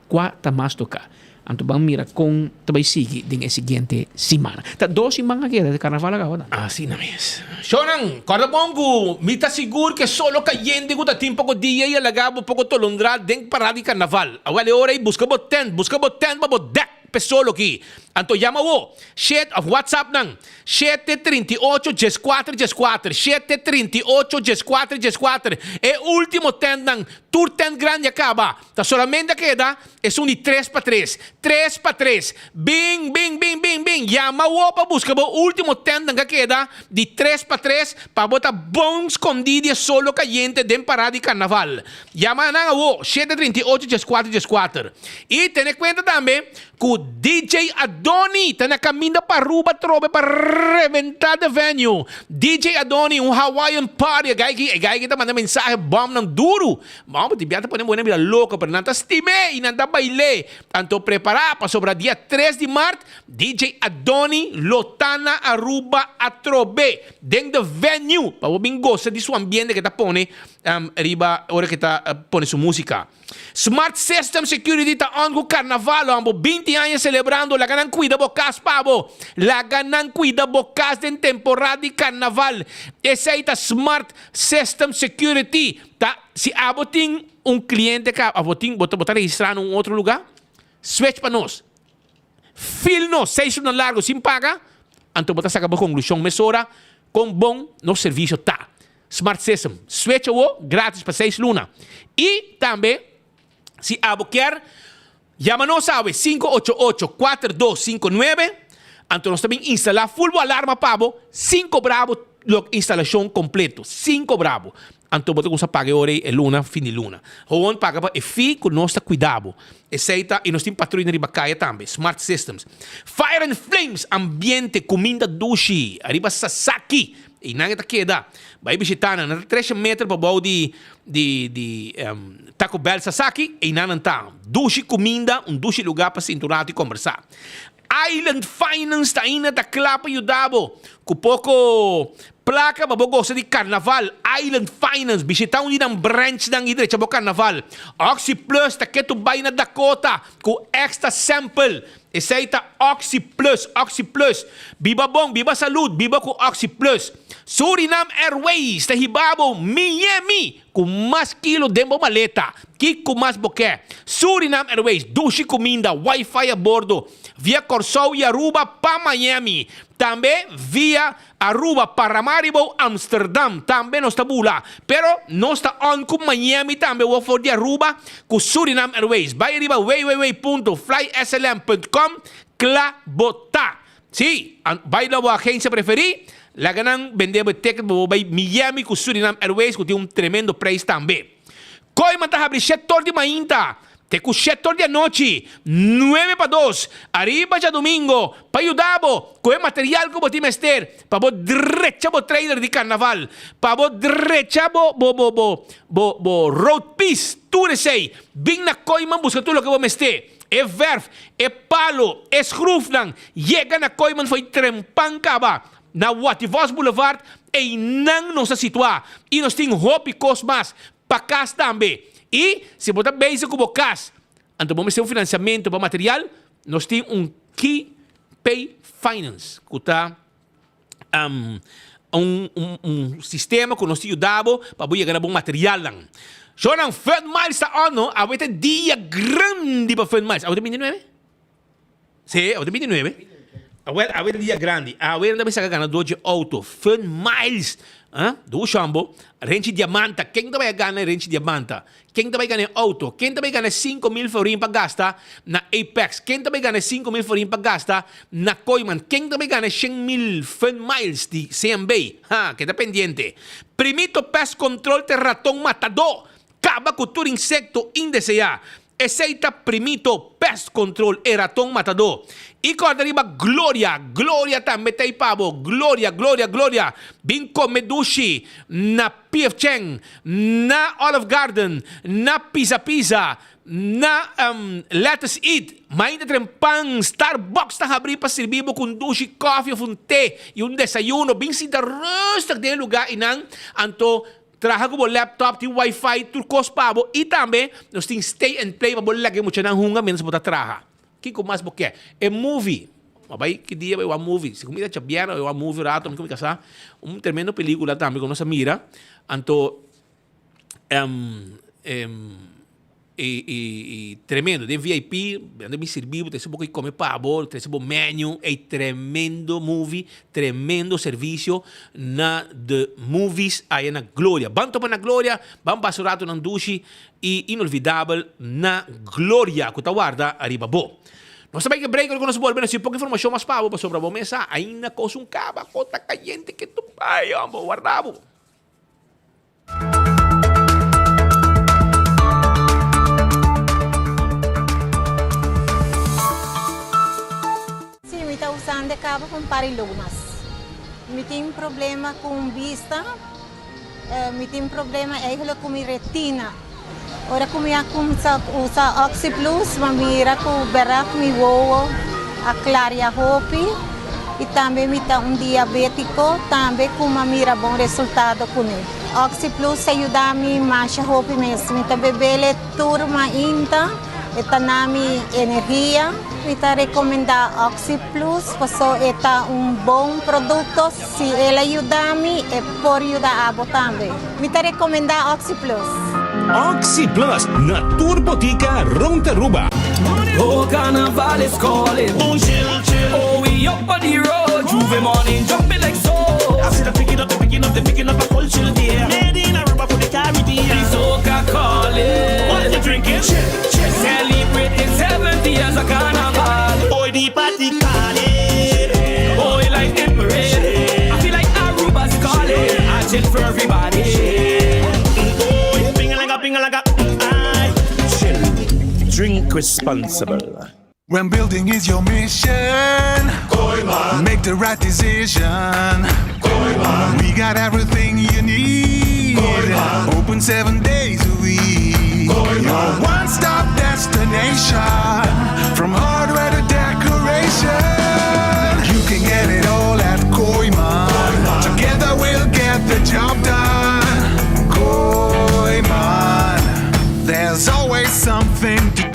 Qual está mais tocar? Então vamos mirar com também seguir na seguinte semana. Tá 2 semanas aqui de carnaval agora. Assim não é. Shonan, cada bongo, me tá seguro que solo cayendo com tem pouco dia e alagabo pouco tolondral dentro para de carnaval. Agora hora aí busca boten para bodeck pessoa aqui. Então, chama o WhatsApp não. 738-1414. 738-1414. É o último tend não. Tour tend grande acaba. Tá solamente queda. É um de 3 para 3. 3 para 3. Bing, bing, bing, bing, bing. Chama o para buscar o último tend não queda. De 3 para 3. Para botar bom escondido solo caliente dentro parada de carnaval. Chama não o 738-1414. E tem em conta também que o DJ Adoni está na caminho para Aruba Trobe para reventar o venue. DJ Adoni, Hawaiian party. A guy que está mandando mensagem bom não duro. Vamos, te biata podemos poner louca, pero não está estime e não está baile. Tanto preparar para sobre dia 3 de março, DJ Adoni Lotana Aruba a Trobe. Dentro do venue, para o bem gosta de seu ambiente que está pone riba, hora que está pone sua música. Smart System Security está on com carnaval, ambo 20 anos celebrando, la ganan cuida bocas pavo, la ganan cuida bocas em temporada de carnaval. Esse aí tá Smart System Security, tá? Se abotin cliente que abotin botar registrar em outro lugar, switch para nós. Fil nós 6 anos largo sem pagar, então botar saca conclusão mesora com bom no serviço tá. Smart System, switch o grátis para 6 lunas. E também se abo quer, chama-nos ao 588-4259. Então nós também instalar full alarma pabo, 5 bravo, instalação completo, 5 bravo. Então você consegue pagar hora e luna, fim de luna. Ou paga para FI com nosso cuidado. Aceita e nós temos patrulha de bacaia também, Smart Systems. Fire and Flames, ambiente, comida, dushi, arriba Sasaki. E nada queda. Vai visitar na 3 metros para o de Taco Bell Sasaki e nada tá. Dushi comida, dushi lugar para cinturado e conversar. Island Finance está indo da clapa e o dabo. Com pouco placa para gosta de carnaval. Island Finance visitar um branch da direita para carnaval. Oxy Plus está que tu vai na Dakota com extra sample. Aceita Oxy Plus. Biba bom, biba saúde, biba com Oxy Plus. Suriname Airways, está hibabo Miami, com mais quilo de maleta. Que com mais boquê. Suriname Airways, duche comida, Wi-Fi a bordo. Via Corsou e Aruba para Miami. Também via Aruba para Maribo, Amsterdam. Também não está bula. Pero não está on com Miami também. O for de Aruba com Suriname Airways. Vai arriba www.flyslm.com. Clabota. Sim, vai lá a agência preferida. La ganan vender ticket para Miami com Suriname Airways, que tem tremendo preço também. Coi manta abre 7 horas de manhã, te com 7 horas de noite, 9 para 2, arriba já domingo, para ajudar com o material que você mester, para derecha o trailer de carnaval, para derecha o road piece, tudo sei, bem na coima busca tudo o que você mester. É verf, é palo, é scruflang, chega na coima foi trempancaba. Na Wativos Boulevard e não nos situar. E nós temos roupa e cosmas para casa também. E se você bem com o casa, então vamos ter um financiamento para material, nós temos Key Pay Finance, que está sistema que nós temos dado para ganhar bom material. Já não Fed Miles está on, a ver dia grande para Fed Miles. A ver 29? Sim, a ver 29. A ver dia grande. A ver onde você ganha dois auto. Fun miles. Do chambo. Rente diamanta. Quem vai ganhar rente diamanta? Quem vai ganhar auto? Quem vai ganhar 5,000 florin para gastar na Apex? Quem vai ganhar 5,000 florin para gastar na Coiman? Quem vai ganhar 100,000 fun miles de CMB? Que está pendiente. Primito pest control de ratão matador. Acaba com todo insecto indesejado. Aceita primito pest control e ratão matador. E quando arriba Glória também tem pavo. Glória. Bem come dushi na P.F. Chang, na Olive Garden, na Pizza, na Let's Eat. Mainda trempang Starbucks na abrir para servir com dushi, coffee, um té e desayuno. Bem sintaroso de lugar inang anto traga com o laptop, tem Wi-Fi, turcos pavo. E também nós temos stay and play para lagi mo siya ng hunga menos mo traga. Kiko mas boke. É movie. Mabay, que dia vai uma movie. Se comida chabiana, vai uma movie rato, não comigo sa. Tremendo película também com nossa mira. Anto tremendo. De VIP, quando mi servivo, tem um come pavo, tem um menu, é tremendo movie, tremendo serviço na de movies aí na Glória. Banto para na Glória, bam basurato na dushi e inolvidável na Glória. Que tá guarda arriba bo. Nós também que break com nós bol, bem, se pouca informação mais pavo para sobre a mesa, ainda coisa caba, cota caliente que tu pai, amo guardavo. Sim, eu estou usando de cabo com parilumas. Eu tenho problema com vista, eu tenho problema com minha retina. Ora como eu uso Oxy Plus, eu miro com o barato, me vou a clarear a roupa. E também me dá diabético, também com uma mira bom resultado com ele. Oxy Plus ajuda a mim mais a roupa mesmo. Então bebê turma ainda, está na minha energia. Eu recomendo Oxy Plus, porque é bom produto. Se ele ajuda a mim, pode ajudar a você também. Eu recomendo Oxy Plus. Oxy Plus na Turbotica Rontaruba. Oh, carnaval is calling. Oh, chill, chill. Oh, we up on the road. Juve morning, jumping like so. I see them picking up a cold chill there. Made in Aruba for the Caribbean. The soca calling. What you drinking? Chill, chill. Celebrating 70 years of carnival. Oh, the party calling. Oh, like the parade. I feel like Aruba's calling. I chill for everybody. Oh, ping-a-laga. Drink responsible. When building is your mission, make the right decision. We got everything you need. Open 7 days a week. Your one-stop destination, from hardware to decoration. You can get it all at Koiman. Together we'll get the job done. Koiman, there's always something to do.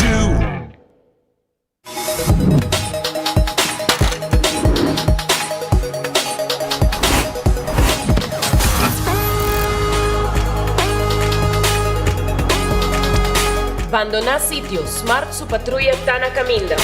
Abandonar sitio, Smart su patrulla está na caminda.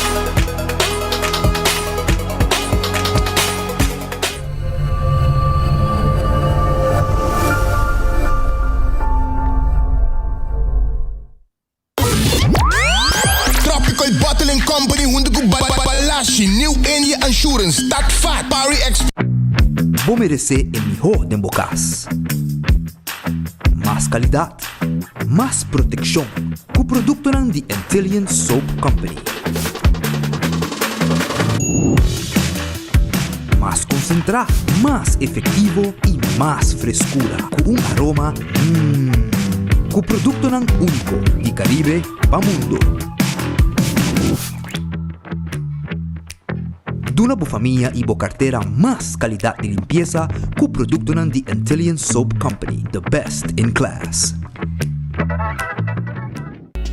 Tropical Bottling Company, Hunduku Balashi, New India Insurance, Stat Fat, Pari Express. Vou merecer o melhor de Bocas. Mais qualidade, mais proteção. Com o produto de Intelligent Soap Company. Mais concentrado, mais efetivo e mais frescura. Com aroma com o produto único de Caribe para o mundo. Duna boa família e boa carteira mais qualidade de limpeza com o produto de Intelligent Soap Company, the best in class.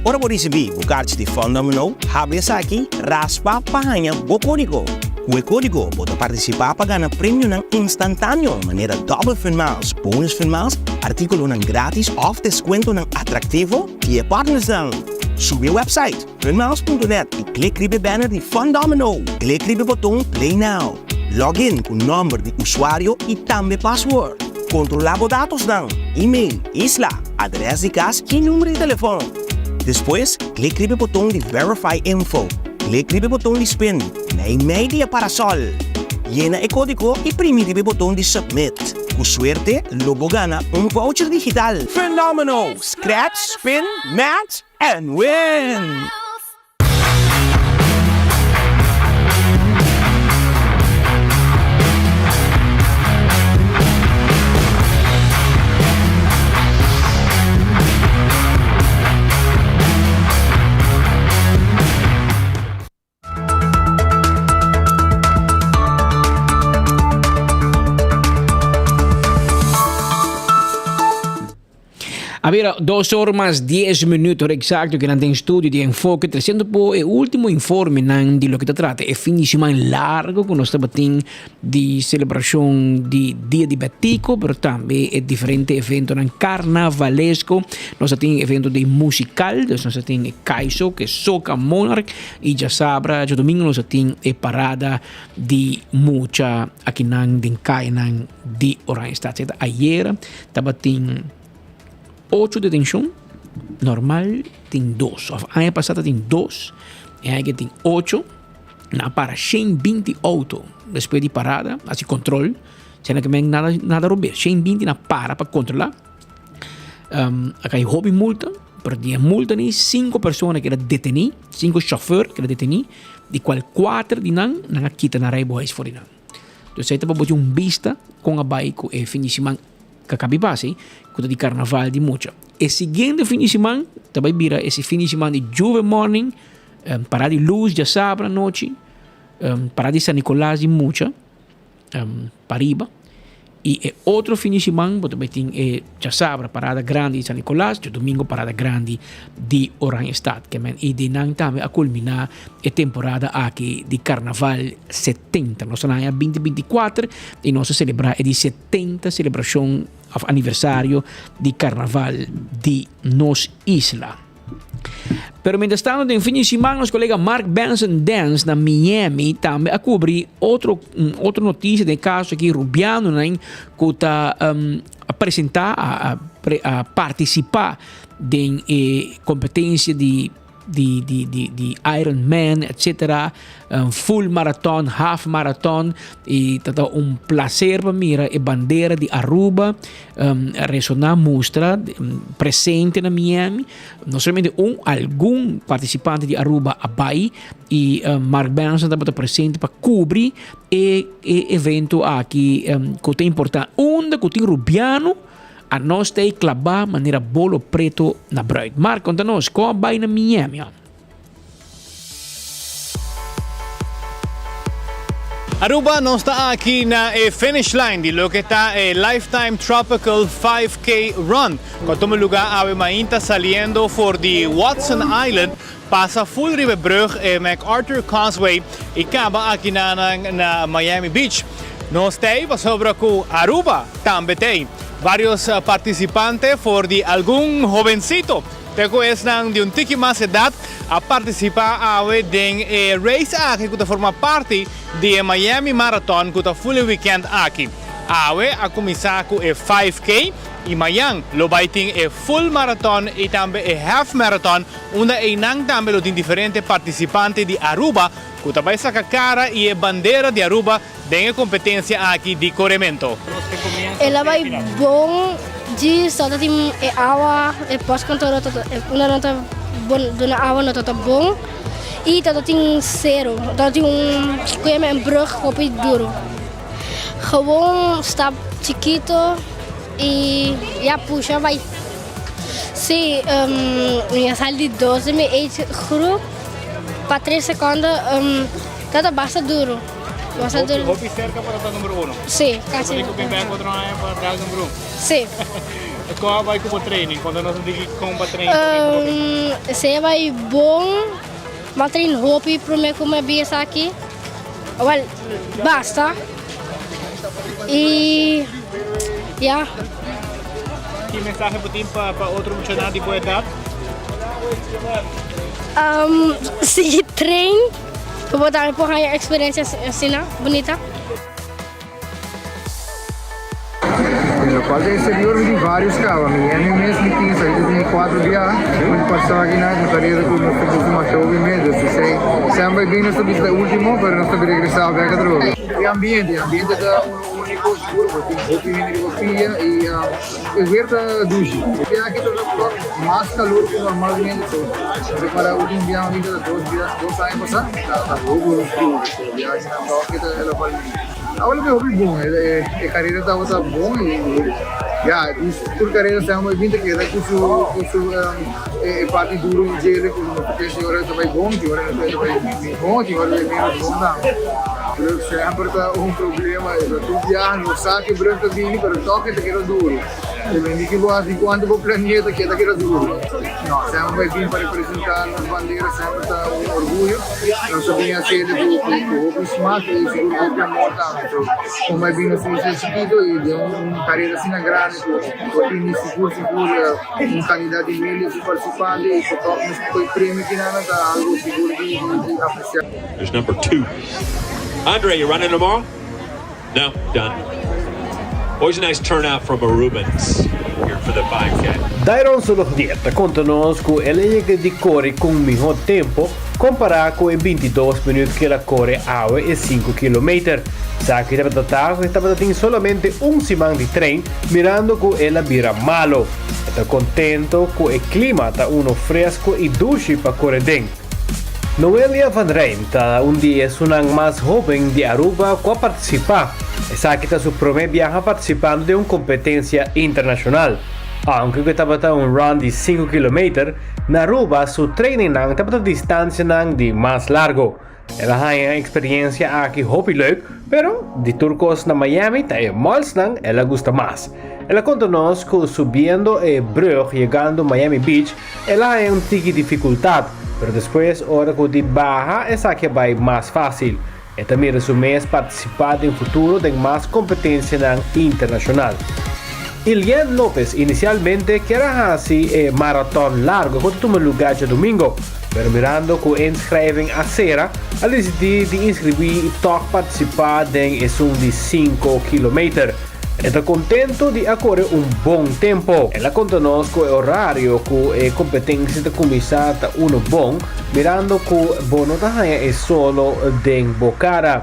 Ora por receber o card de Fondamental, habla aqui, raspa, pahanha, o código. O código pode participar para ganhar prêmio instantâneo, maneira double finals, bonus finals, artículo grátis ou desconto atrativo que é partners dan. Sube o website, finals.net e clique no banner de Fondamental. Clique no botão Play Now. Login com o número de usuário e também password. Controlar os dados dan, e-mail, isla, adresse de casa e número de telefone. Depois, clique no botão de Verify Info. Clique no botão de Spin. Nem media para sol. Llena o código e prime no botão de Submit. Com suerte, logo gana voucher digital. Phenomenal! Scratch, spin, match, and win! Había 2 horas más 10 minutos exacto que en estudio de enfoque 300 por el último informe de lo que te trata. Es fin de semana largo con nuestra batín de celebración de Día de Batico, pero también es diferente evento carnavalesco. Nos tiene evento de musical, nos tiene Kaiso, que es Soca Monarch, y ya sabrá, yo domingo nos tiene parada de mucha aquí en Kainan de Oranjestad. Ayer estaba 8 detención, normal tem 2. Año pasado tem 2, año que tem 8. Na para 120 auto después de parada, assim controle, sendo que nada roubou. 120 na para controlar. Acá hay hobby multa, pero tinha multa ni 5 pessoas que era detenidas, 5 chauffeurs que era detenidos, de qual 4 de não quita na raiva boys for não. Então você estava botando vista com a bike e fim de semana que acaba de passar, com de carnaval de mucha. E seguinte fim de semana, também vira esse fim de semana de Juve Morning, parada de luz, já sabe, à noite, parada de San Nicolás de mucha, Pariba. E outro fim de semana, também tem, já sabe, parada grande de San Nicolás, de domingo parada grande de Oranjestad. E de não também a culminar a temporada aqui de Carnaval 70. Nós estamos em 2024 e nós celebramos a 70 celebração aniversário de Carnaval de nos Isla. Pero mientras tanto, en fin de semana, los colegas Mark Benson Dance na Miami também a cobrir outra notícia de caso aqui Rubiano, né, que está a participar de competência de Ironman, etc. Full marathon, half marathon. E tata placer para mim a bandeira de Aruba ressonar mostra presente na Miami. Não somente algum participante de Aruba abai e Mark Benson está presente para cobrir e evento aqui que é importante. Onde que tem Rubiano a nós tem que clavar maneira bolo preto na bruid. Marco, conta-nos, como vai na Miami? Aruba não está aqui na finish line de lo que está Lifetime Tropical 5K Run. Quando o lugar a mainta saliendo for the Watson Island, passa Full River Brug e MacArthur Causeway e acaba aqui na Miami Beach. Nós temos sobre com Aruba também tem varios participantes for de algún jovencito que es de un tiki más edad a participar en race aquí que forma parte de Miami Marathon que full weekend aquí. A começar com 5K e amanhã lo vai ter full marathon e também half marathon onde também tem diferentes participantes de Aruba que também saca cara e bandeira de Aruba tem competência aqui de corrimento. Ela vai bom de só tem água e pós-cantor uma nota dona água nota bom e tem zero tem comer brug kopi duro gewoon stap chiquito e já puxa vai se minha sal de 12 me age grupo para 3 segundos tá basta duro. Hopi cerca para estar número 1. Sí, casi. ¿Cómo que para estar número 1? Sí. ¿Cómo va como training? Cuando no se dice cómo va training? Se vai bom, mas treino hopi para mim como é bem aqui. Well, basta. E já. Que mensagem para outro funcionário de boa idade? Se treino para botar uma experiência assim, bonita. No parte exterior tem vários carros. Miami mesmo tem saído de 4 dias. Quando passou aqui na carreira com o último show de medo, sempre bem nós estamos no último, mas nós estamos regressando a casa. E ambiente é um único seguro, tem opinião de copia e o verde é duche. E aqui está mais calor que normalmente. Para o último dia, ainda 2 anos passar, está pouco frio. E aqui na toque ela vai. Agora meu hobby bom, a carreira está bom e já por carreira estamos bem que era com o parte duro de ele com o que se ora também bom, que ora também bom, que ora também menos bom não. Pero sempre está problema, tu viaja no saque branco vinho, pero toque te queda duro. E quindi che quasi quando può pianeta chiede che era duro. No, siamo qui per rappresentare la bandiera, sempre un orgoglio. Non sappiamo se è smart e sicuro che abbiamo molto. Come abbiamo sentito, è una carriera sino a grande, quindi sicuro un candidato di meglio su partecipanti e poi premi che hanno da algo sicuro di apprezzare. There's number 2. Andre, you running tomorrow? No, done. Always a nice turnout from Arubans here for the 5K. Dairon solo dieta conta-nos que ele é de corre com melhor tempo comparado com os 22 minutos que ela corre a e 5 km. Sa que estava tendo solamente semana de treino, mirando que ela vira malo. Está contento que o clima está fresco e duche para correr dentro. Noelia Van Rijn está dia sunang mais jovem de Aruba a participar. Essa aqui está seu primeiro viagem participando de uma competência internacional. Aunque estava run de 5 km, na Aruba seu treino estava distância de mais largo. Ela tem uma experiência aqui hobby leuk, pero de turcos na Miami está mais ela gosta mais. Ela conta-nos que subindo a brug, chegando a Miami Beach, ela tem tique dificuldade. Pero depois, hora que de barra, essa que vai mais fácil. E também resume participar no futuro de mais competência internacional. Ilian Lopes inicialmente queria fazer maratón largo quando tomou lugar de domingo, pero mirando que inscrevem a cera, ela decidiu de inscrever e participar em de 5 km. Está contento de correr bom tempo. Ela conta-nos que o horário que a competência de começar está bom, mirando que o bono é solo de Bocara.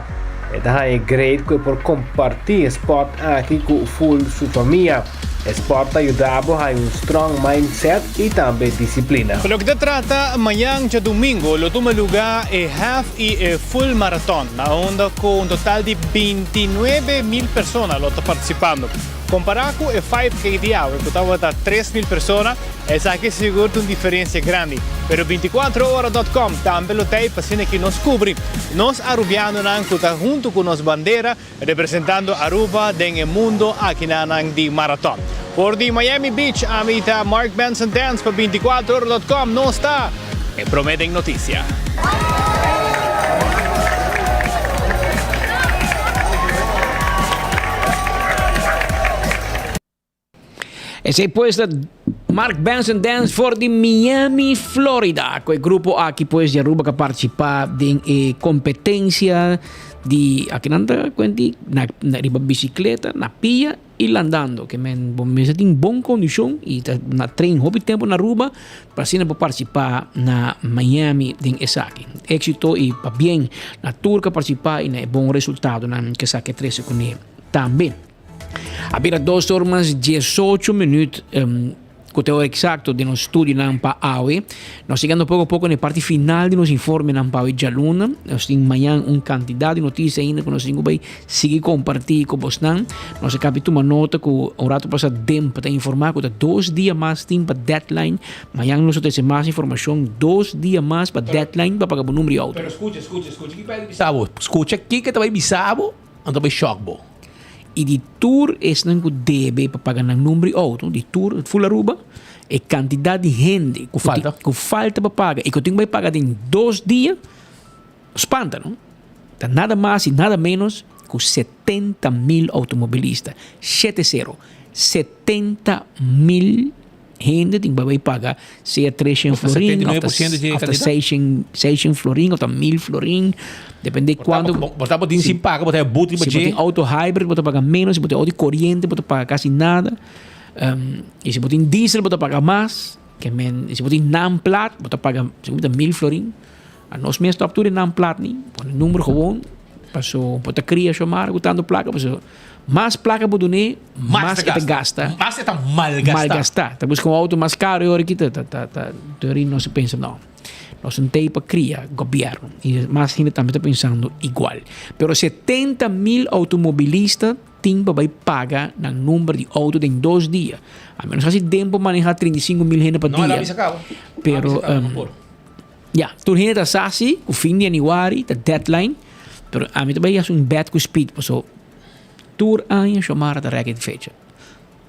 É great que por compartilhar sport aqui com full sua família. Sport ayudaba a strong mindset e também disciplina. Pelo que se trata, amanhã de domingo, lo toma lugar half e full marathon, na onda com total de 29.000 pessoas lo participando. Comparado com o 5K de agua, que estava a 3.000 pessoas, essa aqui segura uma diferença grande. Pero 24horas.com também lo tem para que nos cobre. Nós arubianos que está junto com nos bandeira, representando Aruba no mundo aqui na de maratón. Por de Miami Beach, amita Mark Benson Dance para 24horas.com não está em Prometen Notícia. Esse pues Mark Benson Dance for de Miami, Florida. Com o grupo aqui pues de Aruba que participa de competência de aqui nanda quanti na bicicleta, na pia e andando, que men tem boa condição e na treino hobby tempo na Aruba para assim participar na Miami de Esaki. Éxito e para bem na turca participar e bom resultado na que saque 13 com ele também. Abbiamo 2 horas 18 minutos com o teor exato de nosso estudo na AWE. Nós chegando pouco a pouco na parte final de nosso informe na AWE de aluna. Nós temos amanhã quantidade de notícias ainda que nós vamos seguir compartilhando com vocês. Nós acabamos de uma nota que o rato passado tempo para informar que 2 dias mais tem para deadline. Amanhã nós temos mais informação, 2 dias mais para deadline para pagar o número de auto. Pero escucha, que vai bisabo. Escucha aqui que vai bisabo, ando vai choque. E de tour es não que deve para pagar o número de auto, de tour full Aruba, e quantidade de gente que falta para pagar e que tem que pagar em 2 dias, espanta, não? Tá nada mais e nada menos que 70.000 automobilistas. 70.000 gente tem que pagar, seja 300 florim, ou 600 florim, ou 1.000 florim, depende de quando. Você pode sim pagar, você pode se você tem auto hybrid, você paga menos, se você tem auto corriente, você paga quase nada. E se você tem diesel, você paga mais. Se você tem non-plat, você paga 1.000 florim. A nós mesmos estamos tudo non-plat, com o número gewoon, passou, você cria chamar, botando placa, passou. Mais placa para donar, mais que te gasta. Mais está mal gastar. Tá buscando um auto mais caro e agora aqui teoria não se pensa não. Nós não temos para criar governo e mais gente também está pensando igual. Pero 70.000 automobilistas têm para pagar no número de autos em 2 dias. A menos assim tempo manejar 35.000 gente por dia. Não, se acaba. Pero tu gente está assim, o fim de janeiro, a deadline. Pero a mim também é bet com speed, so tour aan je chamar de rekening feetje.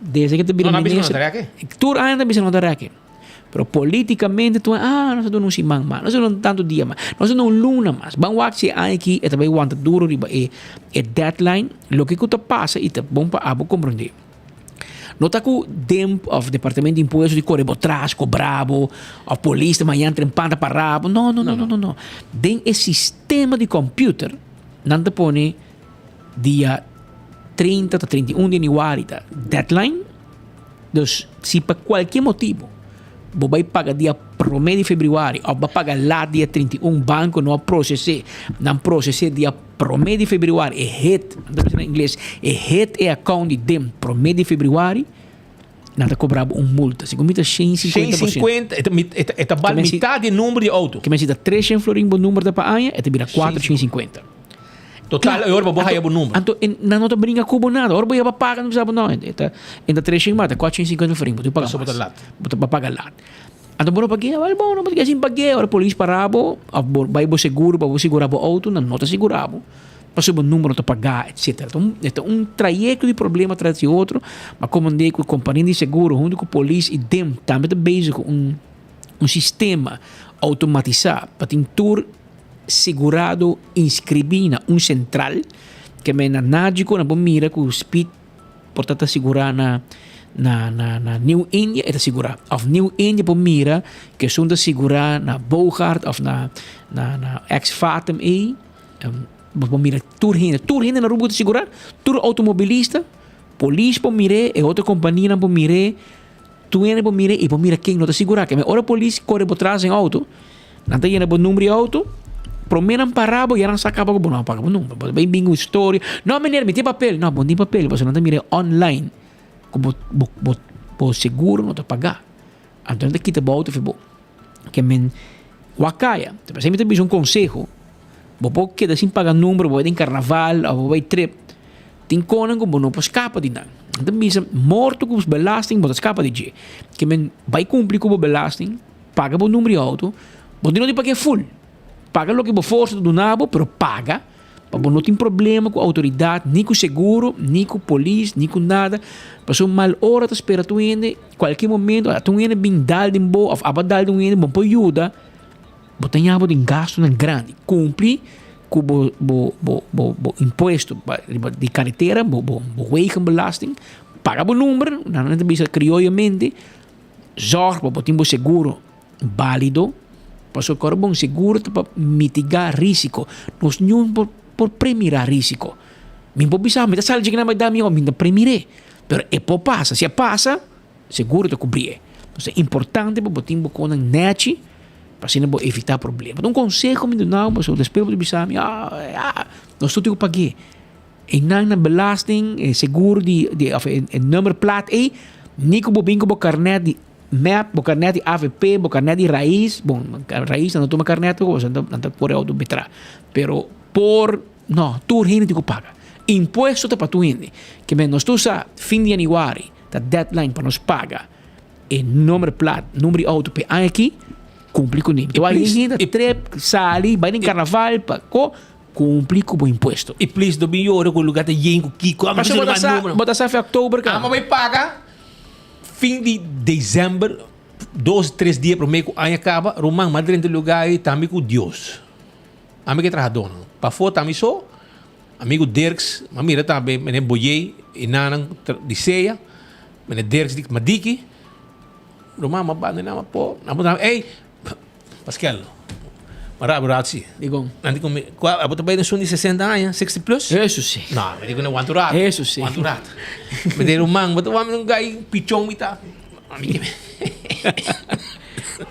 desde que te vira Não, não ministro. bisa não Tu ainda bisa não dará aqui. Pero politicamente tu nós não se mang mais, nós não tanto dia mais, nós não luna mais. Bang wakse aqui e também wanta duro riba e deadline, lo que tu passa e te bom para abo compreender. Nota que o DEMP, of Departamento de Impostos de Correbo Trás, Cobrabo, a polícia amanhã trempanda para rabo. Não. Tem esse sistema de computer, não te põe dia 30 a 31 de janeiro, deadline. Então, se por qualquer motivo, você vai pagar dia 1 de fevereiro, ou vai pagar lá dia 31, banco não processar, não processar dia 1 de fevereiro, é hit, em inglês, é hit é account de DEM, 1 de fevereiro, nada cobrava multa. Se comita 150%. 150, é vale metade do número de auto. Que me cita 300 florim o número da paanha, é te vira 450. Total, eu vou pagar o número. Então, não te brinca com nada. Agora eu vou pagar, não sabe não. Então, 300 mata, 450 florim, você paga mais. Você paga lá. Então, bora pagar, vale bom, não pode assim pagar. Agora, a polícia parava, vai o seguro, vai segurar o auto, não te segurava. Passou o número para pagar, etc. Então, trajeto de problema atrás de outro, mas como andei com a companhia de seguro, junto com a polícia e DEM, também é básico um sistema automatizado para ter segurado inscrever na central que me na nádico na mira com o speed portanto segurar na New India é segurar of New India por mira que são da segurar na Bogart of na ex-Fatem e por mira tur na rua de segurar tur automobilista polícia por mire e outra companhia por mire tu ene por mire e por mira quem não te segurar que me ora polícia corre por trás em auto não tem por número de auto promenan parabo e eram sacava com não paga não bem bingo história não menino me tem papel não bom tem papel você não tem mire online como bo seguro não te pagar então te quita bauta foi bom que men wakaya te pensei me tem um conselho bo pouco que assim paga número bo tem carnaval ou vai trip tem conan como não pode escapa de nada então bisa morto com os belasting bo escapa de je que men vai cumprir com o belasting paga bo número auto bo não te paga full paga o que você força do nabo, pero paga, para não ter problema com a autoridade, nem com o seguro, nem com a polícia, nem com nada. Passou mal hora de esperar tu ende, qualquer momento, tu ende bem dal de boa, abadal de ende, bom para ajuda, você tem algo de gasto grande, cumpre com o imposto de carretera, o veículo belasting, paga o número, não é criolmente, zorg, para ter seguro válido. Passou agora bom seguro para mitigar risco. Nós não por premiar risco. Min po bisa, minta sal jika na dami o minta premire. Pero e po passa, se passa, seguro te cobrir. Então é importante para botar com na net para não evitar problemas. Então conselho me não, mas o despejo de bisa, nós tudo paguei. E não na belasting, seguro de número plat e nico bobinco bo carnet de MEP, bo carnet de AVP, bo carnet de raiz, bom, raiz não toma carnet, não por auto betra. Pero tu hindi te paga. Imposto te para tu hindi. Que nós tu sa fim de januário, da deadline para nos paga. E número plat, número auto pe aqui, cumpre com ele. Que vai ainda trep, sali, vai em carnaval, pa cumprir com o imposto. E please, do melhor com o lugar de yengo kiko, mas bota sa em outubro, cara. Mas vai pagar fim de dezembro, 2, 3 dias para o meio ano acaba, Romão, madre do lugar aí, tá amigo Deus. Amigo trabalhador. Para fora também só, amigo Dirks, mas mira também, menem boiei, e nanang de ceia, menem Dirks de madiki, Romão, mabando na po, ei, Pascal, maravilhoso. Digo, nanti como, qual, abot ba yung de 60 anos, 60 plus? Isso sim. Não, me digo na wanturat. Isso sim. Wanturat. Me digo Romão, bato ba yung gay pichong mita.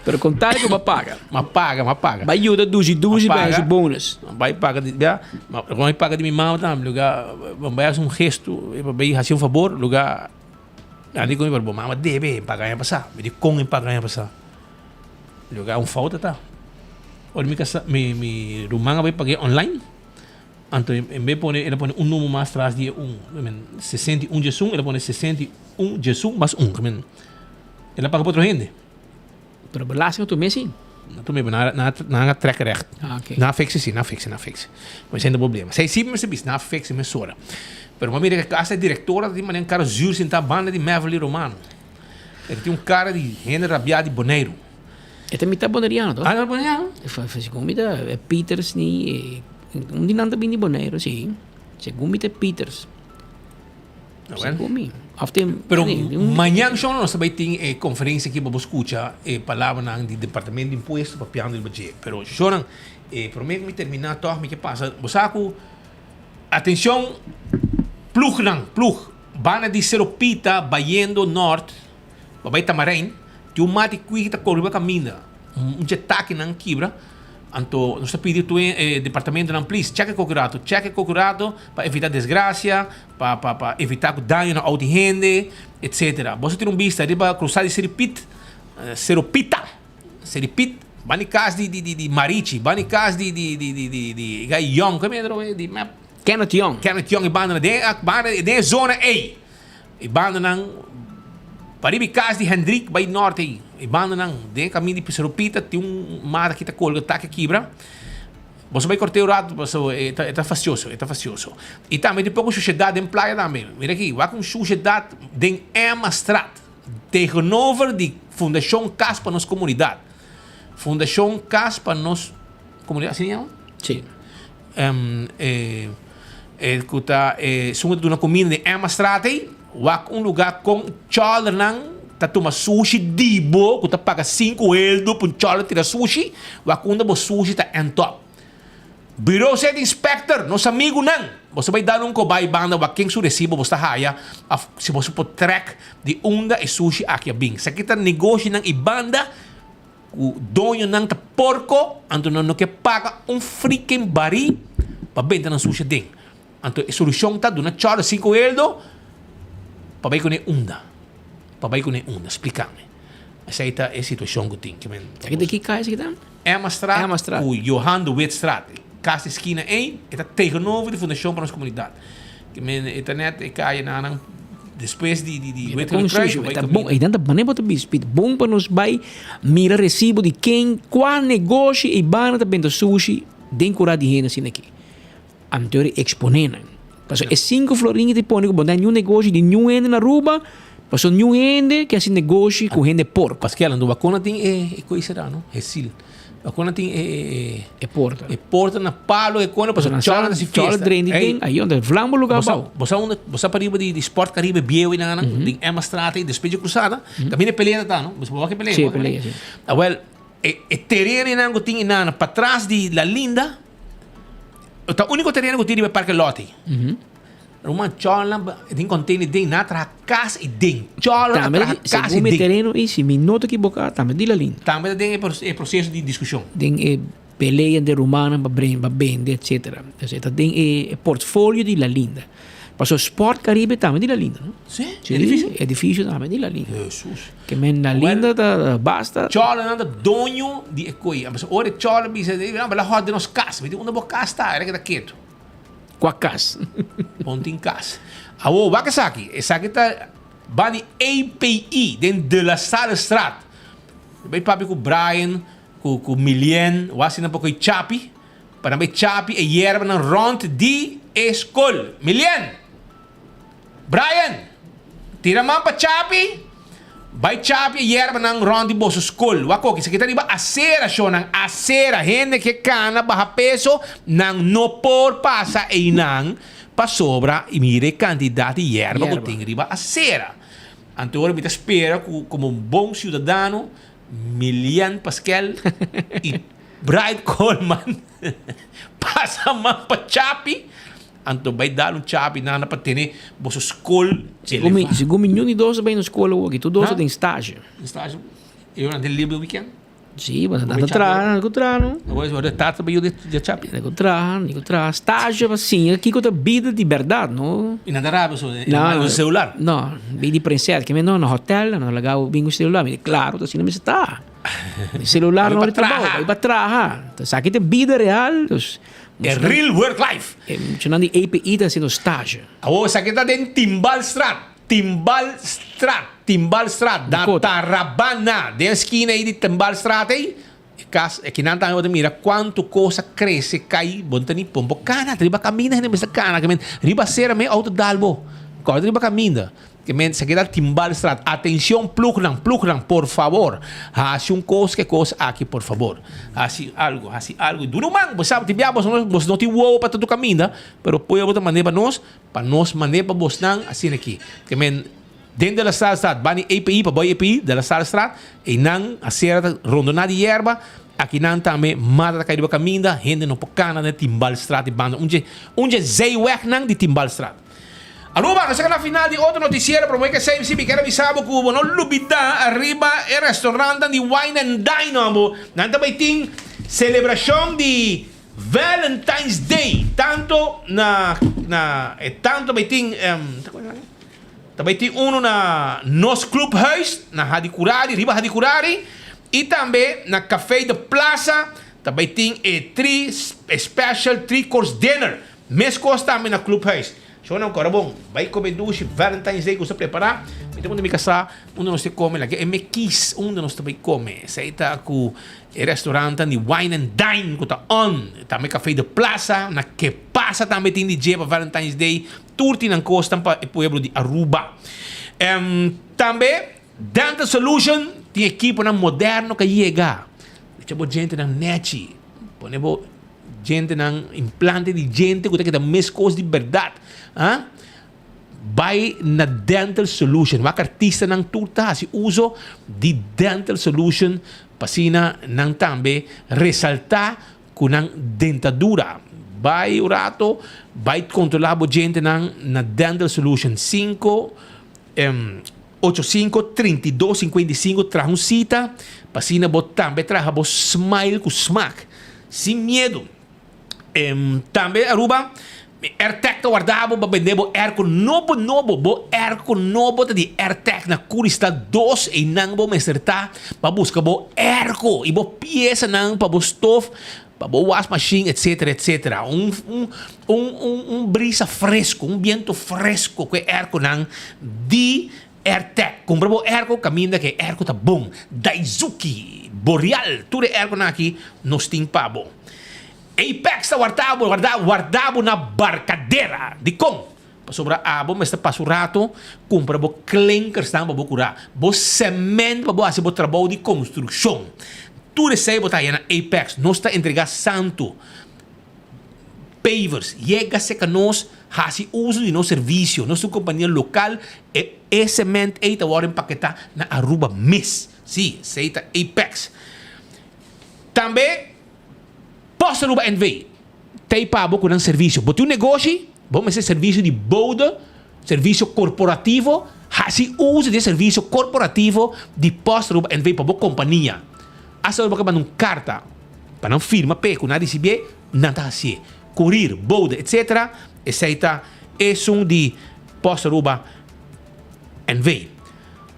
Pero contar que vai paga. Mas paga. Vai ajuda 12 vai o bônus. Vai paga de dia, vai paga de minha mãe também, lugar, vai fazer gesto, vai fazer favor, lugar. Ani ko ibar mama debe pagar passar, me digo com pagar passar. Lugar falta tá. Olha mi rumanga vai pagar online. Então em vez de ela põe número mais atrás de 61 de ela põe 61 de mais 1, ela paga para outra gente. Pero belasting tu mês sim. Toen hebben we na trekrecht. Na fictie. Maar zijn de problemen. Zij zien me ze bis na fictie met sora. Pero mami de casa directora die man cara zuur sin tabana di Mevali Romano. Tem cara di Henry Rabia di Boneiro. Ito mita boneriano to? Ah, boneriano? Fasi kumita Peters ni hindi nanda bini Boneiro si. Si kumita Peters. Si kumi. Pero mañana siya nós também tem conferência aqui para escutar palavra ng di departamento de imposto para piano do budget. Pero siya prometo me terminar to me que passa. Bosaku atenção plug. Bana di Seropita Bayendo Norte, babay Tamarain, ti umati kuita korba kamina. Jetaki ng kibra. Anto, nós pedimos tu departamento ng police, check procurado para evitar desgraça, para evitar dano na auto gente, etc. Você tem vista, riba cruzar de Seropita, bani cas di Marici, bani cas di Guy Young, come è di map? Kenneth Young, e banda de zona A, e banda ng paribi cas di Hendrik by Norte, e banda ng de caminho de Seropita, tem mara que tá colga tá que quebra. Você vai cortar o rato, você tá facioso. E também depois com sociedade em praia também. Mira aqui, vai com sociedade em Emma Strat, tegenover de Fundação Cas para nossa comunidade. Fundação Cas para nossa comunidade, assim chama? Sim. Sungat do na comida de Emma Strat, wak lugar com chola nang tatuma sushi dibo, kuta paga 5 euros por chola tira sushi, wak bo sushi ta en top. Bureau set inspector, nos amigo nang. Você vai dar kobay banda wak king su recibo bosta haya, se você pode track de unda e sushi aqui bing. Sa kita negócio nang ibanda, o dono nang ta porco, anto no que paga freaking bari para vender ng sushi ding. Anto a solução ta do na chola 5 euros. Pabay ko na unda. Explica-me. Essa é a situação que tem. Aqui daqui cai esse aqui tá? Emma Strat, o Johan de Witstraat. Casa esquina 1, está tegenover de Fundação para a nossa comunidade. Que a internet cai na depois de Tá bom, e tanta maneira para bispit. Bom para nós vai mira recibo de qual negócio e bana também do sushi den curar de renda assim aqui. Am teoria exponendo. Paso é 5 florinhos de pônico, bom, nenhum negócio de nenhum ende na Aruba, paso nenhum ende que assim negócio com gente porco. Pascal, ando vacuna tem coisa será, não? É sil. Vacuna tem porta. É porta na palo, quando paso na chola se festa. Chola drene tem, aí onde vlambo lugar bom. Você para de Sport Caribe Bieu e na de Emma Strat e despejo cruzada, caminho peleia tá, não? Você vai que peleia. Sim, peleia. Well, terreno na tem na para trás de La Linda. O único terreno que eu tive é Parque Lote. Uma chola, tem container dentro, na casa e dentro. Chola, na casa e dentro. Segundo terreno, e se me nota equivocado, também de La Linda. Também tem o processo de discussão. Tem peleia de romana para vender, etc. Tem portfólio de La Linda. Passou Sport Caribe também de La Linda, não? Sim, é difícil também de La Linda. Jesus. Que men La Linda basta. Chola nada dono de ecoia. Mas ora chola bisa de não, bela roda nos cas, mas uma boa casa tá, era que tá quieto. Qua cas. Ponto em casa. Awo, Wakasaki, essa aqui tá bani API dentro de la Sala Strat. Bem papi com Brian, com Milien, wasi na pouco Chapi, para bem Chapi e erva na rond de escola. Milien. Brian, tira man pa Chapi. By Chapi yerba ng rondi boso school. Wako, kisa kita diba asera siya ng asera. Hende que kana baha peso ng no por pasa e nang pasobra e mire cantidade de yerba que tem riba asera. Antora me espera como um bom cidadano, Milian Pascal e Bright Coleman pasa man pa Chapi. Anto vai dar chapi na para ter bosso school. Segundo nenhum de dois bem na escola hoje, tu dois tem estágio. Estágio? Eu não tenho livre weekend. Sim, mas nada atrás, não. Hoje o retrato veio de chapi. Encontrar estágio assim, aqui com a vida de verdade, não? E nada raro no celular. Não, vida de princesa, que no hotel, não legal bem o celular, mas claro, assim não me está. Celular não é trabalho, vai para trás. Então, aqui tem vida real, é real work life. Chamando de API está sendo estágio. Essa aqui está dentro Timbal Strat, da Tarabana, da esquina aí de Timbal Strat aí, cas e kinanta mo mira quanto cosa cresce cai bontani pombo cana riba camina ne mesa cana que men riba sera me auto dalbo ko riba camina que men se queda timbal strat atención plug lang por favor hace un cosa aqui por favor hace algo e duro man vos sabe tibiabos vos não te wow para tu caminha pero poia botar maneira para nós maneira vos não assim aqui que men dentro da sala bani API para boy API da sala strat e não a serra rondona de erva aqui não também mata cair para caminha gente no pocana de timbal strat e banda onde zei weg não de timbal strat. Aruba, nós chegamos na final de outro noticiero, pero moi que sei, se me quero avisar que o não lubida arriba é restaurante de Wine and Dine, amo. Nanta vai ter celebração de Valentine's Day, tanto vai ter vai ter na nos clubhuis, na Hadicurari, riba Hadicurari, e também na Café da Plaza, também tem special 3-course dinner. Mês costa também na clubhuis. So não cara bom, vai comer duche Valentine's Day que você preparar, então quando me casar, onde nós te come lá, é me quis, onde nós também come, sei tá com o restaurante de Wine and Dine que tá on, também Café da Plaza, na que passa também tem DJ para Valentine's Day, turti na costa para o pueblo de Aruba. Também Dental Solution tem equipe na moderno que chega, tipo gente na net, ponemos gente na implante de gente que tem mais coisas de verdade. Vai na Dental Solution. Mga artista ng tuta si uso di Dental Solution pasina nang tambe resalta kunang dentadura. Vai urato, vai controlabo gente na Dental Solution 585-3255 traja un cita pasina bot tambe traja bo smile ku smack sin miedo. Tambe Aruba AirTag ta guardavo ba vendebo aircon novo bo aircon novo di AirTag na kurista 2 e nang bo meserta pa busca bo airco e bo pieza nang pa bo stove pa bo wash machine etc. Un brisa fresco, un viento fresco que airco nang di AirTag. Compra bo airco caminda que airco ta bom Daizuki Boreal tu de airco na aqui nos ting pa bo Apex ta guardavo na barcadeira de com. Sobra abo, mas ta pasurato, compra bo clinkers tang bo cura. Bo cemento bo asi bo trabalho de construção. Tudo sei botar na Apex, nós ta entregar santo. Pavers, llega se que nós hasi uso de nosso serviço, nossa companhia local e cemento e ta agora empaquetar na Aruba Miss. Sim, sei ta Apex. Também posso Aruba NV. Tem pabo com um serviço. Bote um negócio, vamos fazer serviço de boda, serviço corporativo, assim uso de serviço corporativo de posto Aruba NV para a companhia. Essa Aruba que manda carta para não firma com nada de CB, não está assim. Curir, boda, etc. Aceita é um de posto Aruba NV.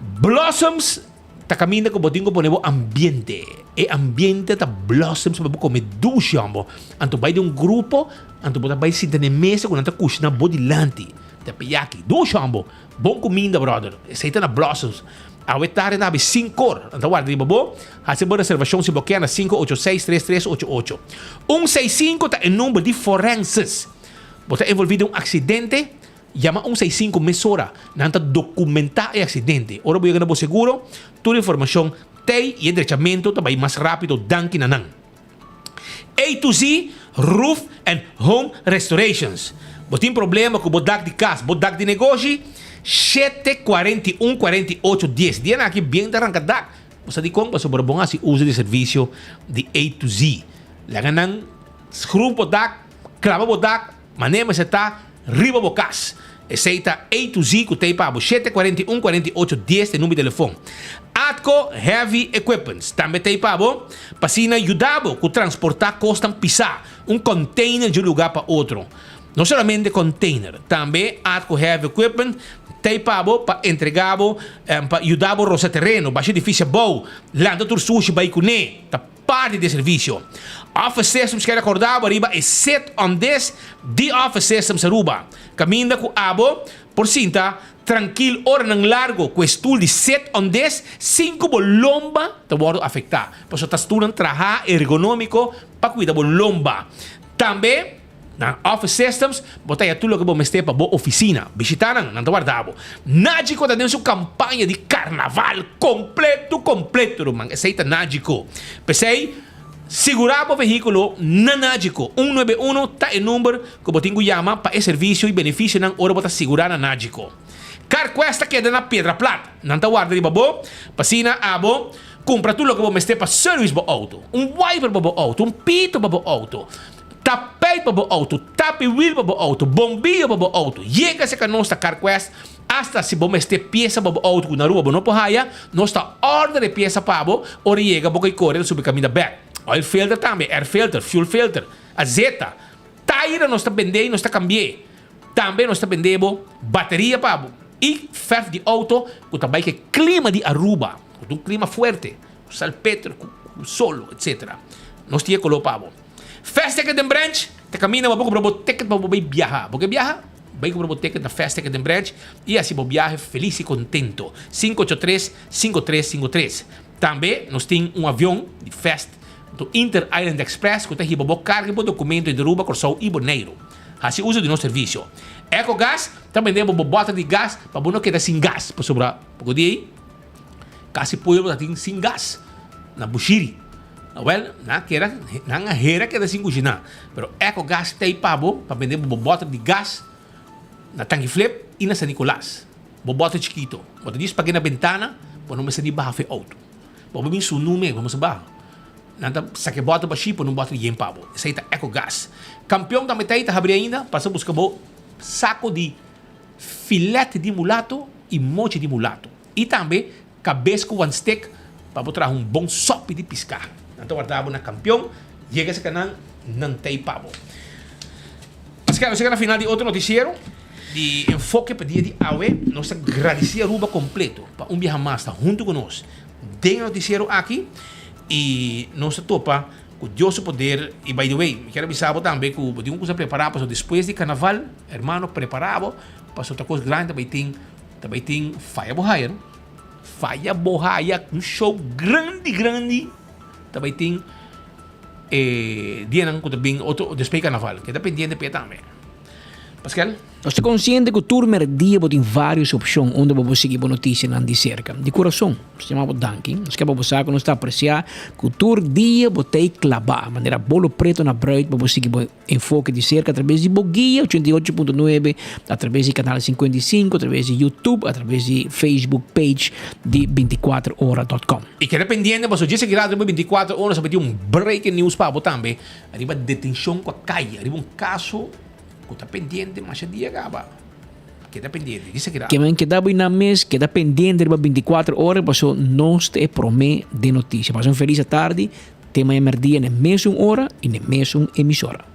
Blossoms ta caminha com botinho ponebo ambiente. E ambiente ta blossoms para comer duche ambo. Anto vai de um grupo, anto bota vai se na mesa com anta kushna bodilante. Ta piyaki duche ambo. Bom comida brother. Aceita na blossoms. Awetare na 5 cor. Anto guarda di babo. Hace boa reservação se bloqueia na 586-3388. 165 ta em número de forenses. Bota envolvido um acidente. Llama 165 mesora. Nanta documentar o acidente. Ora voy a ganar seguro. Toda informação tem e endereçamento também mais rápido danke nanan. A to Z Roof and Home Restorations. Botin problema com bodak de casa, bodak de negócio, 741-4810. Dia na aqui bem arrancadak. Você di kong sobre bom assim uso de serviço de A to Z. Langanan screw bodak, clava bodak, manema se tá riba bocas. Aceita A to Z que tem para 741-4810 de número de telefone. Atco Heavy Equipments também tem para pasina ajudava com transportar costam pisar um container de um lugar para outro. Não somente container, também Atco Heavy Equipment tem para entregar para ajudar roça terreno, baixo difícil bom, landa tur sushi baikune, parte de serviço. Office Systems que recordava arriba é set on this the Office Systems Aruba. Caminda com abo por cinta tranquilo hora nang largo com stool de set on this 5 bolomba te bordo afectar. Por isso tá estudando trabalho ergonômico para cuidar bolomba. Também na Office Systems, botai tudo que vamos ter para boa oficina. Visitaram, não te guardavo. Nágico está dando sua campanha de carnaval completo, man. Aceita Nágico. Pensei, segurar o veículo na Nágico. 191 está o número que você tem que chamar para esse serviço e benefício na hora de segurar na Nágico. Carquesta queda na Pedra Plata. Não te guarda de babo. Passina, abo. Compra tudo que vamos ter para service para auto. Wiper para auto. Pito para auto. Tapete para o auto, tape wheel para o auto, bombilho para o auto. Chega-se que nós está CarQuest, hasta se vamos ter peça para o auto na rua, não porraia, nós está ordem de peça para o, ou chega para o correr sobre o caminho da back. Oil filter também, air filter, fuel filter, a zeta. Tire nós está vendendo, nós está cambiando. Também nós está vendendo bateria para o. E ferro de auto, que também que clima de Aruba, um clima forte, salpetro, solo, etc. Nós tínhamos colocado. Fast Ticket and Branch, te camina para comprar o ticket para viajar. Porque viajar, vai comprar o ticket na Fast Ticket and Branch e assim você viaja feliz e contento. 583-5353. Também nós temos um avião de Fast do Inter Island Express que tem que carga o documento de Aruba, Corsão e Boneiro. Assim usa do nosso serviço. EcoGás, também temos uma bota de gás para não quedar sem gás. Para sobrar, porque daí, casi pueblo tem sem gás na Bushiri. Well, na hera que é assim cozinhar. Pero EcoGás tem pabo para vender bobota de gás na Tanque Flip e na San Nicolás. Bobota chiquito. Bota diz para na ventana, para não me sentir barra fe auto. Para mim su nume, vamos barra. Nada saque bota para chipo, não bota de pabo. Essa aí tá EcoGás. Campeão da metade tá abrindo ainda, passa buscar bo saco de filete de mulato e moche de mulato. E também cabeça com one stick para botar um bom sope de piscar. Então, guardava na campeão, chega esse canal, não tem pavo. Mas quero chegar na final de outro noticiero, de enfoque para dia de AUE, nós agradecemos a Aruba completo, para viajar mais, está junto conosco. Tem noticiero aqui, e nós topa, com Deus poder, e by the way, quero avisar também que o Deus coisa preparado, para depois de carnaval, hermano, preparado, para outra coisa grande, também tem Faia Borraia, não? Faia Borraia, um show grande, também tem dia não também outro depois carnaval que depende de também. Pascal? Nós estamos conscientes que o tour merdia tem várias opções onde você seguir boa notícia não de cerca. De coração, nós chamamos Danking. Nós queremos que você está apreciar que o tour dia botei clavar, maneira bolo preto na break para você seguir enfoque de cerca através de Boguia 88.9, através de canal 55, através de YouTube, através de Facebook page de 24hora.com. E que dependendo, você já seguirá de 24 horas, vai ter breaking news para você também. Arriba detenção com a caia, arriba caso está pendiente, mas dia acaba. Queda pendiente, dice que quem queda na mês, queda pendiente para 24 horas, passou nós te promete de notícia. Passou uma feliz tarde, tema emerdia na mesma hora e na mesma emissora.